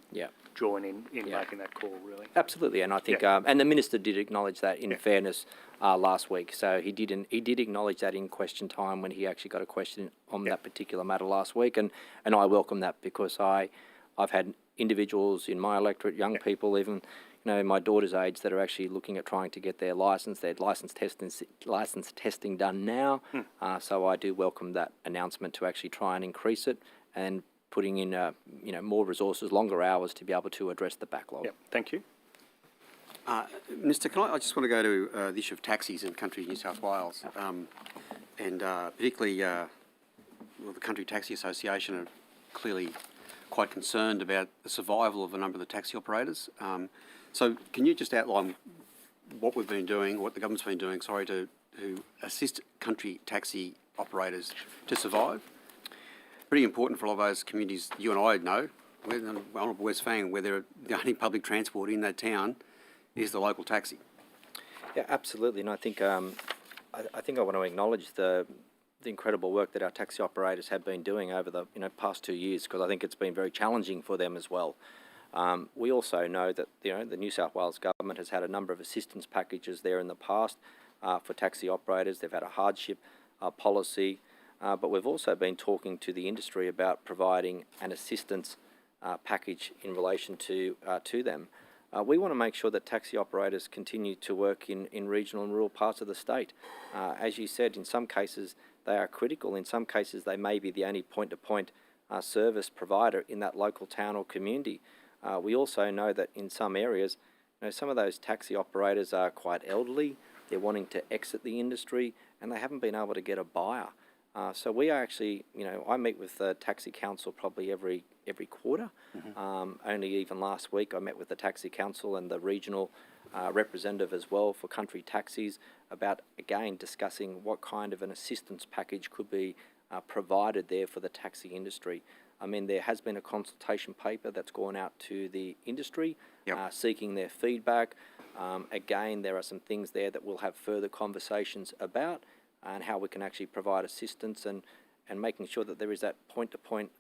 join in making that call, really. Absolutely, and I think and the minister did acknowledge that in fairness last week. So he did acknowledge that in question time when he actually got a question on that particular matter last week, and I welcome that because I've had individuals in my electorate, young people, even my daughter's age, that are actually looking at trying to get their license testing done now. So I do welcome that announcement to actually try and increase it and putting in more resources, longer hours to be able to address the backlog. Thank you. Minister, I just want to go to the issue of taxis in country New South Wales, and particularly the Country Taxi Association are clearly quite concerned about the survival of a number of the taxi operators. So can you just outline what we've been doing, what the government's been doing, to assist country taxi operators to survive? Pretty important for a lot of those communities you and I know. We're in Honourable West Fang, where the only public transport in that town is the local taxi. Yeah, absolutely. And I think I want to acknowledge the incredible work that our taxi operators have been doing over the past 2 years, because I think it's been very challenging for them as well. We also know that the New South Wales government has had a number of assistance packages there in the past for taxi operators. They've had a hardship policy, but we've also been talking to the industry about providing an assistance package in relation to them. We want to make sure that taxi operators continue to work in regional and rural parts of the state. As you said, in some cases they are critical. In some cases they may be the only point-to-point service provider in that local town or community. We also know that in some areas, some of those taxi operators are quite elderly. They're wanting to exit the industry and they haven't been able to get a buyer. So we are actually, I meet with the Taxi Council probably every quarter. Only even last week I met with the Taxi Council and the regional representative as well for country taxis about, again, discussing what kind of an assistance package could be provided there for the taxi industry. I mean, there has been a consultation paper that's gone out to the industry seeking their feedback. Again, there are some things there that we'll have further conversations about and how we can actually provide assistance and making sure that there is that point-to-point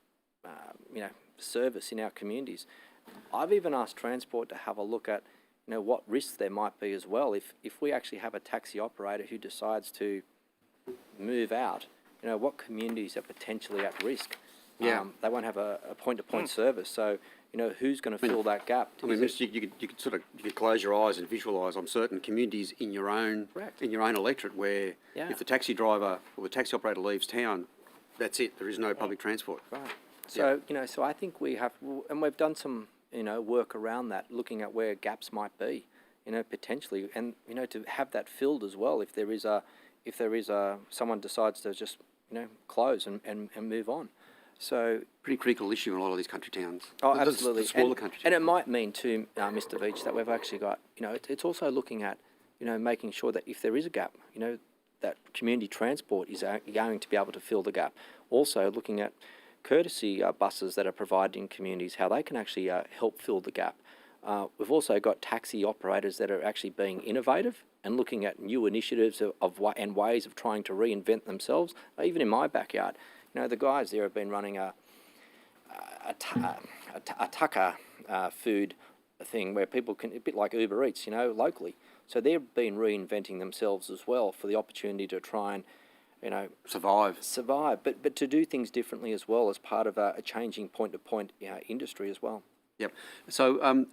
service in our communities. I've even asked Transport to have a look at what risks there might be as well. If we actually have a taxi operator who decides to move out, what communities are potentially at risk? They won't have a point-to-point service, so who's going to fill that gap? I mean, you could close your eyes and visualise on certain communities in your own electorate where if the taxi driver or the taxi operator leaves town, that's it. There is no public transport. Right. So so I think we have, and we've done some work around that, looking at where gaps might be, potentially, and to have that filled as well if there is someone decides to just close and move on. So pretty critical issue in a lot of these country towns. Oh, absolutely. The smaller country towns. And it might mean too, Mr. Veach, that we've actually got, it's also looking at, making sure that if there is a gap, that community transport is going to be able to fill the gap. Also looking at courtesy buses that are provided in communities, how they can actually help fill the gap. We've also got taxi operators that are actually being innovative and looking at new initiatives and ways of trying to reinvent themselves. Even in my backyard, the guys there have been running a tucker food thing where people can, a bit like Uber Eats, locally. So they've been reinventing themselves as well for the opportunity to try and, survive, but to do things differently as well as part of a changing point-to-point industry as well. Yep. So,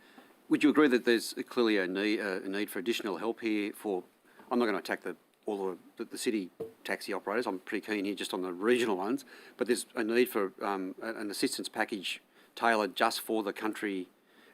would you agree that there's clearly a need for additional help here for? I'm not going to attack all the city taxi operators. I'm pretty keen here just on the regional ones, but there's a need for an assistance package tailored just for the country.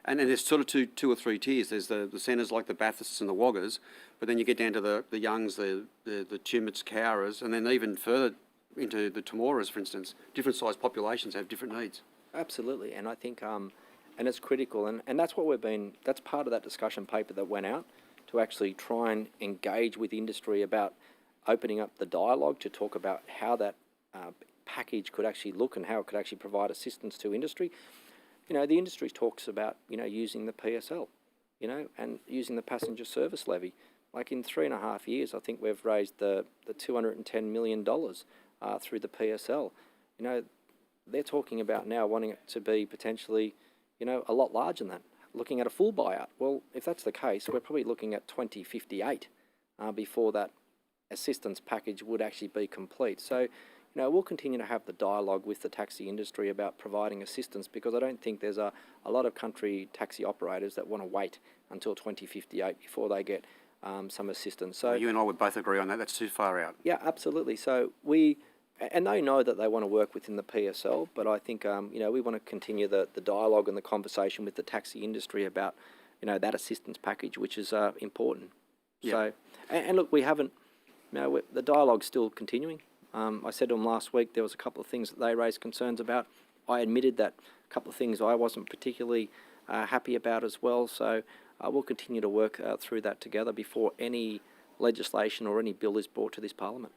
And there's sort of two or three tiers. There's the centres like the Bathursts and the Woggers, but then you get down to the Youngs, the Tumits, Cowras, and then even further into the Timoras, for instance. Different sized populations have different needs. Absolutely, and I think, and it's critical, and that's what that's part of that discussion paper that went out, to actually try and engage with industry about opening up the dialogue to talk about how that package could actually look and how it could actually provide assistance to industry. The industry talks about, using the PSL, and using the passenger service levy. Like in 3.5 years, I think we've raised the $210 million through the PSL. They're talking about now wanting it to be potentially, a lot larger than that, looking at a full buyout. Well, if that's the case, we're probably looking at 2058 before that assistance package would actually be complete. So, we'll continue to have the dialogue with the taxi industry about providing assistance, because I don't think there's a lot of country taxi operators that want to wait until 2058 before they get some assistance. So you and I would both agree on that. That's too far out. Yeah, absolutely. So and they know that they want to work within the PSL, but I think, we want to continue the dialogue and the conversation with the taxi industry about, that assistance package, which is important. Yeah. So, and look, we haven't, the dialogue's still continuing. I said to them last week there was a couple of things that they raised concerns about. I admitted that a couple of things I wasn't particularly happy about as well. So we'll continue to work through that together before any legislation or any bill is brought to this Parliament.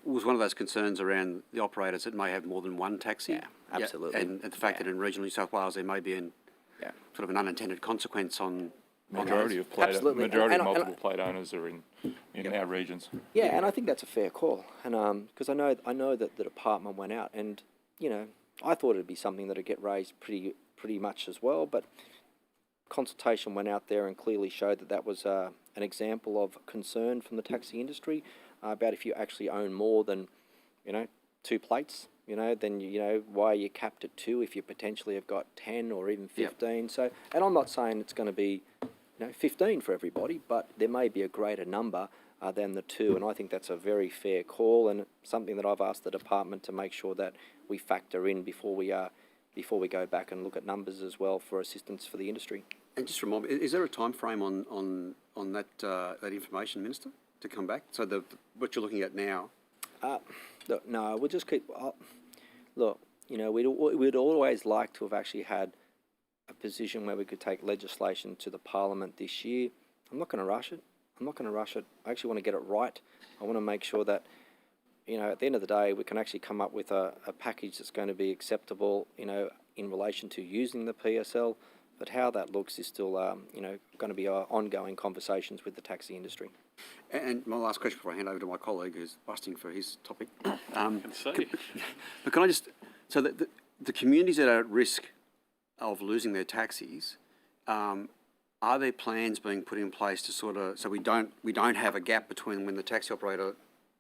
Was one of those concerns around the operators that may have more than one taxi? Yeah, absolutely. Yeah. And the fact that in regional New South Wales there may be sort of an unintended consequence on Majority of multiple plate owners are in our regions. Yeah, and I think that's a fair call. And because I know that the department went out, and I thought it'd be something that'd get raised pretty much as well. But consultation went out there and clearly showed that was an example of concern from the taxi industry about if you actually own more than 2 plates. Then why are you capped at 2 if you potentially have got 10 or even 15? Yep. So, and I'm not saying it's going to be 15 for everybody, but there may be a greater number than the 2, and I think that's a very fair call, and something that I've asked the department to make sure that we factor in before we go back and look at numbers as well for assistance for the industry. And just remind me, is there a time frame on that information, Minister, to come back? So what you're looking at now? Look, no, we'll just keep. Look, we'd always like to have actually had a position where we could take legislation to the Parliament this year. I'm not going to rush it. I actually want to get it right. I want to make sure that, at the end of the day, we can actually come up with a package that's going to be acceptable, in relation to using the PSL. But how that looks is still, going to be our ongoing conversations with the taxi industry. And my last question before I hand over to my colleague who's busting for his topic. Can see. But can I just, so that the communities that are at risk of losing their taxis, are there plans being put in place to sort of, so we don't have a gap between when the taxi operator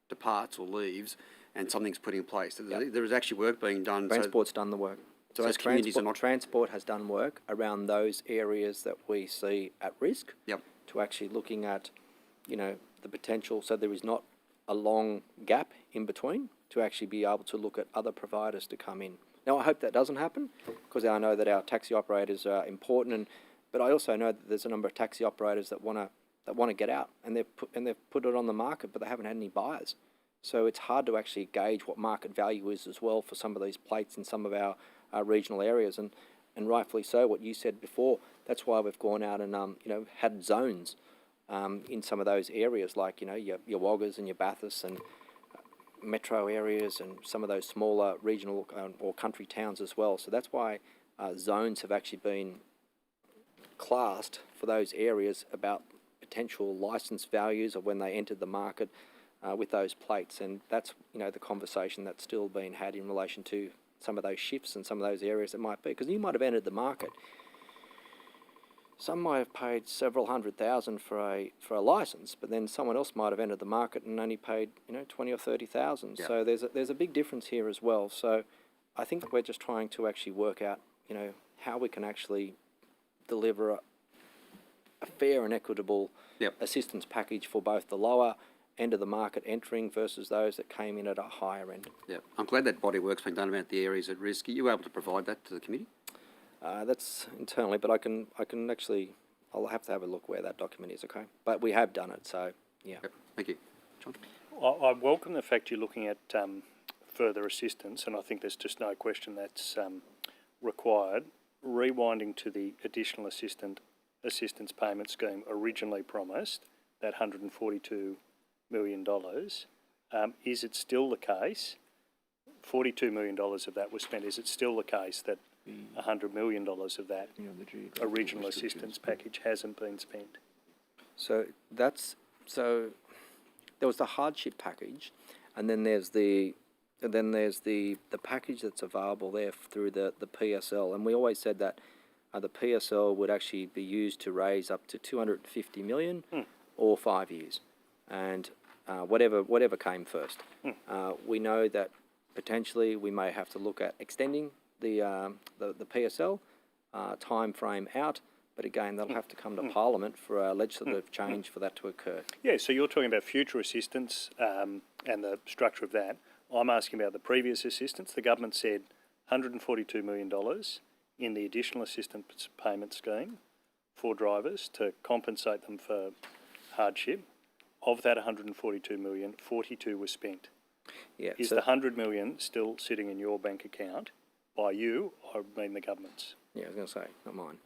departs or leaves and something's put in place? Yep. There is actually work being done. Transport's done the work. So those communities are not... Transport has done work around those areas that we see at risk. Yep. To actually looking at, the potential, so there is not a long gap in between, to actually be able to look at other providers to come in. Now, I hope that doesn't happen, because I know that our taxi operators are important, but I also know that there's a number of taxi operators that want to get out, and they've put it on the market, but they haven't had any buyers. So it's hard to actually gauge what market value is as well for some of these plates in some of our regional areas, and rightfully so. What you said before, that's why we've gone out and had zones in some of those areas, like your Woggers and your Bathursts and metro areas, and some of those smaller regional or country towns as well. So that's why zones have actually been classed for those areas about potential licence values of when they entered the market with those plates, and that's the conversation that's still being had in relation to some of those shifts and some of those areas that might be, because you might have entered the market some might have paid several $100,000 for a license, but then someone else might have entered the market and only paid 20 or 30,000. Yeah. So there's a big difference here as well. So I think we're just trying to actually work out how we can actually deliver a fair and equitable assistance package for both the lower end of the market entering versus those that came in at a higher end. Yeah, I'm glad that body work's been done about the areas at risk. Are you able to provide that to the committee? That's internally, but I can actually, I'll have to have a look where that document is, okay? But we have done it, so yeah. Yep. Thank you. John? I welcome the fact you're looking at further assistance, and I think there's just no question that's required. Rewinding to the additional assistance payment scheme originally promised, that $142 million, is it still the case? $42 million of that was spent. Is it still the case that $100 million of that original assistance package hasn't been spent? So there was the hardship package, and then there's the package that's available there through the PSL, and we always said that the PSL would actually be used to raise up to $250 million or 5 years, and whatever came first. We know that potentially we may have to look at extending the PSL time frame out, but again that'll have to come to Parliament for a legislative change for that to occur. Yeah, so you're talking about future assistance and the structure of that. I'm asking about the previous assistance. The government said $142 million in the additional assistance payment scheme for drivers to compensate them for hardship. Of that $142 million, 42 was spent. Yeah, Is so the $100 million still sitting in your bank account by you, or I mean the government's? Yeah, I was going to say, not mine.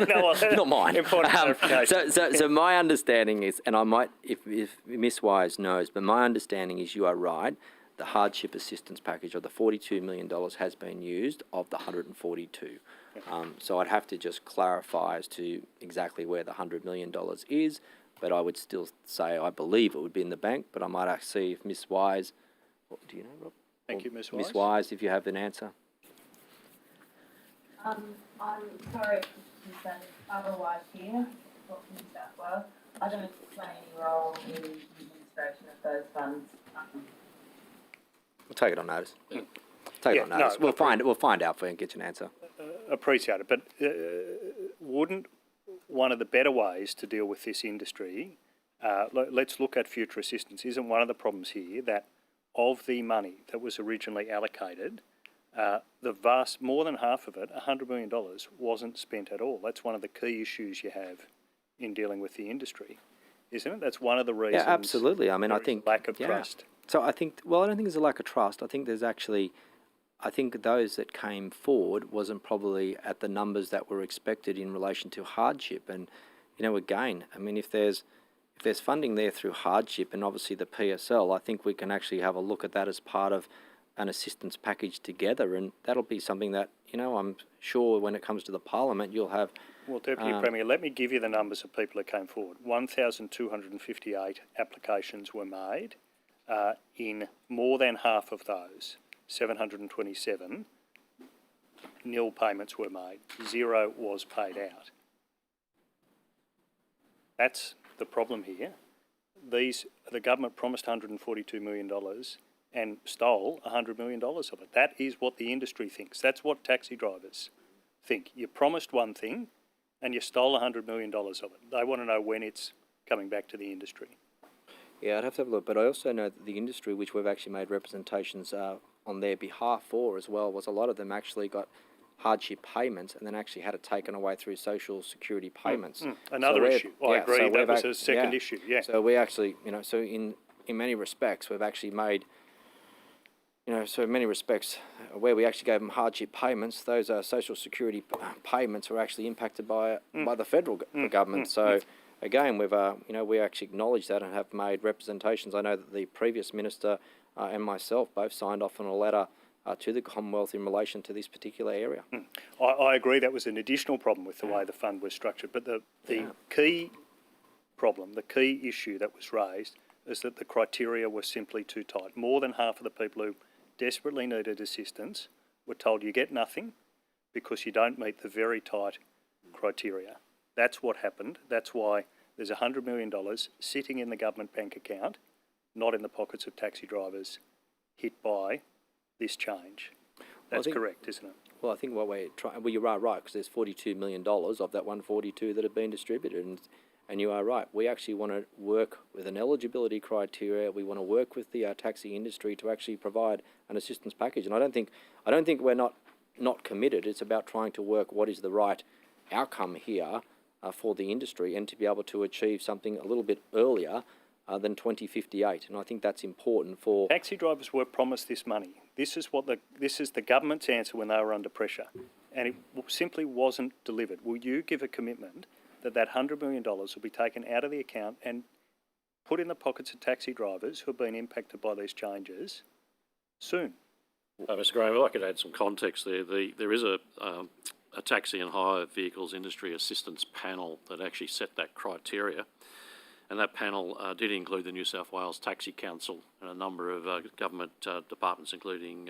No, not mine. Important clarification. So my understanding is, and I might, if Miss Wise knows, but my understanding is you are right. The hardship assistance package of the $42 million has been used of the 142. So I'd have to just clarify as to exactly where the $100 million is, but I would still say I believe it would be in the bank, but I might actually see if Miss Wise, do you know, Rob? Thank you, Miss Wise. Miss Wise, if you have an answer. I'm sorry if you say otherwise here, from New South Wales. I don't play any role in the administration of those funds. We'll take it on notice. Take it on notice. No, We'll find out for you and get you an answer. Appreciate it, but wouldn't one of the better ways to deal with this industry, let's look at future assistance, isn't one of the problems here that of the money that was originally allocated, more than half of it, $100 million, wasn't spent at all. That's one of the key issues you have in dealing with the industry, isn't it? That's one of the reasons. Yeah, absolutely. I mean, I think lack of trust. So I think, well, I don't think there's a lack of trust. I think there's actually, I think those that came forward wasn't probably at the numbers that were expected in relation to hardship. And, again, I mean, if there's funding there through hardship and obviously the PSL, I think we can actually have a look at that as part of an assistance package together, and that'll be something that, I'm sure when it comes to the Parliament, you'll have... Well, Deputy Premier, let me give you the numbers of people that came forward. 1,258 applications were made. In more than half of those, 727, nil payments were made. 0 was paid out. That's the problem here. The government promised $142 million and stole $100 million of it. That is what the industry thinks. That's what taxi drivers think. You promised one thing and you stole $100 million of it. They want to know when it's coming back to the industry. Yeah, I'd have to have a look, but I also know that the industry, which we've actually made representations on their behalf for as well, was a lot of them actually got hardship payments and then actually had it taken away through social security payments. Another issue. I agree, so that was a second issue, yeah. So we actually, so in many respects, we've actually made, so in many respects, where we actually gave them hardship payments, those social security payments were actually impacted by the federal government. So again, we've, we actually acknowledge that and have made representations. I know that the previous minister and myself both signed off on a letter to the Commonwealth in relation to this particular area. I agree that was an additional problem with the way the fund was structured, but the key problem, the key issue that was raised is that the criteria were simply too tight. More than half of the people who desperately needed assistance were told you get nothing because you don't meet the very tight criteria. That's what happened. That's why there's $100 million sitting in the government bank account, not in the pockets of taxi drivers hit by this change. That's correct, isn't it? Well, I think what we're trying, well, you are right, because there's $42 million of that 142 that have been distributed, and you are right. We actually want to work with an eligibility criteria. We want to work with the taxi industry to actually provide an assistance package. And I don't think we're not committed. It's about trying to work what is the right outcome here for the industry, and to be able to achieve something a little bit earlier than 2058. And I think that's important for... Taxi drivers were promised this money. This is the government's answer when they were under pressure, and it simply wasn't delivered. Will you give a commitment that $100 million will be taken out of the account and put in the pockets of taxi drivers who have been impacted by these changes soon? Mr. Graham, if I could add some context there. There is a taxi and hire vehicles industry assistance panel that actually set that criteria. And that panel did include the New South Wales Taxi Council and a number of government departments, including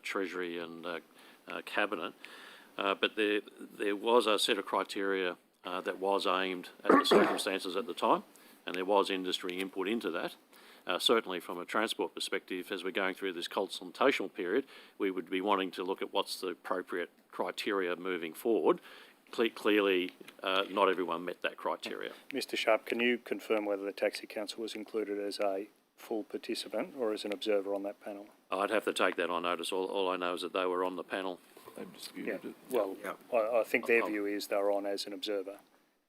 Treasury and Cabinet. But there was a set of criteria that was aimed at the circumstances at the time, and there was industry input into that. Certainly from a transport perspective, as we're going through this consultational period, we would be wanting to look at what's the appropriate criteria moving forward. Clearly, not everyone met that criteria. Mr. Sharp, can you confirm whether the Taxi Council was included as a full participant or as an observer on that panel? I'd have to take that on notice. All I know is that they were on the panel. I think their view is they're on as an observer,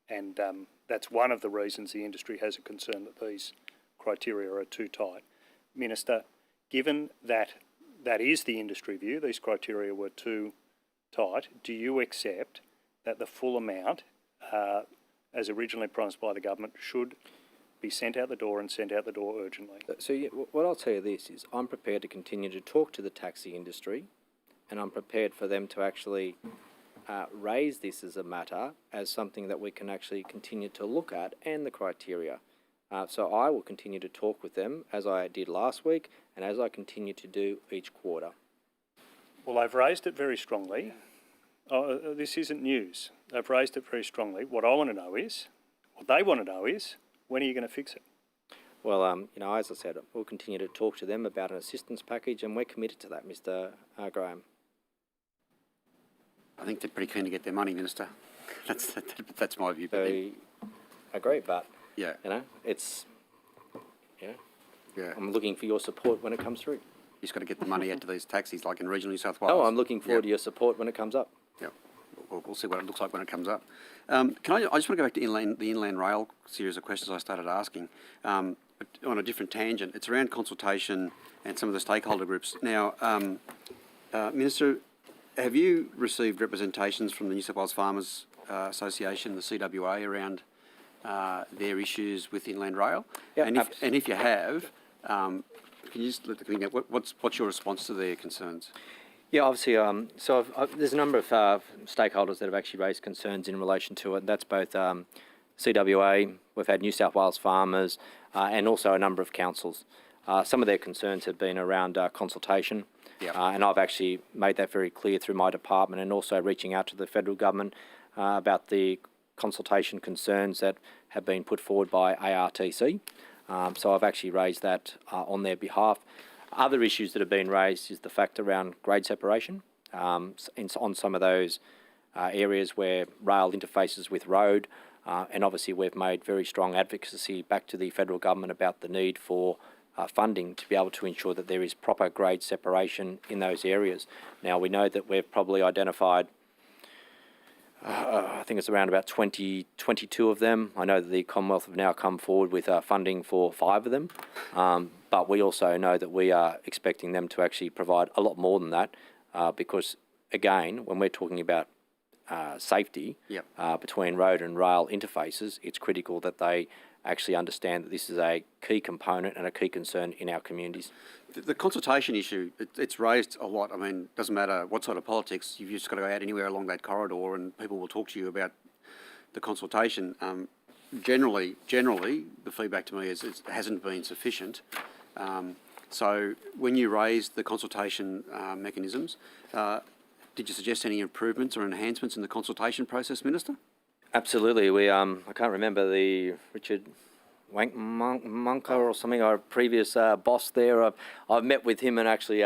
and that's one of the reasons the industry has a concern that these criteria are too tight. Minister, given that that is the industry view, these criteria were too tight, do you accept that the full amount, as originally promised by the government, should be sent out the door and sent out the door urgently? So what I'll tell you this is, I'm prepared to continue to talk to the taxi industry, and I'm prepared for them to actually raise this as a matter, as something that we can actually continue to look at, and the criteria. So I will continue to talk with them, as I did last week, and as I continue to do each quarter. Well, they've raised it very strongly. This isn't news. They've raised it very strongly. What they want to know is, when are you going to fix it? Well, as I said, we'll continue to talk to them about an assistance package, and we're committed to that, Mr. Graham. I think they're pretty keen to get their money, Minister. That's my view. I agree, but yeah, it's I'm looking for your support when it comes through. You just got to get the money out to these taxis, like in regional New South Wales. Oh, I'm looking forward to your support when it comes up. Yeah, we'll see what it looks like when it comes up. I just want to go back to the Inland Rail series of questions I started asking, but on a different tangent. It's around consultation and some of the stakeholder groups. Now, Minister, have you received representations from the New South Wales Farmers Association, the CWA, around their issues with Inland Rail? Yeah, and if you have, can you just let the thing out? What's your response to their concerns? Yeah, obviously, there's a number of stakeholders that have actually raised concerns in relation to it. That's both CWA, we've had New South Wales farmers, and also a number of councils. Some of their concerns have been around consultation, and I've actually made that very clear through my department, and also reaching out to the federal government about the consultation concerns that have been put forward by ARTC. So I've actually raised that on their behalf. Other issues that have been raised is the fact around grade separation on some of those areas where rail interfaces with road, and obviously we've made very strong advocacy back to the federal government about the need for funding to be able to ensure that there is proper grade separation in those areas. Now, we know that we've probably identified I think it's around about 22 of them. I know that the Commonwealth have now come forward with funding for 5 of them, but we also know that we are expecting them to actually provide a lot more than that, because, again, when we're talking about safety between road and rail interfaces, it's critical that they actually understand that this is a key component and a key concern in our communities. The consultation issue, it's raised a lot. I mean, it doesn't matter what sort of politics, you've just got to go out anywhere along that corridor and people will talk to you about the consultation. Generally, the feedback to me is it hasn't been sufficient. So when you raised the consultation mechanisms, did you suggest any improvements or enhancements in the consultation process, Minister? Absolutely. We I can't remember the Richard Monker or something, our previous boss there. I've met with him and actually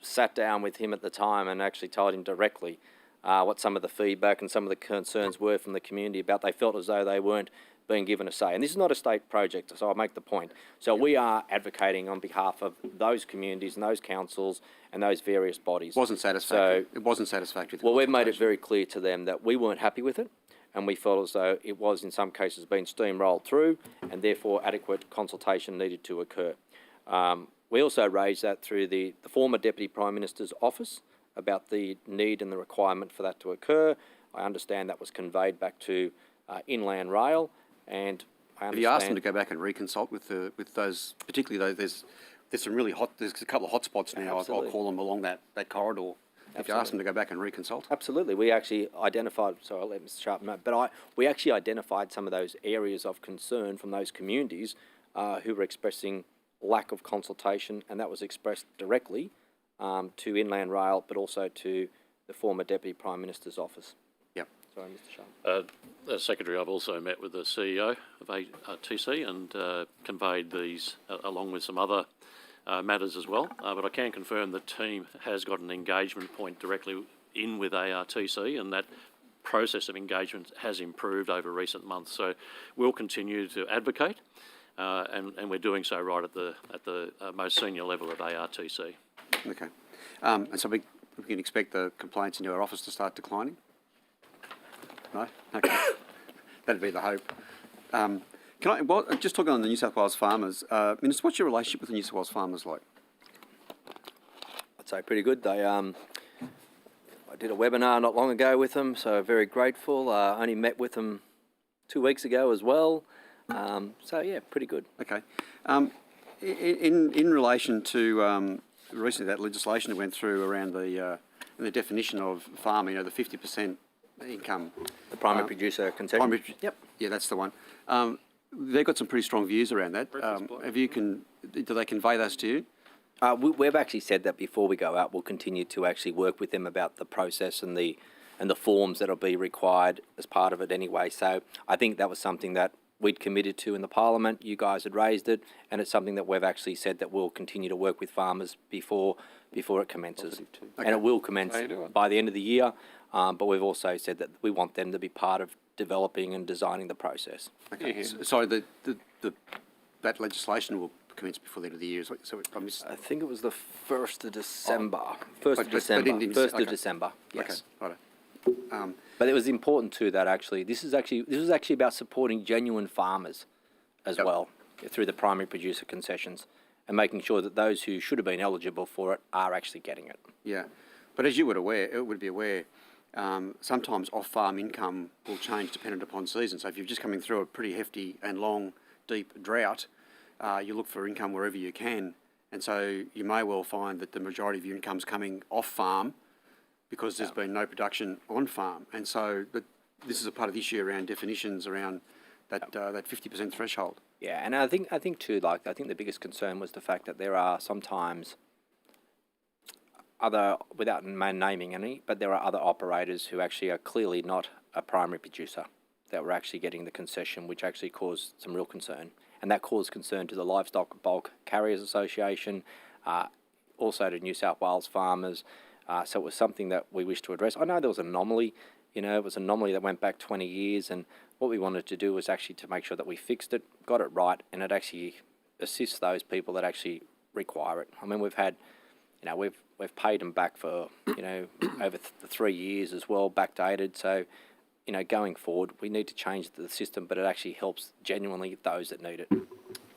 sat down with him at the time and actually told him directly what some of the feedback and some of the concerns were from the community about. They felt as though they weren't being given a say. And this is not a state project, so I'll make the point. So we are advocating on behalf of those communities and those councils and those various bodies. Wasn't satisfactory. It wasn't satisfactory. Well, we've made it very clear to them that we weren't happy with it, and we felt as though it was in some cases being steamrolled through, and therefore adequate consultation needed to occur. We also raised that through the former Deputy Prime Minister's office about the need and the requirement for that to occur. I understand that was conveyed back to Inland Rail, and I understand... Have you asked them to go back and reconsult with those, particularly though there's some really hot, there's a couple of hot spots now, I'll call them, along that corridor. If you ask them to go back and reconsult? Absolutely. We actually identified, sorry, I'll let Mr Sharp know, but we actually identified some of those areas of concern from those communities who were expressing lack of consultation, and that was expressed directly to Inland Rail, but also to the former Deputy Prime Minister's office. Yep. Sorry, Mr Sharp. As Secretary, I've also met with the CEO of ATC and conveyed these along with some other matters as well, but I can confirm the team has got an engagement point directly in with ARTC, and that process of engagement has improved over recent months. So we'll continue to advocate, and we're doing so right at the most senior level of ARTC. Okay, and so we can expect the complaints into our office to start declining? No? Okay. That'd be the hope. Just talking on the New South Wales farmers, Minister, what's your relationship with the New South Wales farmers like? I'd say pretty good. They, I did a webinar not long ago with them, so very grateful. I only met with them 2 weeks ago as well. So yeah, pretty good. Okay. In relation to recently that legislation that went through around the definition of farming, the 50% income. The primary producer concession. Yep. Yeah, that's the one. They've got some pretty strong views around that. Do they convey those to you? We've actually said that before we go out, we'll continue to actually work with them about the process and the forms that'll be required as part of it anyway. So I think that was something that we'd committed to in the Parliament. You guys had raised it, and it's something that we've actually said that we'll continue to work with farmers before it commences. Okay. And it will commence by the end of the year. But we've also said that we want them to be part of developing and designing the process. Okay. So that legislation will commence before the end of the year. So I think it was the 1st of December. 1st of December. 1st of December. Yes. Okay. Right. But it was important too that this was actually about supporting genuine farmers as well through the primary producer concessions and making sure that those who should have been eligible for it are actually getting it. Yeah, but as you would be aware, sometimes off-farm income will change dependent upon season. So if you're just coming through a pretty hefty and long, deep drought, you look for income wherever you can, and so you may well find that the majority of your income's coming off-farm because there's been no production on-farm. And so, but this is a part of the issue around definitions around that 50% threshold. Yeah, and I think too, I think the biggest concern was the fact that there are sometimes without naming any, but there are other operators who actually are clearly not a primary producer that were actually getting the concession, which actually caused some real concern. And that caused concern to the Livestock Bulk Carriers Association, also to New South Wales farmers. So it was something that we wished to address. I know there was an anomaly, it was an anomaly that went back 20 years, and what we wanted to do was actually to make sure that we fixed it, got it right, and it actually assists those people that actually require it. I mean, we've had, we've paid them back for, over 3 years as well, backdated. So, going forward, we need to change the system, but it actually helps genuinely those that need it.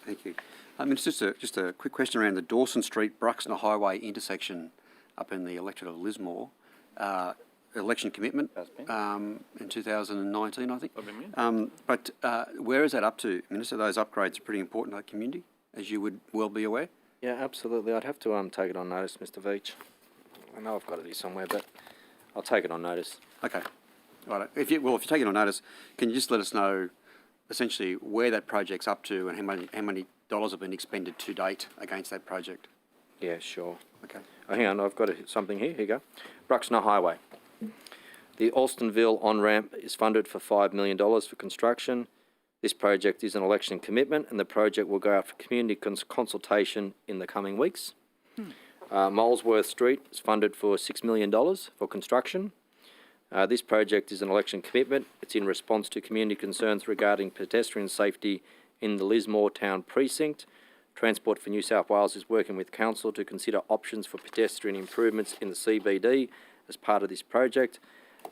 Thank you. It's just a quick question around the Dawson Street Bruxner Highway intersection up in the electorate of Lismore. Election commitment in 2019, I think. But where is that up to, Minister? Those upgrades are pretty important to the community, as you would well be aware. Yeah, absolutely. I'd have to take it on notice, Mr. Veach. I know I've got it here somewhere, but I'll take it on notice. Okay. Right. If you take it on notice, can you just let us know essentially where that project's up to and how many dollars have been expended to date against that project? Yeah, sure. Okay. Oh, hang on, I've got something here. Here you go. Bruxner Highway. The Alstonville on-ramp is funded for $5 million for construction. This project is an election commitment, and the project will go out for community consultation in the coming weeks. Molesworth Street is funded for $6 million for construction. This project is an election commitment. It's in response to community concerns regarding pedestrian safety in the Lismore Town Precinct. Transport for New South Wales is working with Council to consider options for pedestrian improvements in the CBD as part of this project.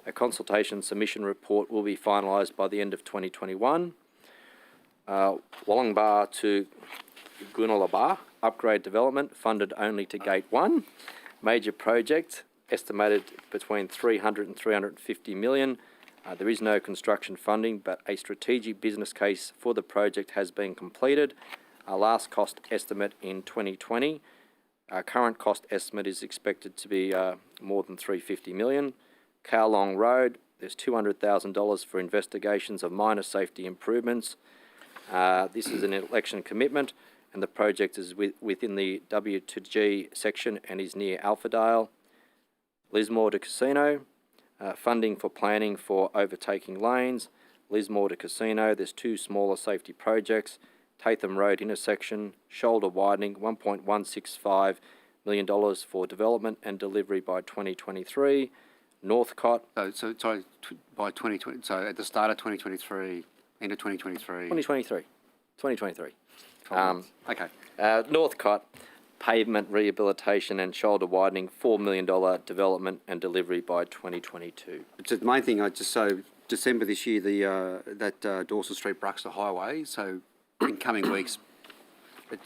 A consultation submission report will be finalised by the end of 2021. Wollongbar to Goonellabah upgrade development funded only to Gate 1. Major project estimated between 300 and 350 million. There is no construction funding, but a strategic business case for the project has been completed. Our last cost estimate in 2020. Our current cost estimate is expected to be more than 350 million. Cowlong Road, there's $200,000 for investigations of minor safety improvements. This is an election commitment, and the project is within the W2G section and is near Alphadale. Lismore to Casino, funding for planning for overtaking lanes. Lismore to Casino, there's 2 smaller safety projects. Tatham Road intersection, shoulder widening, $1.165 million for development and delivery by 2023. Northcott. By 2020, so at the start of 2023, end of 2023. 2023. Okay. Northcott, pavement rehabilitation and shoulder widening, $4 million development and delivery by 2022. The main thing, December this year, that Dawson Street Bruxton Highway, so in coming weeks, we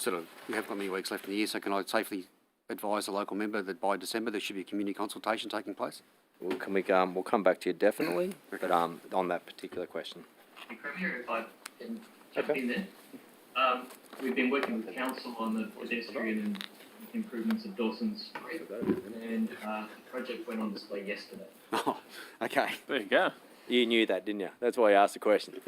have got many weeks left in the year, so can I safely advise the local member that by December there should be a community consultation taking place? We'll come back to you definitely, but on that particular question. Premier, if I can jump in there. We've been working with Council on the pedestrian and improvements of Dawson Street, and the project went on display yesterday. Oh, okay. There you go. You knew that, didn't you? That's why I asked the question.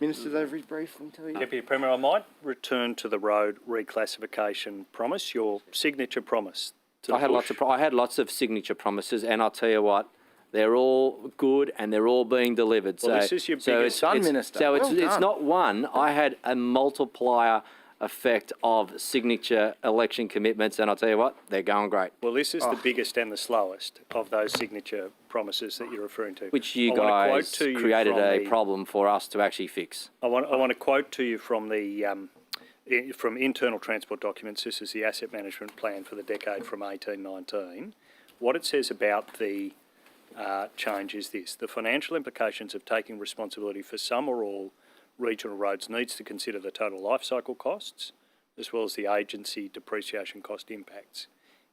Minister's over his brief, I'll tell you. Deputy Premier, I might return to the road reclassification promise, your signature promise. I had lots of signature promises, and I'll tell you what, they're all good and they're all being delivered. Well, this is your biggest son, Minister. So Well it's done. not one. I had a multiplier effect of signature election commitments, and I'll tell you what, they're going great. Well, this is the biggest and the slowest of those signature promises that you're referring to. Which you guys created a problem for us to actually fix. I want to quote to you from the from internal transport documents. This is the asset management plan for the decade from 1819. What it says about the change is this: the financial implications of taking responsibility for some or all regional roads needs to consider the total life cycle costs as well as the agency depreciation cost impacts.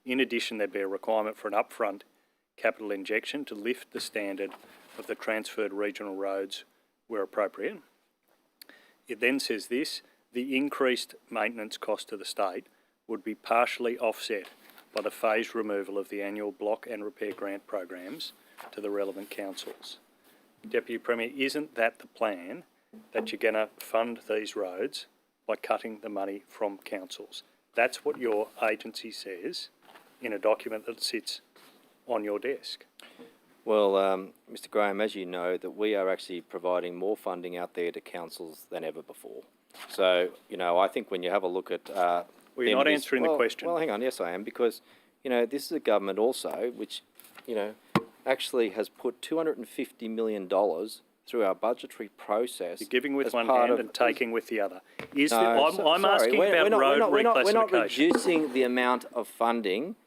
In addition, there'd be a requirement for an upfront capital injection to lift the standard of the transferred regional roads where appropriate. It then says this: the increased maintenance cost to the state would be partially offset by the phased removal of the annual block and repair grant programs to the relevant councils. Deputy Premier, isn't that the plan, that you're going to fund these roads by cutting the money from councils? That's what your agency says in a document that sits on your desk. Well, Mr Graham, as you know, that we are actually providing more funding out there to councils than ever before. So, I think when you have a look at... well, you're not answering the question. Well, hang on, yes I am, because, this is a government also which, actually has put $250 million through our budgetary process. You're giving with one hand and taking with the other. I'm asking about road reclassification. We're not reducing the amount of funding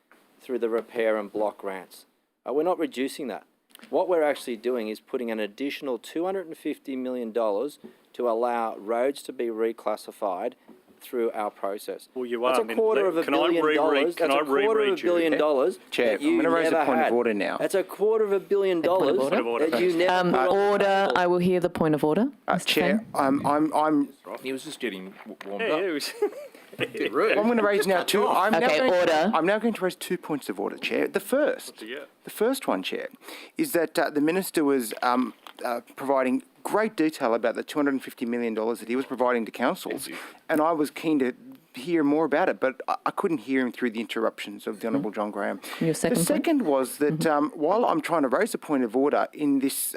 through the repair and block grants. We're not reducing that. What we're actually doing is putting an additional $250 million to allow roads to be reclassified through our process. Well, you That's are. a quarter of a billion dollars. That's a quarter of a billion dollars. Chair, I'm going to raise a point of order now. That's a $250 million that you never put on Order. I will hear the point of order. Chair, I'm. He was just getting warmed Yeah, up. it was I'm going to raise now two. I'm order. now going to raise 2 points of order, Chair. The first one, Chair, is that the Minister was providing great detail about the $250 million that he was providing to councils, and I was keen to hear more about it, but I couldn't hear him through the interruptions of the Honourable John Graham. Your second the point? second was that while I'm trying to raise a point of order in this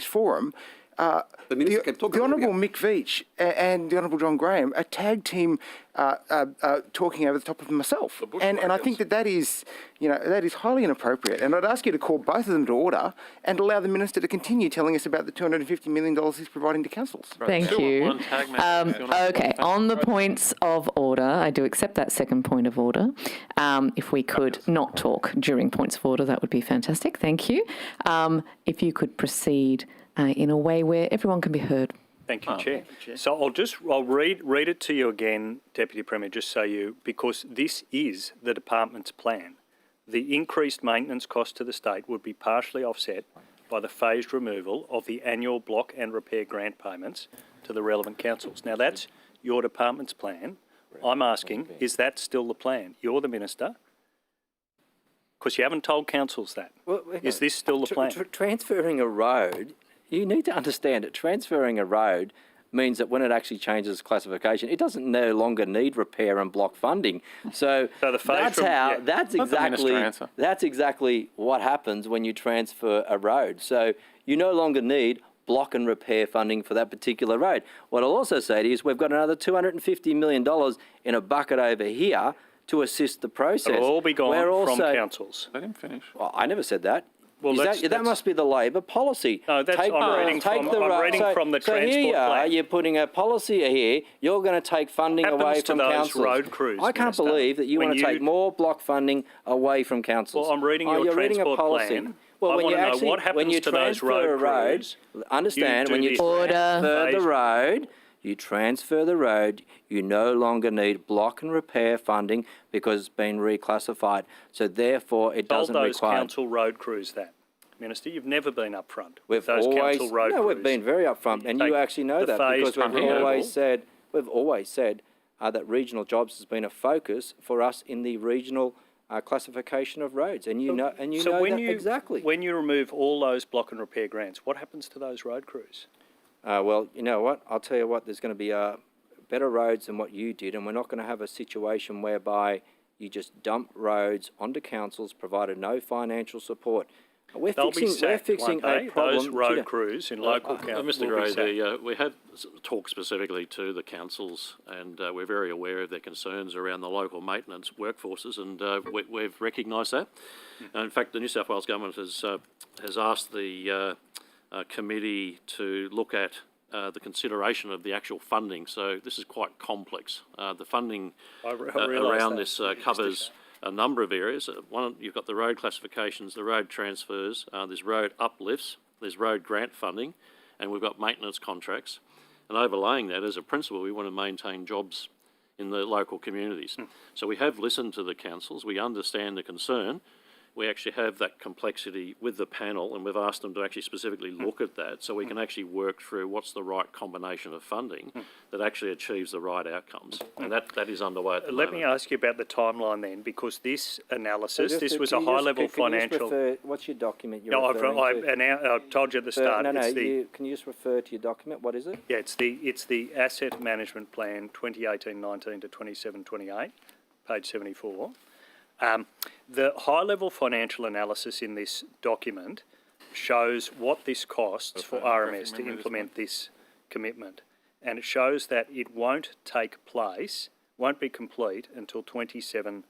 forum, The Minister kept talking the over Honourable Mick Veitch and the Honourable John Graham, a tag team talking over the top of myself. And I think that is, that is highly inappropriate. And I'd ask you to call both of them to order and allow the Minister to continue telling us about the $250 million he's providing to councils. Thank you. Okay, on the points of order, I do accept that second point of order. If we could not talk during points of order, that would be fantastic. Thank you. If you could proceed in a way where everyone can be heard. Thank you, Chair. So I'll read it to you again, Deputy Premier, just so because this is the department's plan. The increased maintenance cost to the state would be partially offset by the phased removal of the annual block and repair grant payments to the relevant councils. Now that's your department's plan. I'm asking, is that still the plan? You're the Minister. Because you haven't told councils that. Well, is this still the plan? Transferring a road, you need to understand it. Transferring a road means that when it actually changes classification, it doesn't no longer need repair and block funding. So that's exactly what happens when you transfer a road. So you no longer need block and repair funding for that particular road. What I'll also say to you is we've got another $250 million in a bucket over here to assist the process. It'll all be gone from councils. Let him finish. Well, I never said that. Well, that must be the Labor policy. No, that's I'm reading from the so transport here you are, plan. you're putting a policy here. You're going to take funding away from councils. Road crews, I can't believe that you want to take more block funding away from councils. Well, I'm reading your transport plan. Well, when you actually what happens to those road crews, understand when you transfer the road. You transfer the road, you no longer need block and repair funding because it's been reclassified. So therefore, it doesn't require... Told those council road crews that. Minister, you've never been upfront with those always, council road crews. No, we've been very upfront, and you actually know that because we've always said that regional jobs has been a focus for us in the regional classification of roads, and you know that exactly. When you remove all those block and repair grants, what happens to those road crews? Well, you know what? I'll tell you what, there's going to be better roads than what you did, and we're not going to have a situation whereby you just dump roads onto councils, provided no financial support. We're fixing a problem. Those road crews in local councils. Mr. Gray, we had talked specifically to the councils, and we're very aware of their concerns around the local maintenance workforces, and we've recognised that. In fact, the New South Wales Government has asked the committee to look at the consideration of the actual funding. So this is quite complex. The funding around this covers a number of areas. One, you've got the road classifications, the road transfers, there's road uplifts, there's road grant funding, and we've got maintenance contracts. And overlaying that, as a principle, we want to maintain jobs in the local communities. So we have listened to the councils, we understand the concern. We actually have that complexity with the panel, and we've asked them to actually specifically look at that so we can actually work through what's the right combination of funding that actually achieves the right outcomes. And that is underway at the moment. Let me ask you about the timeline then, because this analysis, this was a high-level financial... What's your document you're no, referring to? I told you at the start. Can you just refer to your document? What is it? Yeah, it's the Asset Management Plan 2018-19 to 27-28, page 74. The high-level financial analysis in this document shows what this costs for RMS to implement this commitment, and it shows that it won't be complete until 27-28.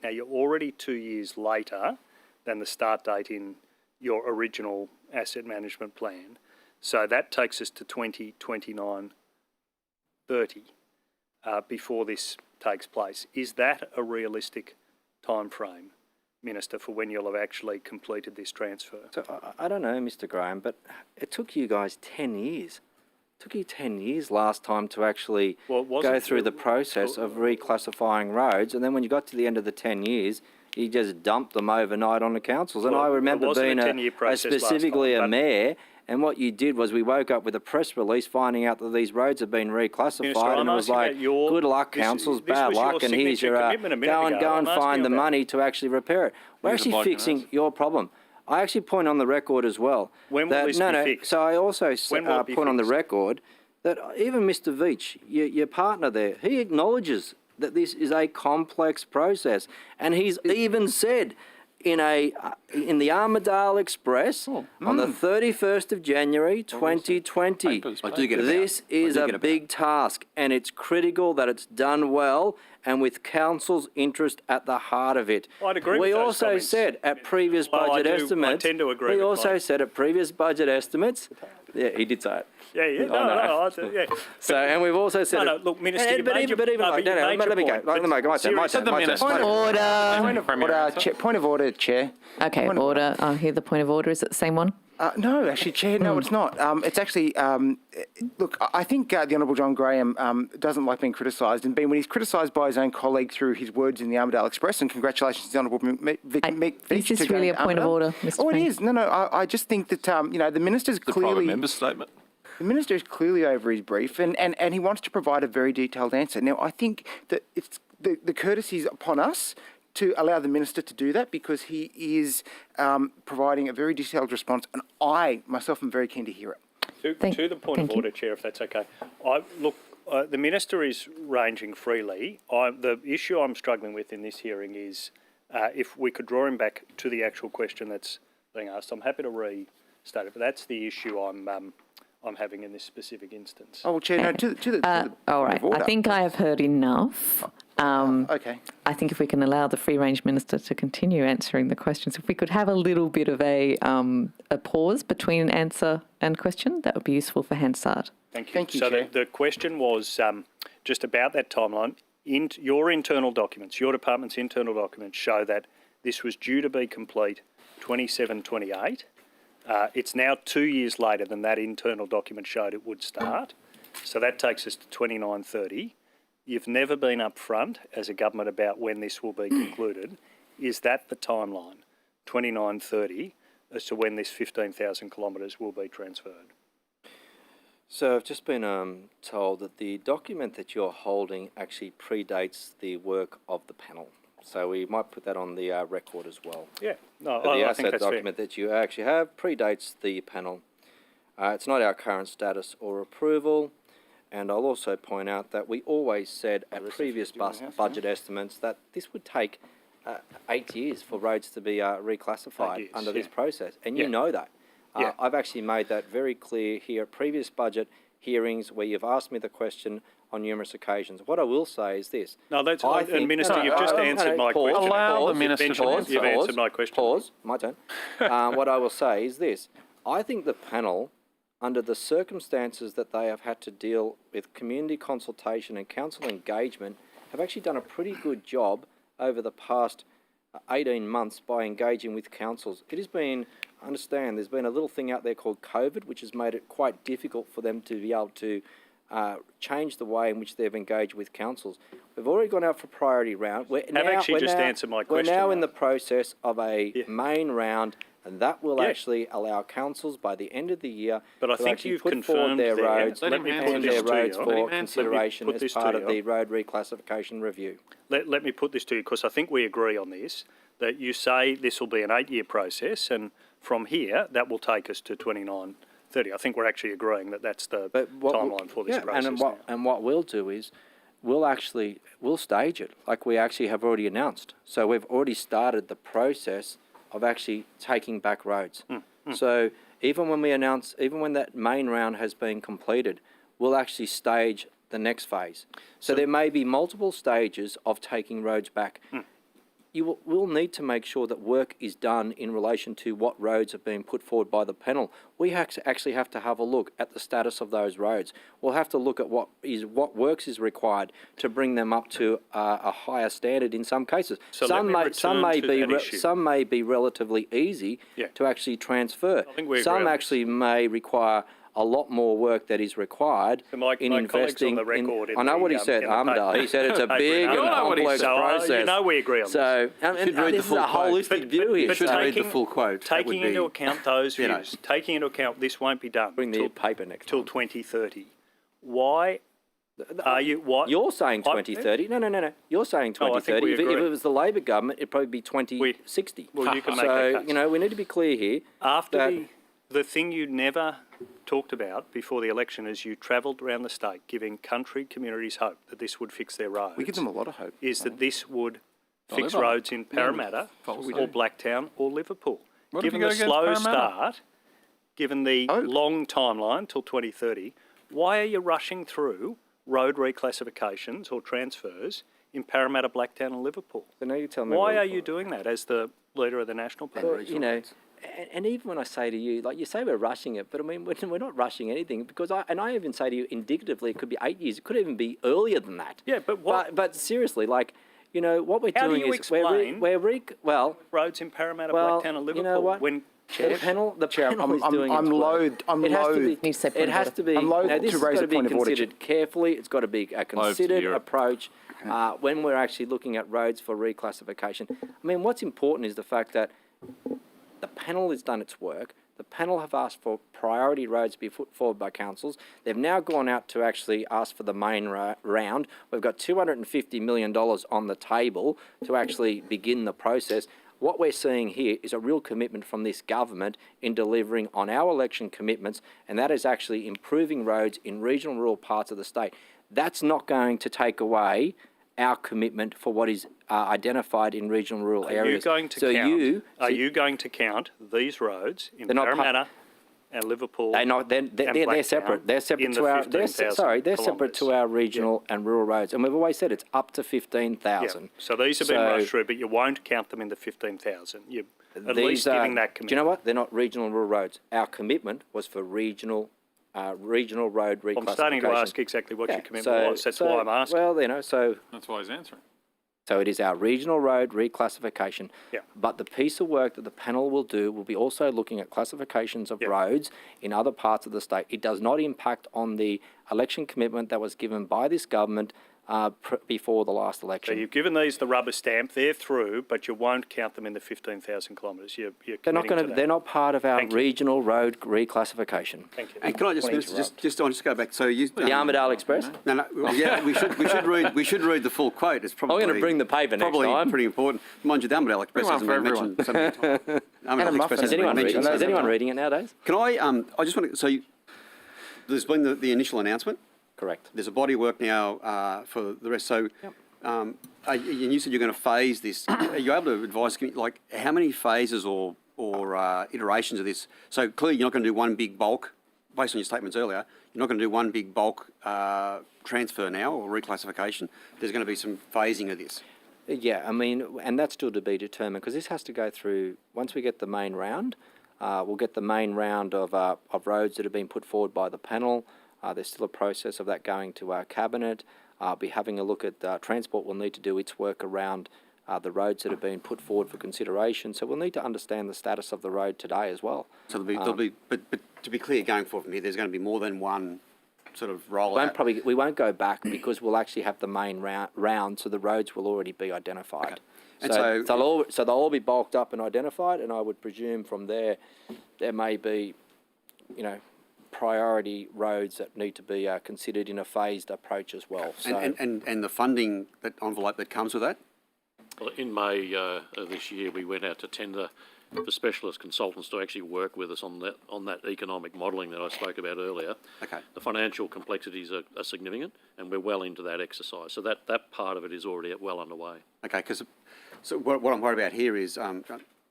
Now, you're already 2 years later than the start date in your original asset management plan, so that takes us to 2029-30 before this takes place. Is that a realistic time frame, Minister, for when you'll have actually completed this transfer? So I don't know, Mr. Graham, but it took you guys 10 years. It took you 10 years last time to actually go through the process of reclassifying roads, and then when you got to the end of the 10 years, you just dumped them overnight on the councils. And I remember being specifically a mayor, and what you did was we woke up with a press release finding out that these roads have been reclassified, Minister, and it was like, good luck, councils, bad luck, and here's your, go and find the money to actually repair it. We're actually fixing your problem. I actually point on the record as well. When will this be fixed? So I also point on the record that even Mr. Veach, your partner there, he acknowledges that this is a complex process, and he's even said in the Armidale Express on the 31st of January 2020, this is a big task, and it's critical that it's done well and with council's interest at the heart of it. I'd agree We with those also comments. said at previous budget estimates. I tend to agree We with also Mike. said at previous budget estimates. Yeah, he did say it. Yeah, yeah, yeah. So, and we've also said. No, look, Minister, you made your but even like, let me go. Let me go. My turn. Point of order. Point of order, Chair. Okay, order. I'll hear the point of order. Is it the same one? No, actually, Chair, no, it's not. It's actually, look, I think the Honourable John Graham doesn't like being criticised, and when he's criticised by his own colleague through his words in the Armidale Express, and congratulations to the Honourable Mick Veach. Is this really a point of order, Mr. Oh, it Frank? is. No, I just think that, the Minister's clearly... member statement. The Minister is clearly over his brief, and he wants to provide a very detailed answer. Now, I think that it's the courtesy is upon us to allow the Minister to do that, because he is providing a very detailed response, and I, myself, am very keen to hear it. To the point of order, Chair, if that's okay. The Minister is ranging freely. The issue I'm struggling with in this hearing is if we could draw him back to the actual question that's being asked. I'm happy to restate it, but that's the issue I'm having in this specific instance. Oh, well, Chair, no, to the all right. I think I have heard enough. Okay. I think if we can allow the free-range minister to continue answering the questions, if we could have a little bit of a pause between answer and question, that would be useful for Hansard. Thank you. Thank you, So Chair. the question was just about that timeline. Your internal documents, your department's internal documents show that this was due to be complete 27-28. It's now 2 years later than that internal document showed it would start. So that takes us to 29-30. You've never been upfront as a government about when this will be concluded. Is that the timeline, 29-30, as to when this 15,000 kilometres will be transferred? So I've just been told that the document that you're holding actually predates the work of the panel. So we might put that on the record as well. Yeah, no, But the I think asset that's document that you actually have predates the panel. It's not our current status or approval. And I'll also point out that we always said at previous budget estimates that this would take 8 years for roads to be reclassified under this process. And you know that. I've actually made that very clear here at previous budget hearings where you've asked me the question on numerous occasions. What I will say is this. No, that's and Minister, you've just answered my question. Allow the Minister to answer. You've answered my question. Pause. My turn. What I will say is this. I think the panel, under the circumstances that they have had to deal with community consultation and council engagement, have actually done a pretty good job over the past 18 months by engaging with councils. It has been, I understand, there's been a little thing out there called COVID, which has made it quite difficult for them to be able to change the way in which they've engaged with councils. We've already gone out for priority round. Answered my question. We're now in the process of a main round, and that will actually allow councils by the end of the year but I to think actually you've put forward confirmed their there. roads Let me put and this their to roads you. for consideration Let me put as this part to of you. the road reclassification review. Let me put this to you, because I think we agree on this, that you say this will be an 8-year process, and from here, that will take us to 29-30. I think we're actually agreeing that that's the timeline for this process. And what we'll do is we'll stage it like we actually have already announced. So we've already started the process of actually taking back roads. So even when that main round has been completed, we'll actually stage the next phase. So there may be multiple stages of taking roads back. We'll need to make sure that work is done in relation to what roads are being put forward by the panel. We actually have to have a look at the status of those roads. We'll have to look at what works is required to bring them up to a higher standard in some cases. So some may be relatively easy to actually transfer. Some actually may require a lot more work that is required in investing. I know what he said, Armidale. He said it's a big and complex process. You know we agree on so, and this is a holistic view here. You should read the full quote. Taking into account those views, taking into account this won't be done till 2030. Why are you? What you're saying 2030? No. You're saying 2030. If it was the Labor government, it'd probably be 2060. Well, you can make that case. We need to be clear here. the thing you never talked about before the election is you travelled around the state giving country communities hope that this would fix their roads. We give them a lot of hope. Is that this would fix Deliver. roads in Parramatta or Blacktown or Liverpool. What if Given you go the against slow Parramatta? start, given the long timeline till 2030, why are you rushing through road reclassifications or transfers in Parramatta, Blacktown and Liverpool? So now you tell me Why are you doing that as the leader of the National Party? Well, you know, and even when I say to you, like you say we're rushing it, but I mean, we're not rushing anything because I even say to you indicatively, it could be 8 years, it could even be earlier than that. Yeah, but what? But seriously, like, you know, what we're How do doing you is explain well, roads in Parramatta, well, Blacktown and Liverpool. you know what? When the panel is doing I'm its work. loath. I'm It has to loath. be. It has to be. I'm loath now, this to has raise got a to be point of order. considered carefully. It's got to be a considered Europe. approach when we're actually looking at roads for reclassification. I mean, what's important is the fact that the panel has done its work. The panel have asked for priority roads to be put forward by councils. They've now gone out to actually ask for the main round. We've got $250 million on the table to actually begin the process. What we're seeing here is a real commitment from this government in delivering on our election commitments, and that is actually improving roads in regional and rural parts of the state. That's not going to take away our commitment for what is identified in regional and rural areas. Are you going to count? Are you going to count these roads in Parramatta and Liverpool? They're separate. They're separate to our. They're separate to our regional and rural roads, and we've always said it's up to 15,000. Yeah. So these have been rushed through, but you won't count them in the 15,000. You're at least giving that commitment. Do you know what? They're not regional and rural roads. Our commitment was for regional road reclassification. I'm starting to ask exactly what your commitment was. That's why I'm asking. Well, you know, that's why he's answering. So it is our regional road reclassification. Yeah. But the piece of work that the panel will do will be also looking at classifications of roads in other parts of the state. It does not impact on the election commitment that was given by this government before the last election. So you've given these the rubber stamp. They're through, but you won't count them in the 15,000 kilometres. They're not going to. They're not part of our regional road reclassification. Thank you. And can I just go back? So you the Armadale Express. No. Yeah, we should read the full quote. It's probably I'm going to bring the paper next time. Probably pretty important. Mind you, the Armadale Express hasn't been mentioned so many times. Is anyone reading it nowadays? Can I just want to. So there's been the initial announcement. Correct. There's a body of work now for the rest. So, and you said you're going to phase this. Are you able to advise, like, how many phases or iterations of this? So clearly you're not going to do one big bulk, based on your statements earlier, you're not going to do one big bulk transfer now or reclassification. There's going to be some phasing of this. Yeah, I mean, and that's still to be determined because this has to go through, once we get the main round, we'll get the main round of roads that have been put forward by the panel. There's still a process of that going to our cabinet. Be having a look at Transport will need to do its work around the roads that have been put forward for consideration. So we'll need to understand the status of the road today as well. So there'll be, but to be clear, going forward from here, there's going to be more than one sort of rollout. We won't go back because we'll actually have the main round, so the roads will already be identified. Okay. So they'll all be bulked up and identified, and I would presume from there may be, priority roads that need to be considered in a phased approach as well. So and the funding envelope that comes with that? Well, in May of this year, we went out to tender for specialist consultants to actually work with us on that economic modelling that I spoke about earlier. Okay. The financial complexities are significant, and we're well into that exercise. So that part of it is already well underway. Okay, because what I'm worried about here is, and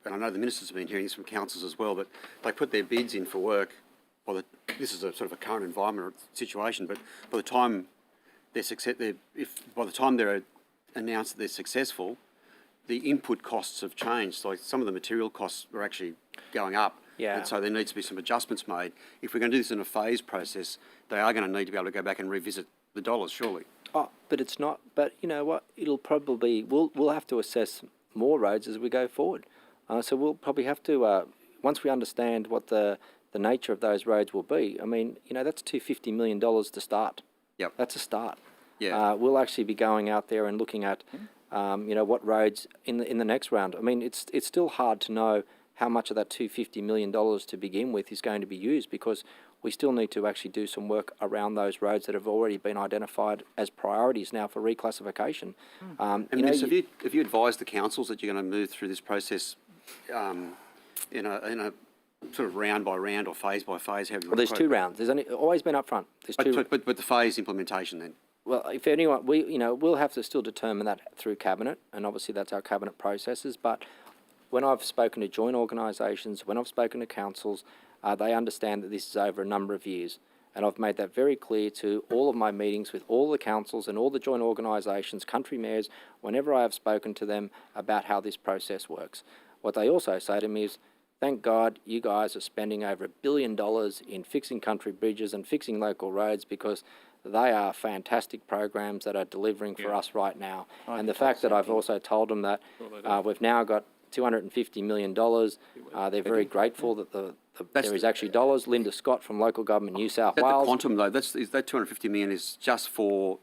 I know the ministers have been hearing this from councils as well, that they put their bids in for work. Well, this is a sort of a current environment or situation, but by the time they're announced that they're successful, the input costs have changed. So some of the material costs are actually going up. Yeah. And so there needs to be some adjustments made. If we're going to do this in a phased process, they are going to need to be able to go back and revisit the dollars, surely. Oh, but it's not. But you know what? It'll probably we'll have to assess more roads as we go forward. So we'll probably have to once we understand what the nature of those roads will be. I mean, that's $250 million to start. Yep. That's a start. Yeah. We'll actually be going out there and looking at, what roads in the next round. I mean, it's still hard to know how much of that $250 million to begin with is going to be used because we still need to actually do some work around those roads that have already been identified as priorities now for reclassification. And have you advised the councils that you're going to move through this process in a sort of round by round or phase by phase? Well, there's two rounds. There's always been upfront. There's two. But the phase implementation then? Well, if anyone, we'll have to still determine that through cabinet, and obviously that's our cabinet processes. But when I've spoken to joint organisations, when I've spoken to councils, they understand that this is over a number of years. And I've made that very clear to all of my meetings with all the councils and all the joint organisations, country mayors, whenever I have spoken to them about how this process works. What they also say to me is, thank God you guys are spending over $1 billion in fixing country bridges and fixing local roads, because they are fantastic programs that are delivering for us right now. And the fact that I've also told them that we've now got $250 million, they're very grateful that there is actually dollars. Linda Scott from Local Government New South Wales. The quantum though, that $250 million is just for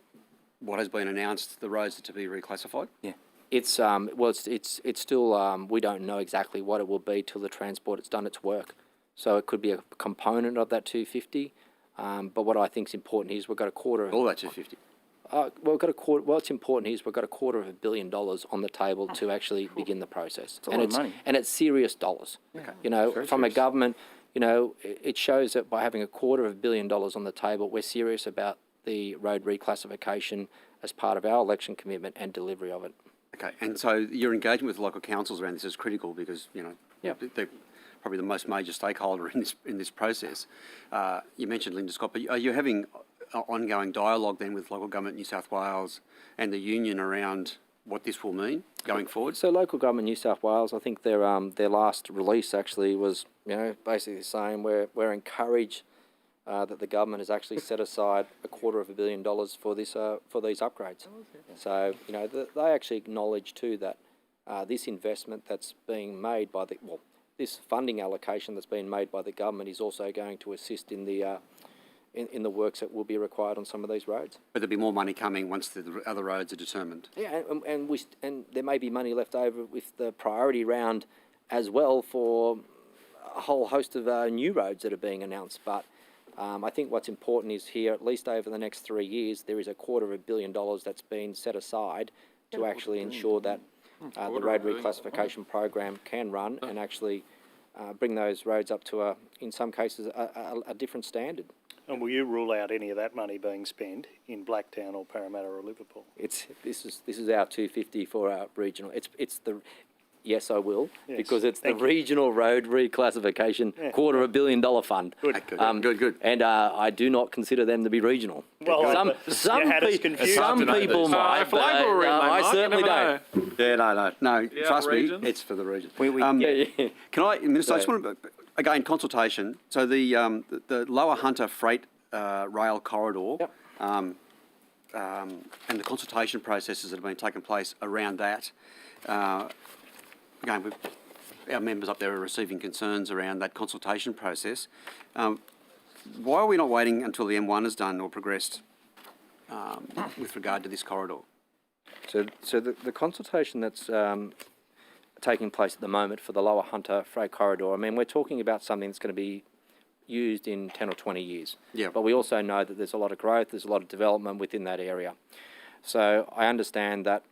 what has been announced, the roads are to be reclassified? Yeah. It's still, we don't know exactly what it will be till the Transport it's done its work. So it could be a component of that 250. But what I think is important is we've got a quarter of... All that 250? We've got a quarter. What's important is we've got $250 million on the table to actually begin the process. It's a lot of money. And it's serious dollars. Okay. From a government, it shows that by having $250 million on the table, we're serious about the road reclassification as part of our election commitment and delivery of it. Okay, and so your engagement with local councils around this is critical because, they're probably the most major stakeholder in this process. You mentioned Linda Scott, but are you having ongoing dialogue then with Local Government New South Wales and the union around what this will mean going forward? So Local Government New South Wales, I think their last release actually was basically saying we're encouraged that the government has actually set aside $250 million for this for these upgrades. So they actually acknowledge too that this investment that's being made by this funding allocation that's been made by the government is also going to assist in the works that will be required on some of these roads. But there'll be more money coming once the other roads are determined. Yeah, and there may be money left over with the priority round as well for a whole host of new roads that are being announced. But I think what's important is here, at least over the next 3 years, there is $250 million that's been set aside to actually ensure that the road reclassification program can run and actually bring those roads up to, in some cases, a different standard. And will you rule out any of that money being spent in Blacktown or Parramatta or Liverpool? This is our 250 for our regional. Yes, I will, because it's the Regional Road Reclassification $250 million fund. Good. Good. And I do not consider them to be regional. Well, some people might, but I certainly don't. Yeah, no. Trust me, it's for the region. Can I, Minister? I just want to again consultation. So the Lower Hunter Freight Rail Corridor. And the consultation processes that have been taking place around that. Again, our members up there are receiving concerns around that consultation process. Why are we not waiting until the M1 is done or progressed with regard to this corridor? So the consultation that's taking place at the moment for the Lower Hunter Freight Corridor, I mean, we're talking about something that's going to be used in 10 or 20 years. Yeah. But we also know that there's a lot of growth, there's a lot of development within that area. So I understand that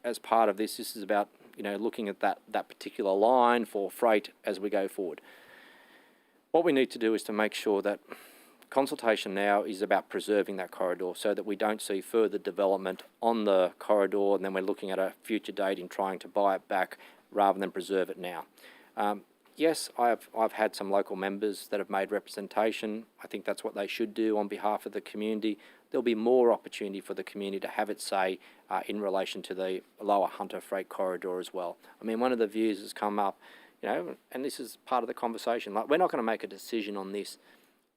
as part of this is about looking at that particular line for freight as we go forward. What we need to do is to make sure that consultation now is about preserving that corridor so that we don't see further development on the corridor and then we're looking at a future date in trying to buy it back rather than preserve it now. Yes, I've had some local members that have made representation. I think that's what they should do on behalf of the community. There'll be more opportunity for the community to have its say in relation to the Lower Hunter Freight Corridor as well. I mean, one of the views has come up, and this is part of the conversation. Like, we're not going to make a decision on this,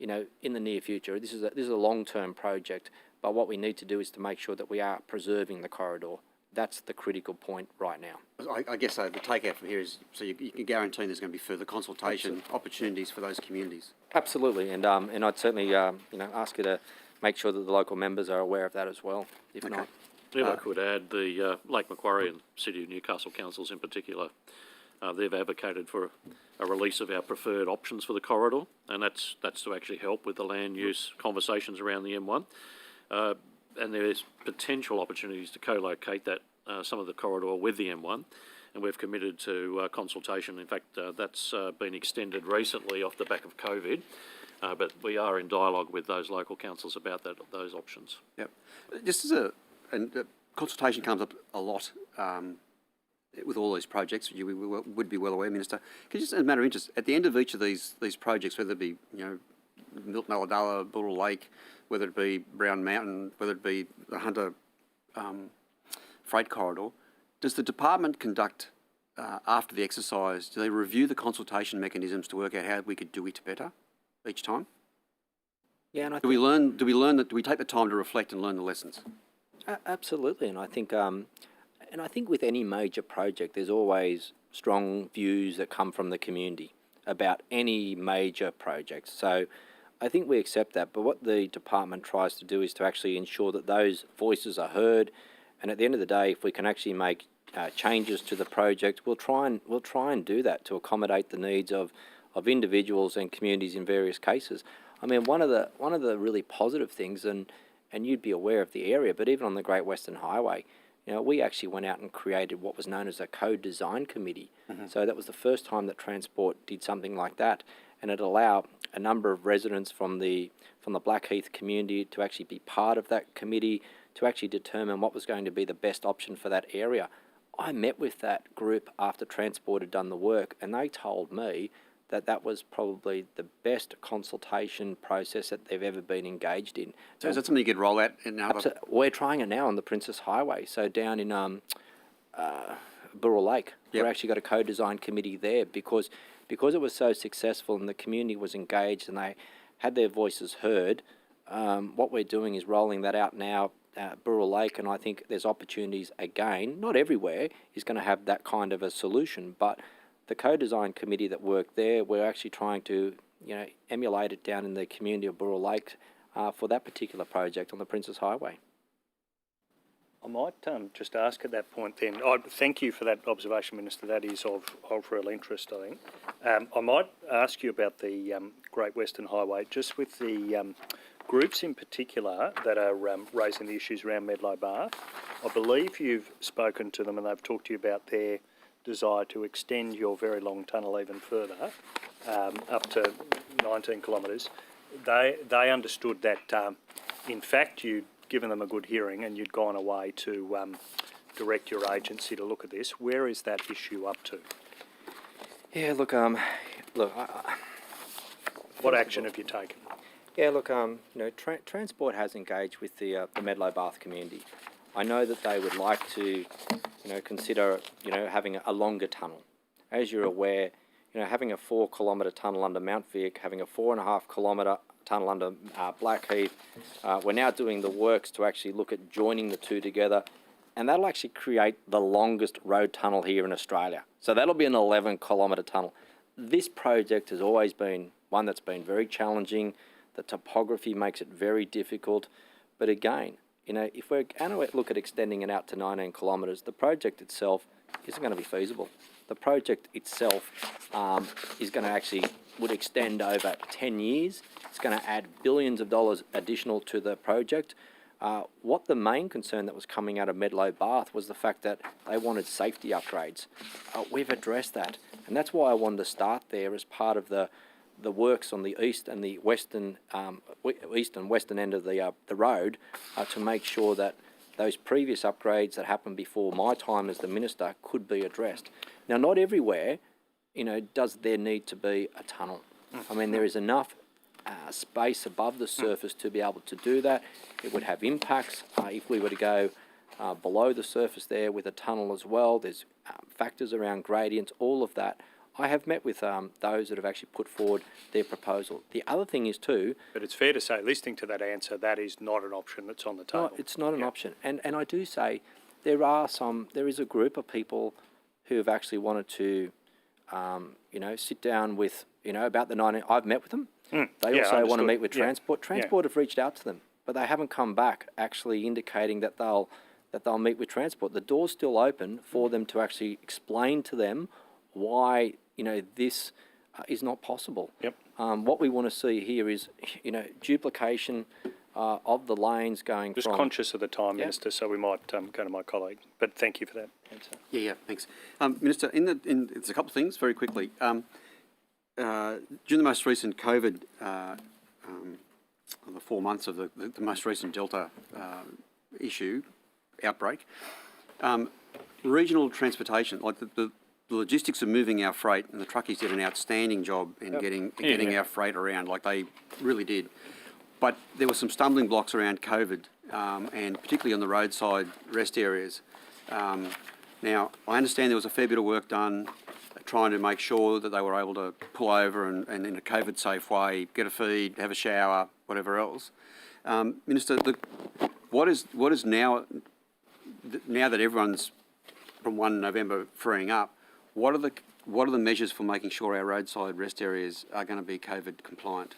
in the near future. This is a long-term project, but what we need to do is to make sure that we are preserving the corridor. That's the critical point right now. I guess the takeout from here is so you can guarantee there's going to be further consultation opportunities for those communities. Absolutely, and I'd certainly ask you to make sure that the local members are aware of that as well. If not, if I could add, the Lake Macquarie and City of Newcastle councils in particular, they've advocated for a release of our preferred options for the corridor, and that's to actually help with the land use conversations around the M1. And there's potential opportunities to co-locate that some of the corridor with the M1, and we've committed to consultation. In fact, that's been extended recently off the back of COVID, but we are in dialogue with those local councils about those options. Yep. Just as consultation comes up a lot with all these projects, you would be well aware, Minister. Could you just, as a matter of interest, at the end of each of these projects, whether it be Milton Ulladulla, Burrell Lake, whether it be Brown Mountain, whether it be the Hunter Freight Corridor, does the department conduct after the exercise? Do they review the consultation mechanisms to work out how we could do it better each time? Yeah, and do we learn that? Do we take the time to reflect and learn the lessons? Absolutely, and I think with any major project, there's always strong views that come from the community about any major project. So I think we accept that, but what the department tries to do is to actually ensure that those voices are heard, and at the end of the day, if we can actually make changes to the project, we'll try and do that to accommodate the needs of individuals and communities in various cases. I mean, one of the really positive things, and you'd be aware of the area, but even on the Great Western Highway, we actually went out and created what was known as a co-design committee. Mm-hmm. So that was the first time that Transport did something like that, and it allowed a number of residents from the Blackheath community to actually be part of that committee to actually determine what was going to be the best option for that area. I met with that group after Transport had done the work, and they told me that was probably the best consultation process that they've ever been engaged in. So is that something you could roll out in other? We're trying it now on the Princess Highway. So down in Burrell Lake, yep. We've actually got a co-design committee there because it was so successful and the community was engaged and they had their voices heard. What we're doing is rolling that out now at Burrell Lake, and I think there's opportunities again. Not everywhere is going to have that kind of a solution, but the co-design committee that worked there, we're actually trying to, emulate it down in the community of Burrell Lake for that particular project on the Princess Highway. I might just ask at that point then, thank you for that observation, Minister, that is of real interest, I think. I might ask you about the Great Western Highway, just with the groups in particular that are raising the issues around Medlow Bath. I believe you've spoken to them and they've talked to you about their desire to extend your very long tunnel even further, up to 19 kilometres. They understood that, in fact, you'd given them a good hearing and you'd gone away to direct your agency to look at this. Where is that issue up to? Yeah, what action have you taken? Yeah, Transport has engaged with the Medlow Bath community. I know that they would like to, consider, having a longer tunnel. As you're aware, having a 4 kilometre tunnel under Mount Vic, having a 4.5 kilometre tunnel under Blackheath. We're now doing the works to actually look at joining the two together, and that'll actually create the longest road tunnel here in Australia. So that'll be an 11 kilometre tunnel. This project has always been one that's been very challenging. The topography makes it very difficult, but again, if we're going to look at extending it out to 19 kilometres, the project itself isn't going to be feasible. The project itself is going to would extend over 10 years. It's going to add billions of dollars additional to the project. What the main concern that was coming out of Medlow Bath was the fact that they wanted safety upgrades. We've addressed that, and that's why I wanted to start there as part of the works on the east and the western end of the road to make sure that those previous upgrades that happened before my time as the minister could be addressed. Now, not everywhere, does there need to be a tunnel. I mean, there is enough space above the surface to be able to do that. It would have impacts if we were to go below the surface there with a tunnel as well. There's factors around gradients, all of that. I have met with those that have actually put forward their proposal. The other thing is too... But it's fair to say, listening to that answer, that is not an option that's on the table. No, it's not an option. And I do say there is a group of people who have actually wanted to, sit down with, about the 19... I've met with them. They also want to meet with Transport. Transport have reached out to them, but they haven't come back actually indicating that they'll meet with Transport. The door's still open for them to actually explain to them why this is not possible. Yep. What we want to see here is duplication of the lanes going Just from... conscious of the time, Yeah. Minister, so we might go to my colleague. But thank you for that answer. Yeah, thanks. Minister, it's a couple of things very quickly. During the most recent COVID, the 4 months of the most recent Delta outbreak, regional transportation, like the logistics of moving our freight, and the truckies did an outstanding job in getting our freight around, like they really did. But there were some stumbling blocks around COVID, and particularly on the roadside rest areas. Now, I understand there was a fair bit of work done trying to make sure that they were able to pull over and in a COVID-safe way, get a feed, have a shower, whatever else. Minister, what is now that everyone's from 1 November freeing up, what are the measures for making sure our roadside rest areas are going to be COVID compliant?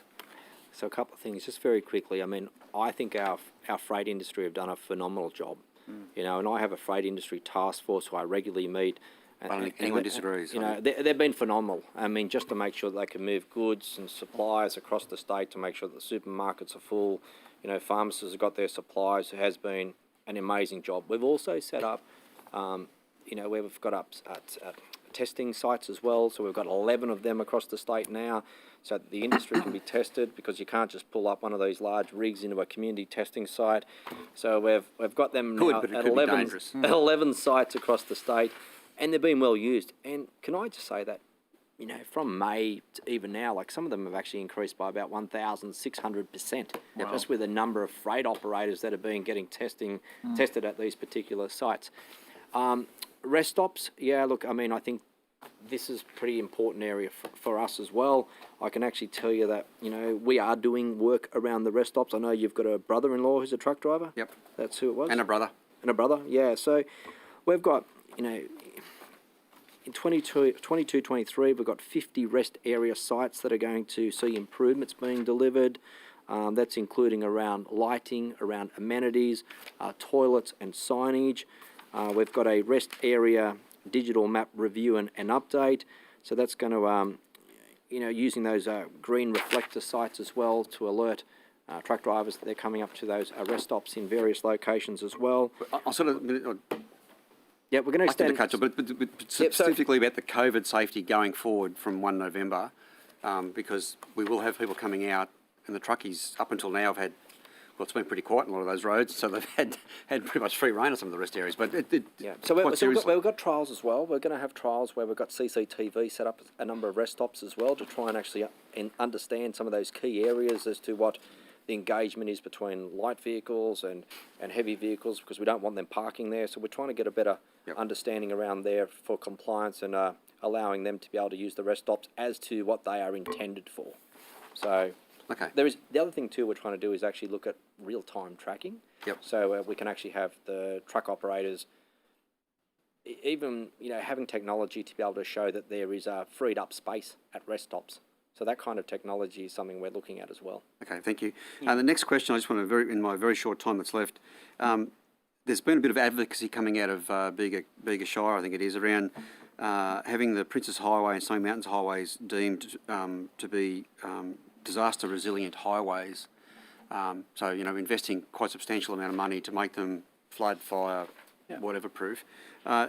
So a couple of things, just very quickly. I mean, I think our freight industry have done a phenomenal job. You know, and I have a freight industry task force who I regularly meet. I don't think anyone disagrees. You know, they've been phenomenal. I mean, just to make sure that they can move goods and supplies across the state, to make sure that the supermarkets are full. You know, pharmacists have got their supplies. It has been an amazing job. We've also set up, you know, where we've got up at testing sites as well. So we've got 11 of them across the state now, so that the industry can be tested, because you can't just pull up one of these large rigs into a community testing site. So we've got them now at 11 sites across the state, and they're being well used. And can I just say that, you know, from May to even now, like some of them have actually increased by about 1,600%. Wow. Just with the number of freight operators that are getting tested at these particular sites. Rest stops, yeah, look, I mean, I think this is a pretty important area for us as well. I can actually tell you that, you know, we are doing work around the rest stops. I know you've got a brother-in-law who's a truck driver. Yep. That's who it was. And a brother. Yeah. So we've got, you know, in 22-23, we've got 50 rest area sites that are going to see improvements being delivered. That's including around lighting, around amenities, toilets and signage. We've got a rest area digital map review and update. So that's going to, you know, using those green reflector sites as well to alert truck drivers that they're coming up to those rest stops in various locations as well. I'll sort of... Yeah, we're going to extend... But specifically about the COVID safety going forward from 1 November, because we will have people coming out, and the truckies up until now have had... Well, it's been pretty quiet on a lot of those roads, so they've had pretty much free rein on some of the rest areas. But so we've got trials as well. We're going to have trials where we've got CCTV set up a number of rest stops as well, to try and actually understand some of those key areas as to what the engagement is between light vehicles and heavy vehicles, because we don't want them parking there. So we're trying to get a better understanding around there for compliance, and allowing them to be able to use the rest stops as to what they are intended for. So... Okay. There is the other thing too we're trying to do is actually look at real-time tracking. Yep. So we can actually have the truck operators, even, you know, having technology to be able to show that there is freed up space at rest stops. So that kind of technology is something we're looking at as well. Okay, thank you. The next question, I just want to, in my very short time that's left, there's been a bit of advocacy coming out of Bega Shire, I think it is, around having the Princess Highway and Snowy Mountains highways deemed to be disaster resilient highways. So, you know, investing quite a substantial amount of money to make them flood, fire, whatever proof.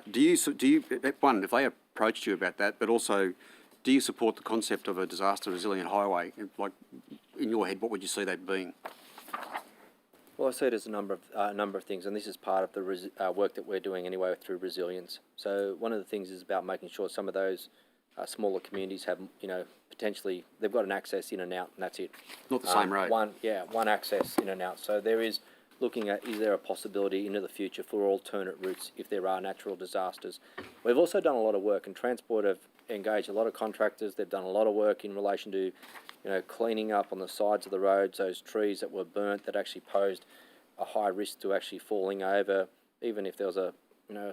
Do you, one, if they approached you about that, but also, do you support the concept of a disaster resilient highway? Like, in your head, what would you see that being? Well, I see it as a number of things, and this is part of the work that we're doing anyway through resilience. So one of the things is about making sure some of those smaller communities have, you know, potentially they've got an access in and out, and that's it. Not the same road. One access in and out. So there is looking at, is there a possibility into the future for alternate routes if there are natural disasters? We've also done a lot of work, and Transport have engaged a lot of contractors. They've done a lot of work in relation to, you know, cleaning up on the sides of the roads, those trees that were burnt that actually posed a high risk to actually falling over. Even if there was a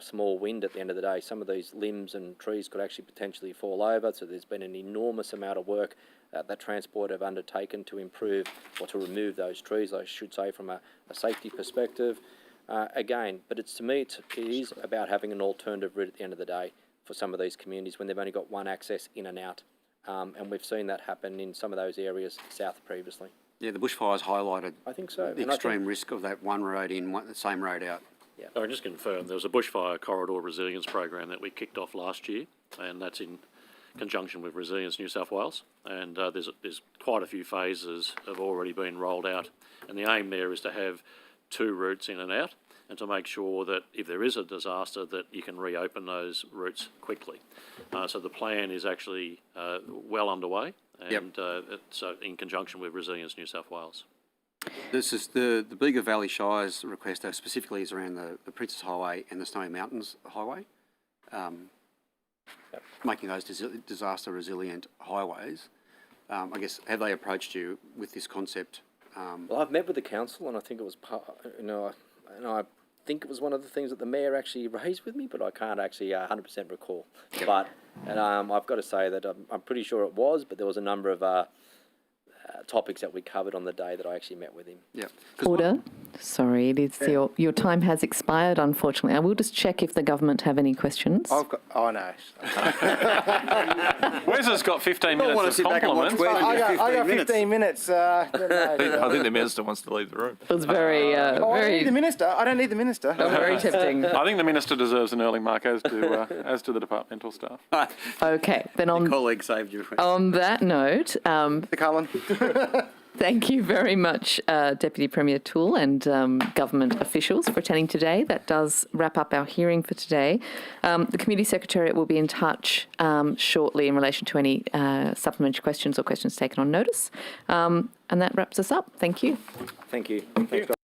small wind at the end of the day, some of these limbs and trees could actually potentially fall over. So there's been an enormous amount of work that Transport have undertaken to improve or to remove those trees, I should say, from a safety perspective. Again, but it is about having an alternative route at the end of the day for some of these communities when they've only got one access in and out. and we've seen that happen in some of those areas south previously. Yeah, the bushfires highlighted I think so. the And I extreme think- risk of that one road in, the same road out. I can just confirm there was a bushfire corridor resilience program that we kicked off last year, and that's in conjunction with Resilience New South Wales. And there's quite a few phases have already been rolled out, and the aim there is to have 2 routes in and out, and to make sure that if there is a disaster, that you can reopen those routes quickly. So the plan is actually well underway, and it's in conjunction with Resilience New South Wales. This is the Bega Valley Shire's request, though, specifically is around the Princess Highway and the Snowy Mountains Highway, making those disaster resilient highways. I guess, have they approached you with this concept? Well, I've met with the council, and I think it was I think it was one of the things that the mayor actually raised with me, but I can't actually 100% recall. But I've got to say that I'm pretty sure it was, but there was a number of topics that we covered on the day that I actually met with him. Yeah. Order. Sorry, it is your time has expired, unfortunately. I will just check if the government have any questions. I've got. Oh no. Wes has got 15 minutes of compliments. I got 15 minutes. I think the minister wants to leave the room. It was very, I don't very, need the minister. I don't need the minister. very tempting. I think the minister deserves an early mark, as do the departmental staff. Okay, then Your colleague saved you. on that note, The Cullen. thank you very much, Deputy Premier Toole and government officials for attending today. That does wrap up our hearing for today. The Committee Secretariat will be in touch shortly in relation to any supplementary questions or questions taken on notice. And that wraps us up. Thank you. Thank you. Thanks, guys.